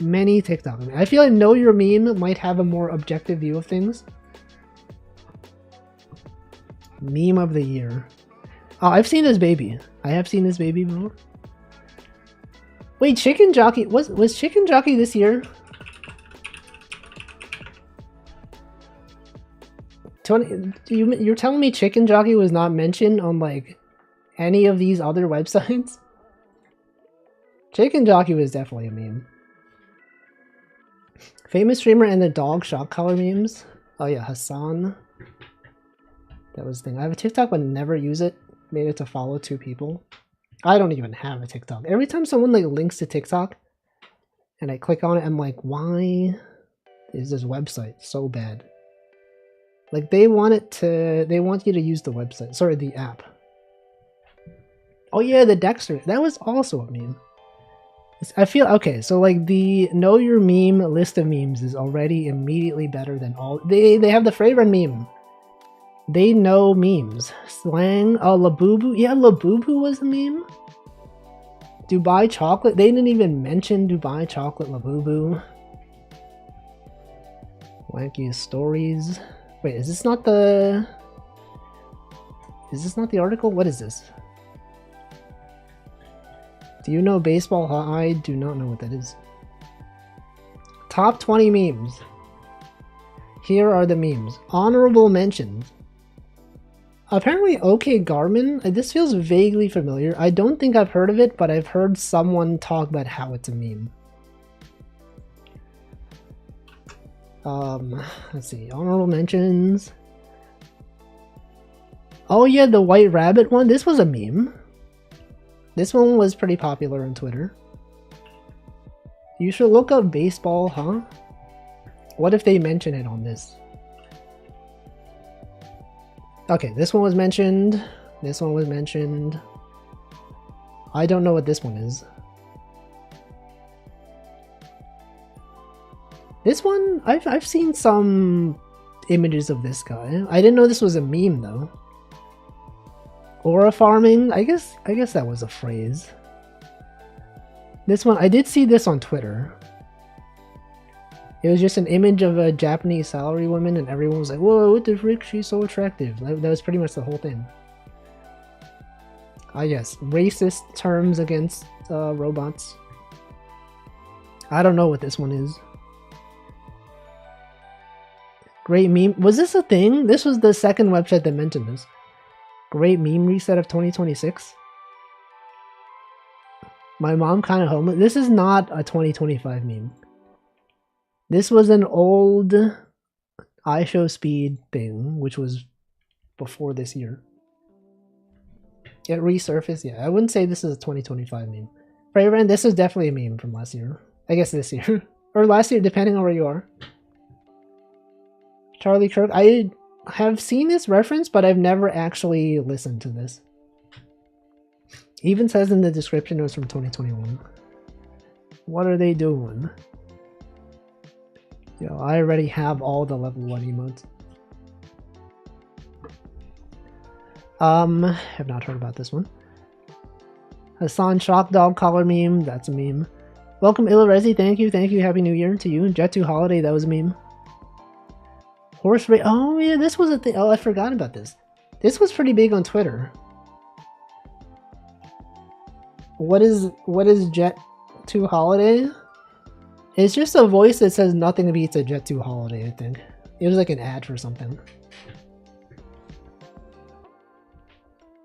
many TikTok memes. I feel like Know Your Meme might have a more objective view of things. Meme of the year. Oh, I've seen this baby. I have seen this baby before. Wait, Chicken Jockey was Chicken Jockey this year? You're telling me Chicken Jockey was not mentioned on like any of these other websites? Chicken Jockey was definitely a meme. Famous streamer and the dog shock collar memes. Oh yeah, Hassan. That was the thing. I have a TikTok but never use it. Made it to follow 2 people. I don't even have a TikTok. Every time someone like links to TikTok and I click on it, I'm like, why is this website so bad? Like they want you to use the website. Sorry, the app. Oh yeah, the Dexter. That was also a meme. I feel okay, so like the Know Your Meme list of memes is already immediately better than all. They have the Freyren meme. They know memes. Slang. Oh, Labubu. Yeah, Labubu was a meme. Dubai Chocolate. They didn't even mention Dubai Chocolate Labubu. Wacky Stories. Wait, is this not the... Is this not the article? What is this? Do you know baseball? I do not know what that is. Top 20 memes. Here are the memes. Honorable mentions. Apparently OK Garmin. This feels vaguely familiar. I don't think I've heard of it, but I've heard someone talk about how it's a meme. Let's see. Honorable mentions. Oh yeah, the White Rabbit one. This was a meme. This one was pretty popular on Twitter. You should look up baseball, huh? What if they mention it on this? Okay, this one was mentioned. This one was mentioned. I don't know what this one is. This one, I've seen some images of this guy. I didn't know this was a meme though. Aura farming, I guess that was a phrase. This one, I did see this on Twitter. It was just an image of a Japanese salary woman and everyone was like, whoa, what the frick, she's so attractive. That was pretty much the whole thing. Yes, racist terms against robots. I don't know what this one is. Great meme. Was this a thing? This was the second website that mentioned this. Great meme reset of 2026. My mom kind of homeless. This is not a 2025 meme. This was an old iShowSpeed thing, which was before this year. It resurfaced. Yeah, I wouldn't say this is a 2025 meme. Freyran, this is definitely a meme from last year. I guess this year. Or last year, depending on where you are. Charlie Kirk. I have seen this reference, but I've never actually listened to this. It even says in the description it was from 2021. What are they doing? Yo, I already have all the level 1 emotes. Have not heard about this one. Hassan Shock Dog Collar meme, that's a meme. Welcome Illarezi, thank you, Happy New Year to you. Jet 2 Holiday, that was a meme. Horse race, oh yeah, this was a thing. Oh, I forgot about this. This was pretty big on Twitter. What is Jet 2 Holiday? It's just a voice that says nothing beats a Jet 2 Holiday, I think. It was like an ad for something.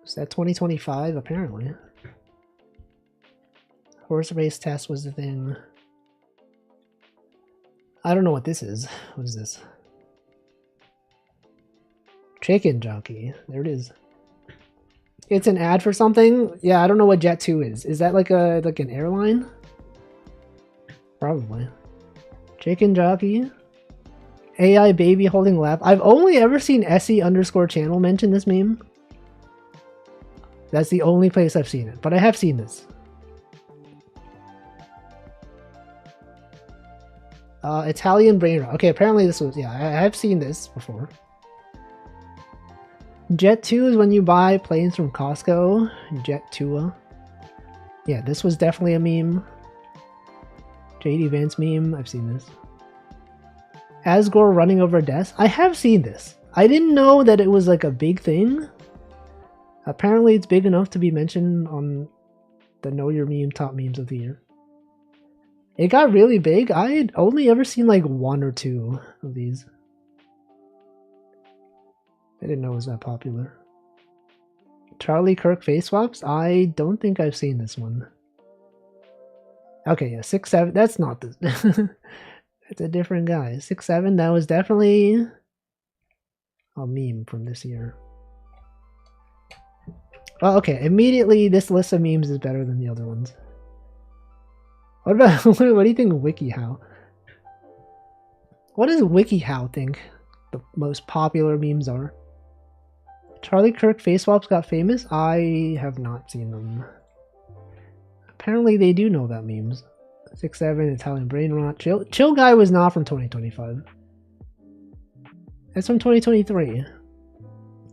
Is that 2025? Apparently. Horse race test was the thing. I don't know what this is. What is this? Chicken Jockey. There it is. It's an ad for something? Yeah, I don't know what Jet 2 is. Is that like an airline? Probably. Chicken Jockey. AI baby holding lap. I've only ever seen SE_channel mention this meme. That's the only place I've seen it, but I have seen this. Italian brain rot. Okay, apparently this was, yeah, I have seen this before. Jet 2 is when you buy planes from Costco. Jet 2. Yeah, this was definitely a meme. JD Vance meme. I've seen this. Asgore running over a desk. I have seen this. I didn't know that it was like a big thing. Apparently it's big enough to be mentioned on the Know Your Meme top memes of the year. It got really big. I had only ever seen like 1 or 2 of these. I didn't know it was that popular. Charlie Kirk face swaps? I don't think I've seen this one. Okay, yeah, 6'7". That's not the... It's a different guy. 6'7", that was definitely a meme from this year. Oh, okay, immediately this list of memes is better than the other ones. What about... what do you think of WikiHow? What does WikiHow think the most popular memes are? Charlie Kirk face swaps got famous? I have not seen them. Apparently they do know about memes. 6'7", Italian brain rot. Chill Guy was not from 2025. It's from 2023.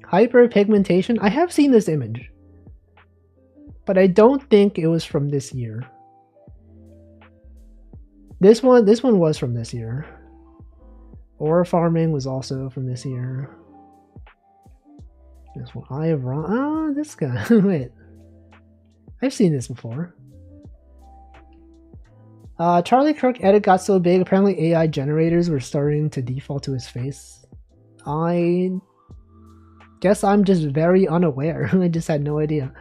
Hyperpigmentation? I have seen this image. But I don't think it was from this year. This one was from this year. Ore farming was also from this year. This one, Eye of Ra. Oh, this guy. Wait. I've seen this before. Charlie Kirk edit got so big, apparently AI generators were starting to default to his face. I guess I'm just very unaware. I just had no idea.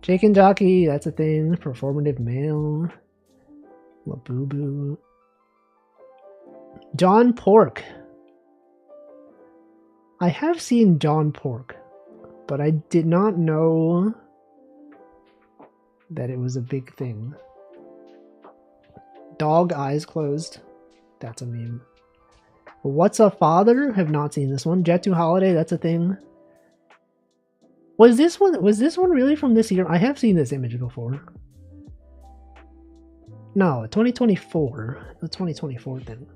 Chicken Jockey, that's a thing. Performative male. Labubu. John Pork. I have seen John Pork, but I did not know that it was a big thing. Dog eyes closed. That's a meme. What's a Father? Have not seen this one. Jet 2 Holiday, that's a thing. Was this one really from this year? I have seen this image before. No, 2024. The 2024 thing.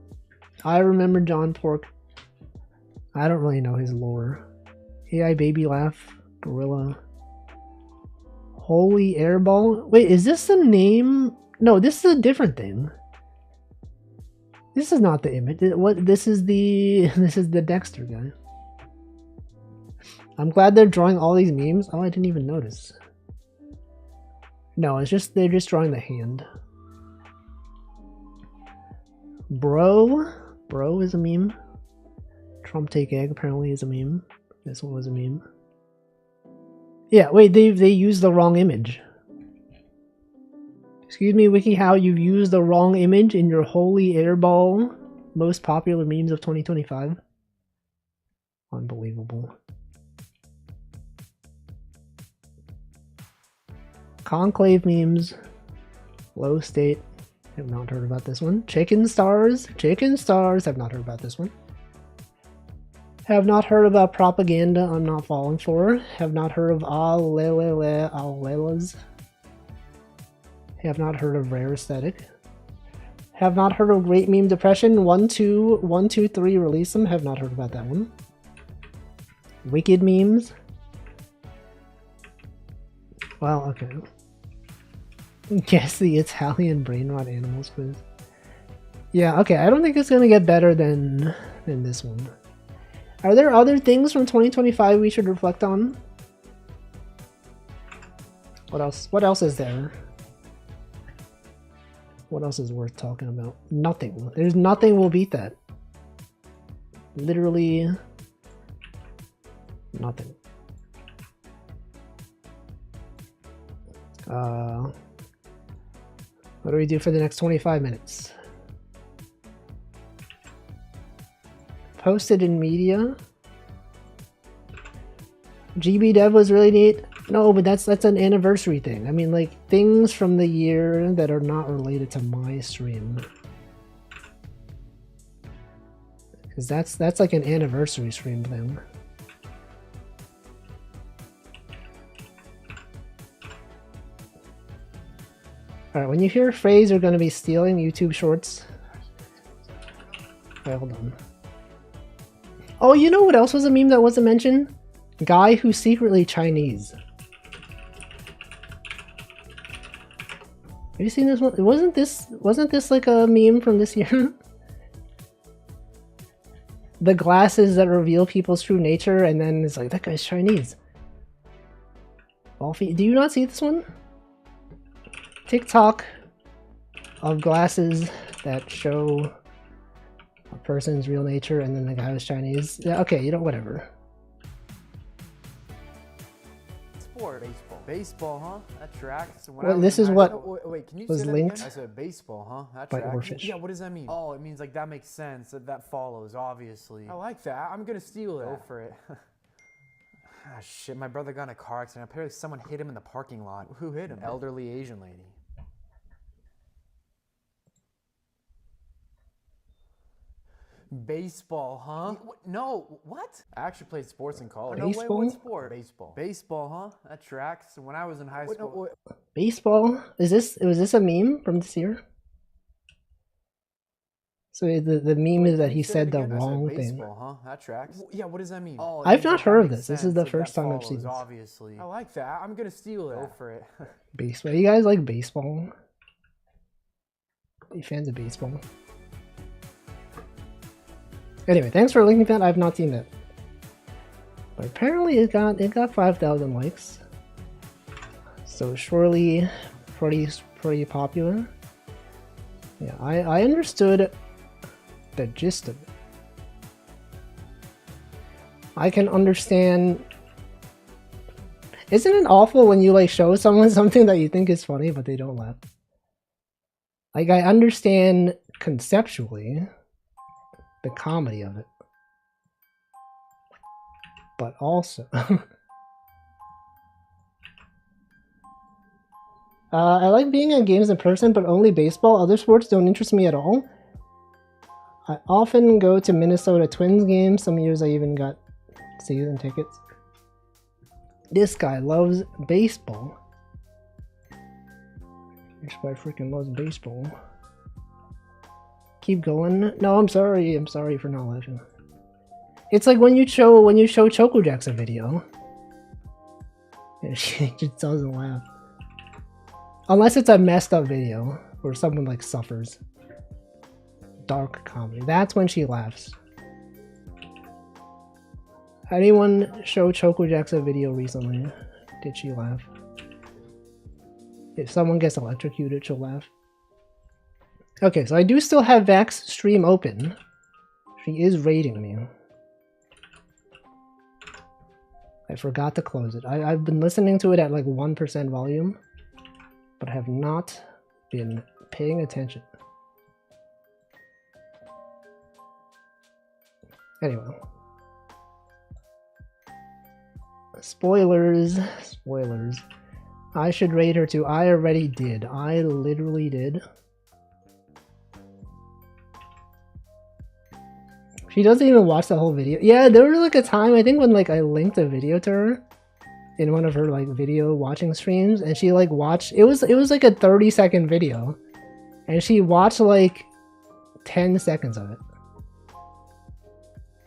I remember John Pork. I don't really know his lore. AI baby laugh. Gorilla. Holy airball. Wait, is this the name? No, this is a different thing. This is not the image. What? This is the Dexter guy. I'm glad they're drawing all these memes. Oh, I didn't even notice. No, it's just they're just drawing the hand. Bro is a meme. Trump take egg apparently is a meme. This one was a meme. Yeah, wait, they used the wrong image. Excuse me, WikiHow, you've used the wrong image in your holy airball most popular memes of 2025. Unbelievable. Conclave memes. Low state. Have not heard about this one. Chicken stars. Chicken stars. Have not heard about this one. Have not heard about propaganda I'm not falling for. Have not heard of Alelas. Have not heard of Rare Aesthetic. Have not heard of Great Meme Depression. 1, 2, 1, 2, 3 release them. Have not heard about that one. Wicked memes. Well, okay. Guess the Italian brain rot animals quiz. Yeah, okay. I don't think it's gonna get better than this one. Are there other things from 2025 we should reflect on? What else? What else is there? What else is worth talking about? Nothing. There's nothing will beat that. Literally nothing. What do we do for the next 25 minutes? Posted in media. GB Dev was really neat. No, but that's an anniversary thing. I mean, like, things from the year that are not related to my stream. Because that's like an anniversary stream thing. Alright, when you hear phrase you're gonna be stealing YouTube shorts. Wait, hold on. Oh, you know what else was a meme that wasn't mentioned? Guy who's secretly Chinese. Have you seen this one? Wasn't this like a meme from this year? The glasses that reveal people's true nature, and then it's like, that guy's Chinese. Do you not see this one? TikTok of glasses that show a person's real nature, and then the guy was Chinese. Yeah, okay, you know, whatever. Sport. Baseball, huh? That tracks. Well, this is what wait, can you was say that linked again? I said baseball, huh? That by tracks. Orfish. Yeah, what does that mean? Oh, it means like that makes sense. That follows, obviously. I like that. I'm gonna steal it. Go for it. Ah, shit, my brother got in a car accident. Apparently someone hit him in the parking lot. Who hit him? Elderly Asian lady. Baseball, huh? No, what? I actually played sports in college. Baseball? No way, what sport? Baseball. Baseball, huh? That tracks. When I was in high school. Baseball? Was this a meme from this year? So the meme is that he said the wrong thing. Baseball, huh? That tracks. Yeah, what does that mean? Oh, I've not heard of this. This is the first time I've seen this. Obviously. I like that. I'm gonna steal it. Go for it. Baseball. You guys like baseball? Are you fans of baseball? Anyway, thanks for linking that. I've not seen that. But apparently it got 5,000 likes. So surely pretty popular. Yeah, I understood the gist of it. I can understand. Isn't it awful when you like show someone something that you think is funny but they don't laugh? Like, I understand conceptually the comedy of it, but also I like being at games in person, but only baseball. Other sports don't interest me at all. I often go to Minnesota Twins games. Some years I even got season tickets. This guy loves baseball. This guy freaking loves baseball. Keep going. No, I'm sorry. I'm sorry for not laughing. It's like when you show Choco Jacks a video. She just doesn't laugh. Unless it's a messed up video where someone like suffers. Dark comedy. That's when she laughs. Anyone show Choco Jacks a video recently? Did she laugh? If someone gets electrocuted, she'll laugh. Okay, so I do still have Vax stream open. She is rating me. I forgot to close it. I've been listening to it at like 1% volume, but I have not been paying attention. Anyway. Spoilers. Spoilers. I should raid her too. I already did. I literally did. She doesn't even watch the whole video. Yeah, there was like a time, I think, when like I linked a video to her in one of her like video watching streams, and she like watched, it was like a 30-second video, and she watched like 10 seconds of it.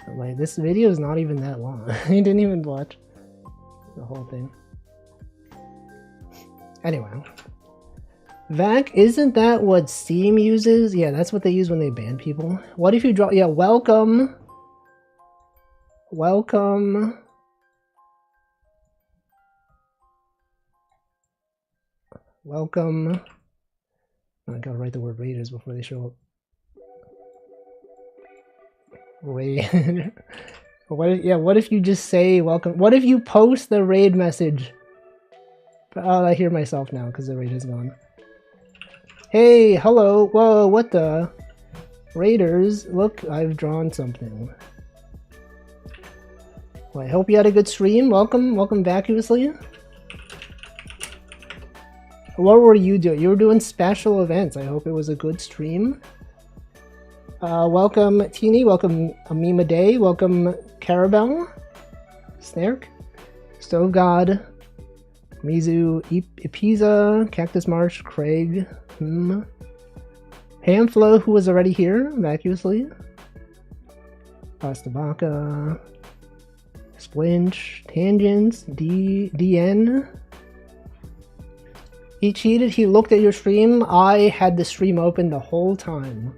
I'm like, this video is not even that long. You didn't even watch the whole thing. Anyway. VAC, isn't that what Steam uses? Yeah, that's what they use when they ban people. What if you draw? Yeah, welcome. Welcome. Welcome. I gotta write the word raiders before they show up. Raid. What if you just say welcome? What if you post the raid message? Oh, I hear myself now because the raid is gone. Hey, hello. Whoa, what the? Raiders, look, I've drawn something. Well, I hope you had a good stream. Welcome vacuously. What were you doing? You were doing special events. I hope it was a good stream. Welcome Teeny, welcome Amima Day, welcome Carabel, Snark, Stove God, Mizu, Ipiza, Cactus March, Craig, Hamflo, who was already here, vacuously, Pastabaka, Splinch, Tangents, DN. He cheated, he looked at your stream. I had the stream open the whole time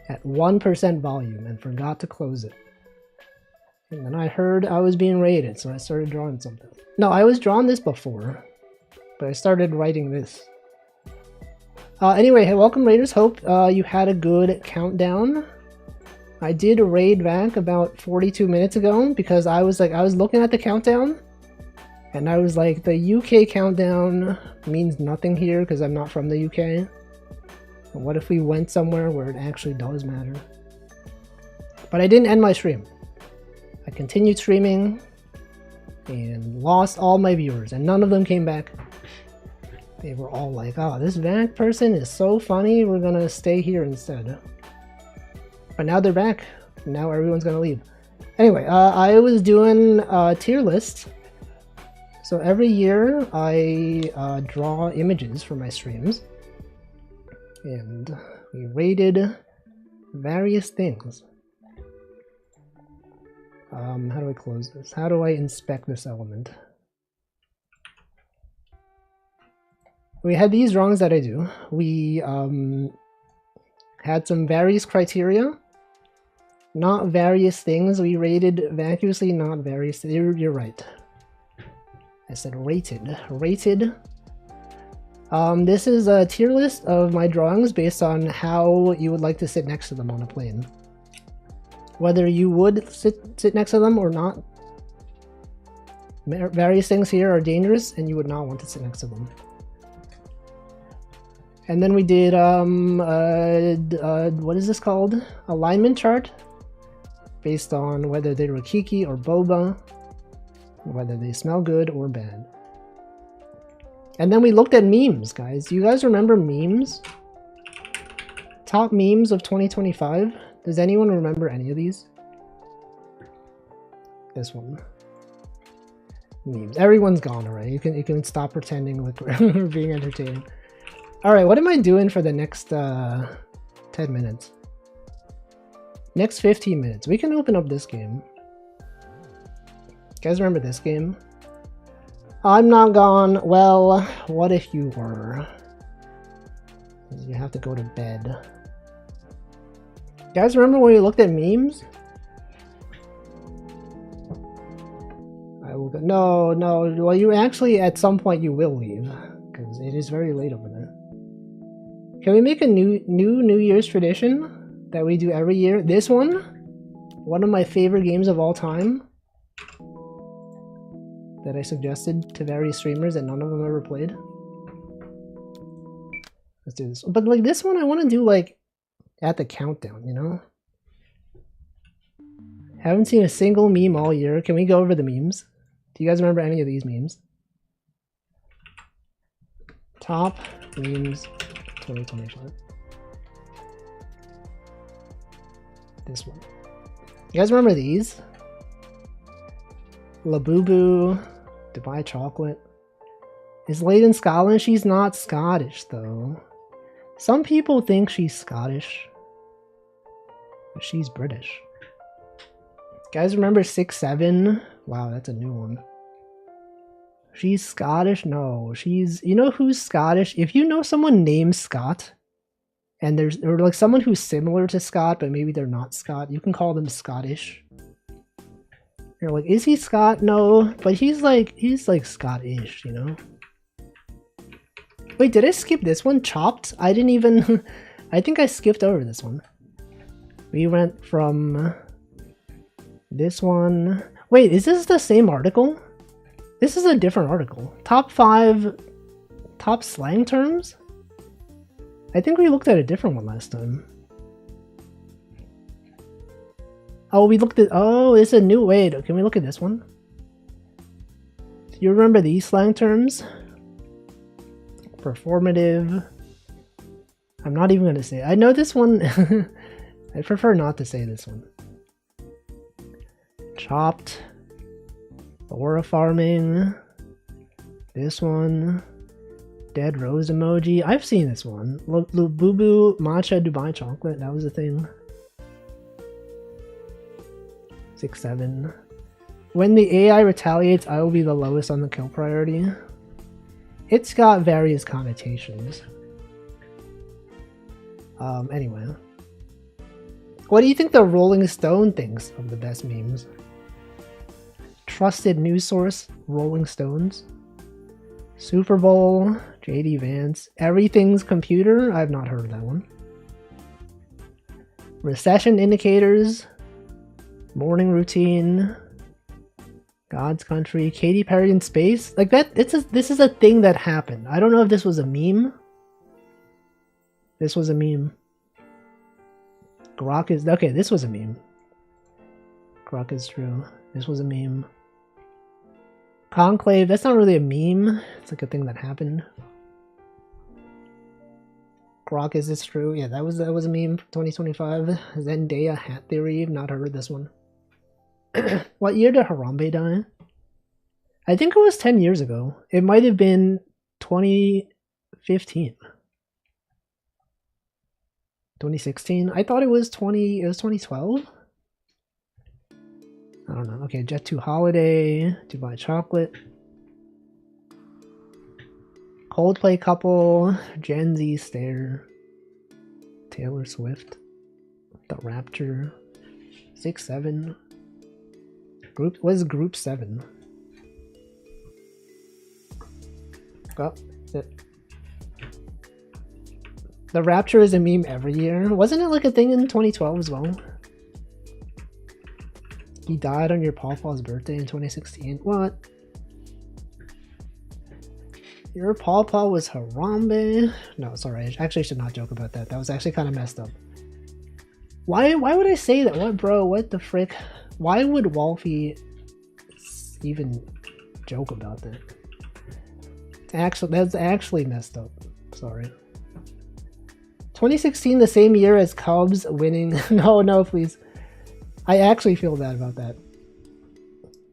at 1% volume and forgot to close it. And then I heard I was being raided, so I started drawing something. No, I was drawing this before, but I started writing this. Anyway, hey, welcome raiders. Hope you had a good countdown. I did raid back about 42 minutes ago because I was looking at the countdown and I was like, the UK countdown means nothing here because I'm not from the UK. And what if we went somewhere where it actually does matter? But I didn't end my stream. I continued streaming and lost all my viewers, and none of them came back. They were all like, oh, this VAC person is so funny, we're gonna stay here instead. But now they're back. Now everyone's gonna leave. Anyway, I was doing a tier list. So every year I draw images for my streams. And we rated various things. How do I close this? How do I inspect this element? We had these drawings that I do. We had some various criteria. Not various things. We rated vacuously, not various. You're right. I said rated. Rated. This is a tier list of my drawings based on how you would like to sit next to them on a plane. Whether you would sit next to them or not. Various things here are dangerous and you would not want to sit next to them. And then we did, what is this called? Alignment chart. Based on whether they were Kiki or Boba. Whether they smell good or bad. And then we looked at memes, guys. Do you guys remember memes? Top memes of 2025? Does anyone remember any of these? This one. Memes. Everyone's gone already. You can stop pretending like we're being entertaining. Alright, what am I doing for the next 10 minutes? Next 15 minutes. We can open up this game. You guys remember this game? I'm not gone. Well, what if you were? You have to go to bed. You guys remember when we looked at memes? I will go. No. Well, you actually, at some point, you will leave. Because it is very late over there. Can we make a New Year's tradition that we do every year? This one of my favorite games of all time. That I suggested to various streamers that none of them ever played. Let's do this. But like this one, I want to do like at the countdown, you know? Haven't seen a single meme all year. Can we go over the memes? Do you guys remember any of these memes? Top memes 2025. This one. You guys remember these? Labubu, Dubai chocolate. Is Layden Scotland? She's not Scottish though. Some people think she's Scottish, but she's British. Guys remember 6'7"? Wow, that's a new one. She's Scottish? No, she's... You know who's Scottish? If you know someone named Scott, and or like someone who's similar to Scott, but maybe they're not Scott, you can call them Scottish. You're like, is he Scott? No, but he's like Scottish, you know? Wait, did I skip this one? Chopped? I didn't even... I think I skipped over this one. We went from... this one... Wait, is this the same article? This is a different article. Top 5 top slang terms? I think we looked at a different one last time. Oh, we looked at... Oh, it's a new... Wait, can we look at this one? Do you remember these slang terms? Performative. I'm not even going to say it. I know this one. I prefer not to say this one. Chopped. Aura farming. This one. Dead rose emoji. I've seen this one. Labubu matcha Dubai chocolate. That was a thing. 6'7". When the AI retaliates, I will be the lowest on the kill priority. It's got various connotations. Anyway. What do you think the Rolling Stone thinks of the best memes? Trusted news source, Rolling Stones. Super Bowl, JD Vance. Everything's Computer, I've not heard of that one. Recession indicators. Morning routine. God's Country, Katy Perry in space. Like that, this is a thing that happened. I don't know if this was a meme. This was a meme. Grok is... Okay, this was a meme. Grok is true. This was a meme. Conclave, that's not really a meme. It's like a thing that happened. Grok, is this true? Yeah, that was a meme for 2025. Zendaya hat theory, not heard of this one. What year did Harambe die? I think it was 10 years ago. It might have been 2015. 2016? I thought it was 2012? I don't know. Okay, Jet 2 Holiday, Dubai Chocolate. Coldplay couple, Gen Z stare. Taylor Swift. The Rapture. 6'7". Group, what is Group 7? Oh, the Rapture is a meme every year. Wasn't it like a thing in 2012 as well? He died on your Pawpaw's birthday in 2016. What? Your Pawpaw was Harambe? No, sorry. I actually should not joke about that. That was actually kind of messed up. Why would I say that? What, bro? What the frick? Why would Wolfie even joke about that? That's actually messed up. Sorry. 2016, the same year as Cubs winning. No, please. I actually feel bad about that.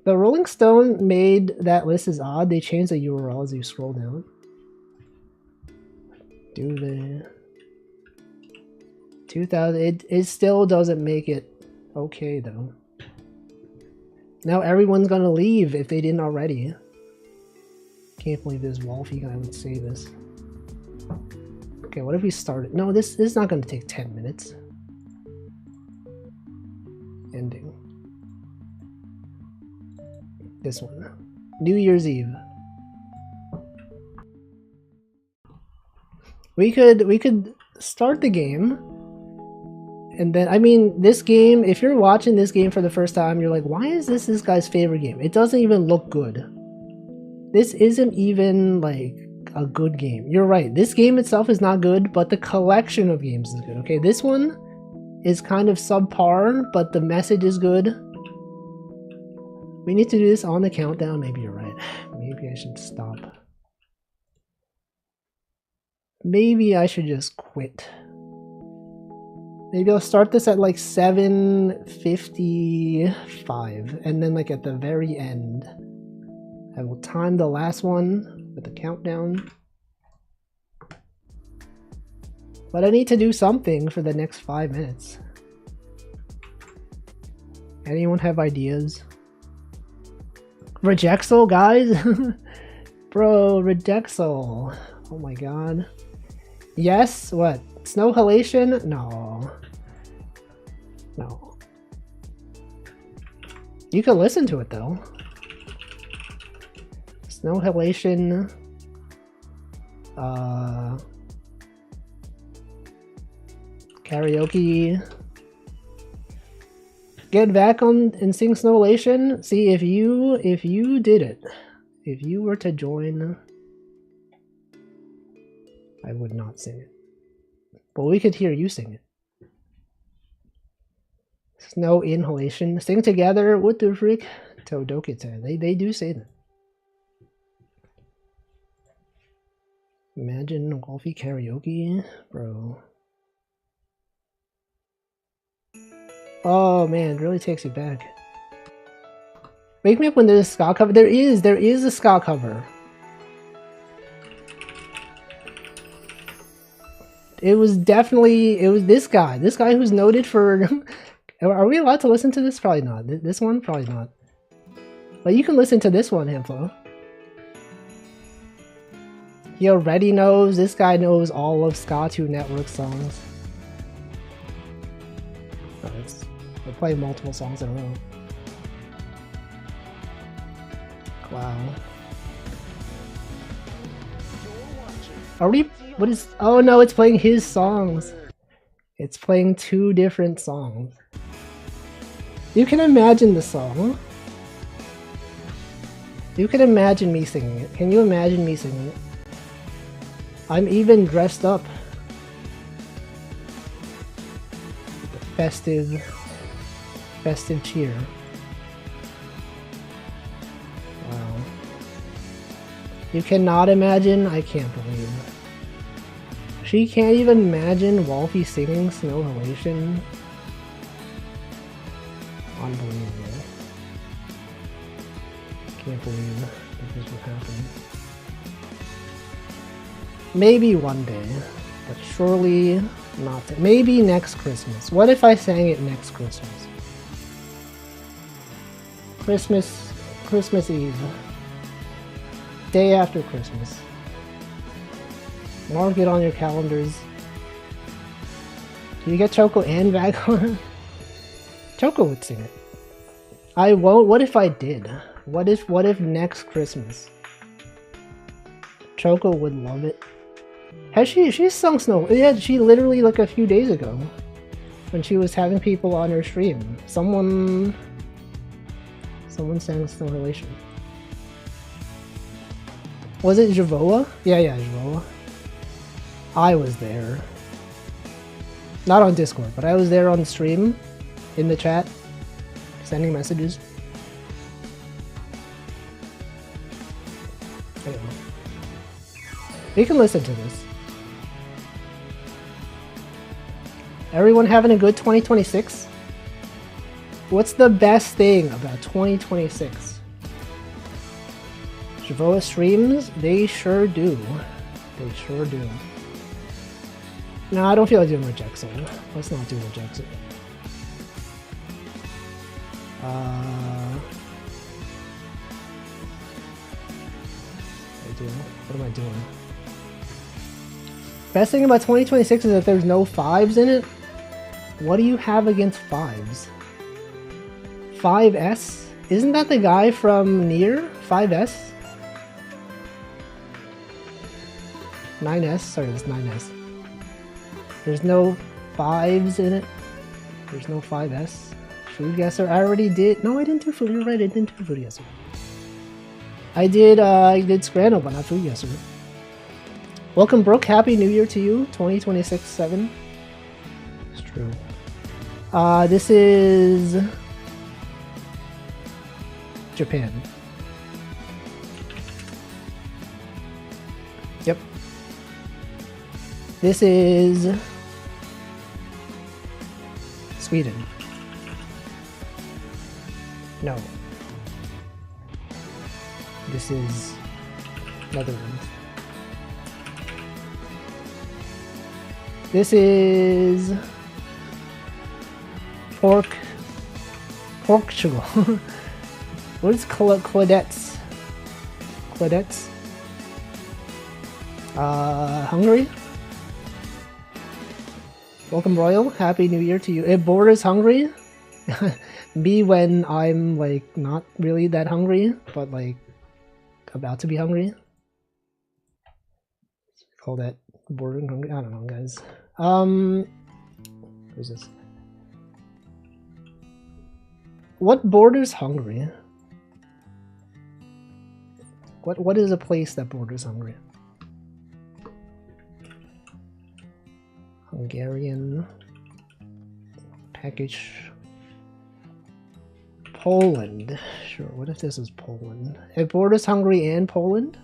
The Rolling Stone made that list is odd. They changed the URL as you scroll down. Do they? 2000. It still doesn't make it okay though. Now everyone's gonna leave if they didn't already. Can't believe this Wolfie guy would say this. Okay, what if we started? No, this is not gonna take 10 minutes. Ending. This one. New Year's Eve. We could start the game. And then, I mean, this game, if you're watching this game for the first time, you're like, why is this guy's favorite game? It doesn't even look good. This isn't even, like, a good game. You're right. This game itself is not good, but the collection of games is good. Okay, this one is kind of subpar, but the message is good. We need to do this on the countdown. Maybe you're right. Maybe I should stop. Maybe I should just quit. Maybe I'll start this at like 7:55, and then like at the very end, I will time the last one with the countdown. But I need to do something for the next 5 minutes. Anyone have ideas? Rejexel, guys? Bro, Rejexel. Oh my god. Yes? What? Snow Halation? No. No. You can listen to it though. Snow Halation. Karaoke. Get back on and sing Snow Halation. See if you did it. If you were to join, I would not sing it. But we could hear you sing it. Snow Inhalation. Sing together. What the frick? Todokita. They do say that. Imagine Wolfie karaoke, bro. Oh man, it really takes you back. Wake me up when there's a ska cover. There is a ska cover. It was this guy who's noted for. Are we allowed to listen to this? Probably not. This one, probably not. But you can listen to this one, Hamflo. He already knows. This guy knows all of Ska2 Network songs. Oh, we're playing multiple songs in a row. Wow. Are we? What is? Oh no, it's playing his songs. It's playing 2 different songs. You can imagine the song. You can imagine me singing it. Can you imagine me singing it? I'm even dressed up. Festive cheer. Wow. You cannot imagine? I can't believe. She can't even imagine Wolfie singing Snow Halation. Unbelievable. Can't believe that this would happen. Maybe one day, but surely not. Maybe next Christmas. What if I sang it next Christmas? Christmas Eve. Day after Christmas. Mark it on your calendars. Do you get Choco and Vaghorn? Choco would sing it. I won't. What if I did? What if next Christmas? Choco would love it. Has she's sung Snow? Yeah, she literally like a few days ago, when she was having people on her stream. Someone sang Snow Halation. Was it Javoa? Yeah, Javoa. I was there. Not on Discord, but I was there on stream, in the chat, sending messages. I don't know. You can listen to this. Everyone having a good 2026? What's the best thing about 2026? Javoa streams? They sure do. They sure do. No, I don't feel like doing Rejexel. Let's not do Rejexel. What am I doing? Best thing about 2026 is that there's no 5s in it. What do you have against 5s? 5S? Isn't that the guy from Nier? 5S? 9S? Sorry, it's 9S. There's no 5s in it. There's no 5S. Food Guesser. I already did. No, I didn't do food. You're right. I didn't do Food Guesser. I did Scrandle, but not Food Guesser. Welcome, Brooke. Happy New Year to you. 2026-7. It's true. This is Japan. Yep. This is Sweden. No. This is Netherlands. This is Portugal. What is Claudets? Claudets? Hungary? Welcome, Royal. Happy New Year to you. It borders Hungary. Me when I'm like not really that hungry, but like about to be hungry. Call that bordering hungry. I don't know, guys. Who's this? What borders Hungary? What is a place that borders Hungary? Hungarian package. Poland. Sure, what if this is Poland? It borders Hungary and Poland?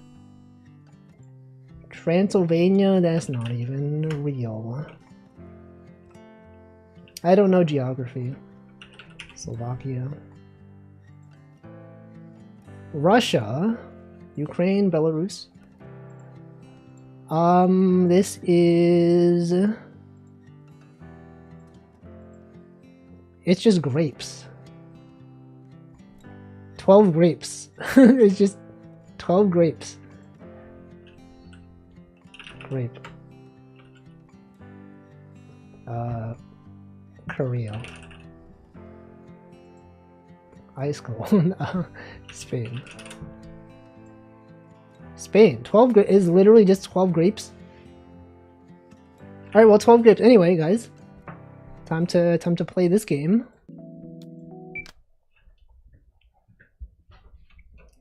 Transylvania, that's not even real. I don't know geography. Slovakia. Russia. Ukraine, Belarus. This is... It's just grapes. 12 grapes. It's just 12 grapes. Grape. Korea. Ice cold. Spain. Spain. 12 is literally just 12 grapes. Alright, well, 12 grapes. Anyway, guys. Time to play this game.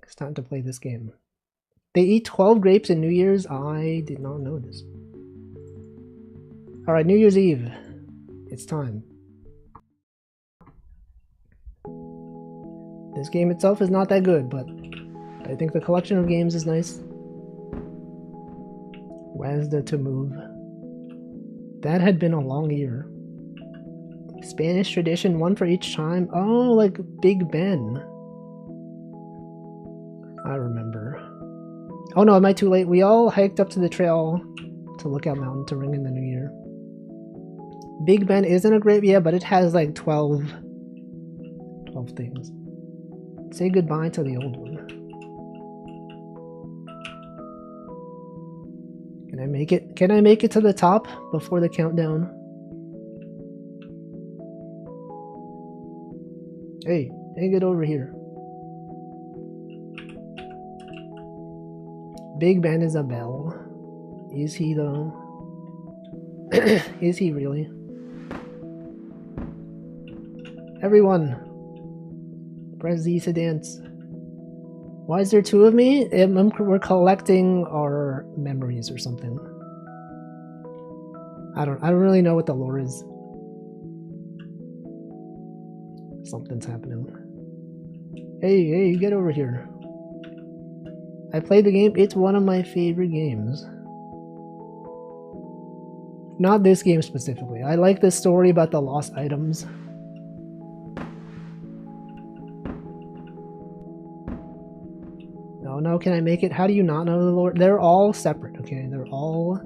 It's time to play this game. They eat 12 grapes in New Year's? I did not know this. Alright, New Year's Eve. It's time. This game itself is not that good, but I think the collection of games is nice. Wazda to move. That had been a long year. Spanish tradition, one for each time. Oh, like Big Ben. I remember. Oh no, am I too late? We all hiked up to the trail to Lookout Mountain to ring in the new year. Big Ben isn't a grape, yeah, but it has like 12 things. Say goodbye to the old one. Can I make it? Can I make it to the top before the countdown? Hey, get over here. Big Ben is a bell. Is he though? Is he really? Everyone, press Z to dance. Why is there two of me? We're collecting our memories or something. I don't really know what the lore is. Something's happening. Hey, get over here. I played the game. It's one of my favorite games. Not this game specifically. I like the story about the lost items. No, can I make it? How do you not know the lore? They're all separate, okay? They're all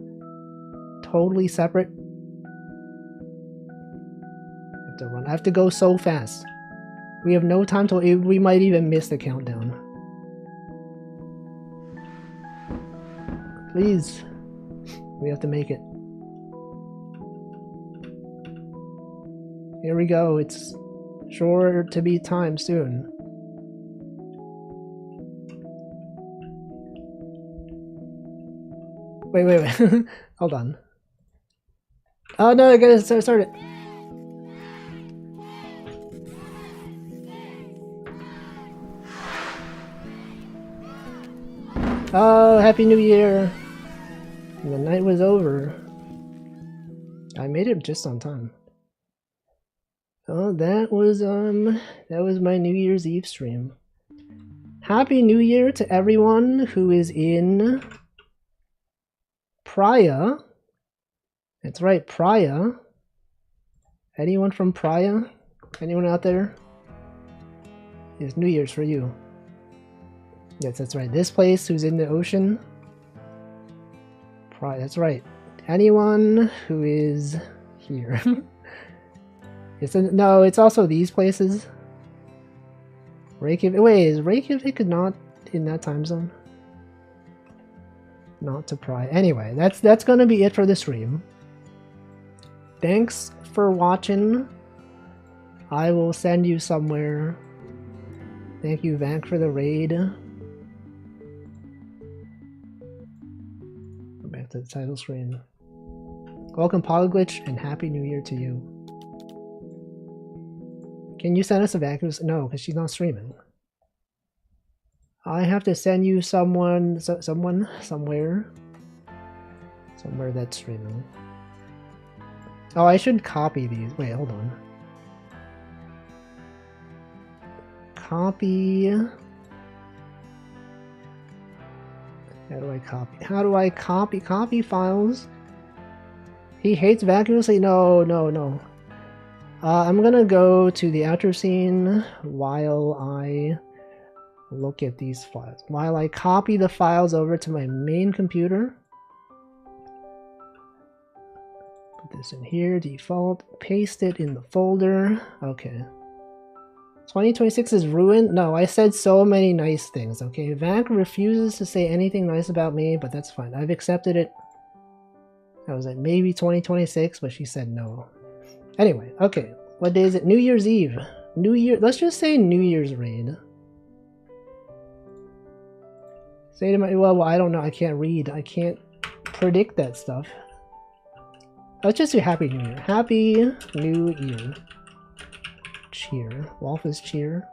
totally separate. I have to run. I have to go so fast. We have no time to... We might even miss the countdown. Please. We have to make it. Here we go. It's sure to be time soon. Wait. Hold on. Oh no, I gotta start it. Oh, Happy New Year. The night was over. I made it just on time. Oh, that was my New Year's Eve stream. Happy New Year to everyone who is in Praia. That's right, Praia. Anyone from Praia? Anyone out there? It's New Year's for you. Yes, that's right. This place who's in the ocean. Praia, that's right. Anyone who is here. No, it's also these places. Reykjavik. Wait, is Reykjavik not in that time zone? Not to Praia. Anyway, that's gonna be it for the stream. Thanks for watching. I will send you somewhere. Thank you, Vank, for the raid. Go back to the title screen. Welcome, Polyglitch, and Happy New Year to you. Can you send us a vacuum? No, because she's not streaming. I have to send you someone somewhere that's streaming. Oh, I should copy these. Wait, hold on. Copy. How do I copy? How do I copy files? He hates vacuum. Say no. I'm gonna go to the outro scene while I look at these files. While I copy the files over to my main computer. Put this in here, default, paste it in the folder. Okay. 2026 is ruined? No, I said so many nice things, okay? Vank refuses to say anything nice about me, but that's fine. I've accepted it. I was like, maybe 2026, but she said no. Anyway, okay. What day is it? New Year's Eve. Let's just say New Year's raid. Say to my, well, I don't know. I can't read. I can't predict that stuff. Let's just do Happy New Year. Happy New Year. Cheer. Wolf's cheer.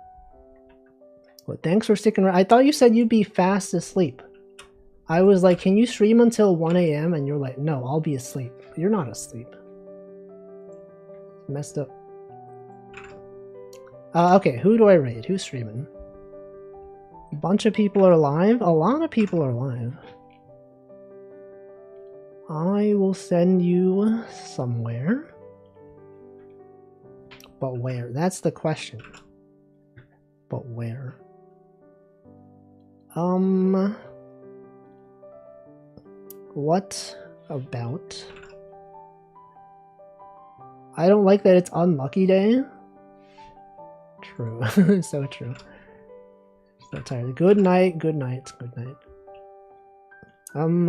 Well, thanks for sticking around. I thought you said you'd be fast asleep. I was like, can you stream until 1 AM? And you're like, no, I'll be asleep. You're not asleep. Messed up. Okay, who do I raid? Who's streaming? A bunch of people are live? A lot of people are live. I will send you somewhere. But where? That's the question. But where? What about... I don't like that it's unlucky day. True. So true. So tired. Good night, good night, good night. I don't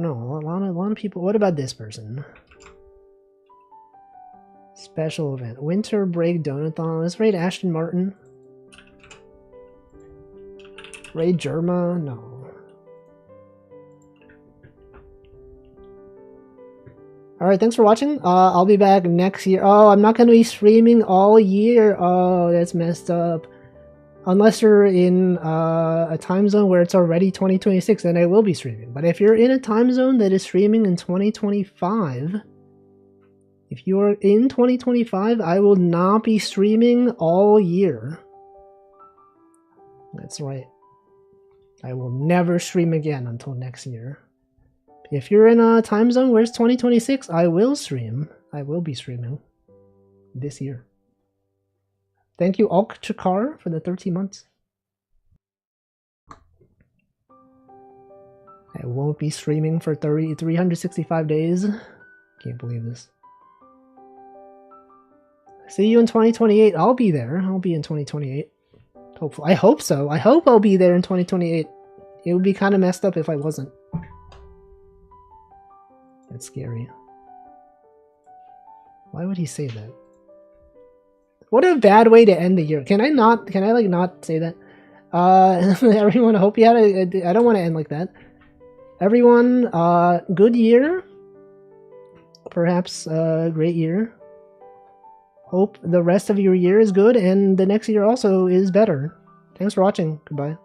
know. A lot of people. What about this person? Special event. Winter break donathon. Let's raid Ashton Martin. Raid Germa? No. Alright, thanks for watching. I'll be back next year. Oh, I'm not going to be streaming all year. Oh, that's messed up. Unless you're in a time zone where it's already 2026, then I will be streaming. But if you're in a time zone that is streaming in 2025, if you are in 2025, I will not be streaming all year. That's right. I will never stream again until next year. If you're in a time zone where it's 2026, I will stream. I will be streaming this year. Thank you, Alk Chakar, for the 13 months. I won't be streaming for 365 days. Can't believe this. See you in 2028. I'll be there. I'll be in 2028. Hopefully. I hope so. I hope I'll be there in 2028. It would be kind of messed up if I wasn't. That's scary. Why would he say that? What a bad way to end the year. Can I not say that? Everyone, I hope you had I don't want to end like that. Everyone, good year. Perhaps a great year. Hope the rest of your year is good and the next year also is better. Thanks for watching. Goodbye.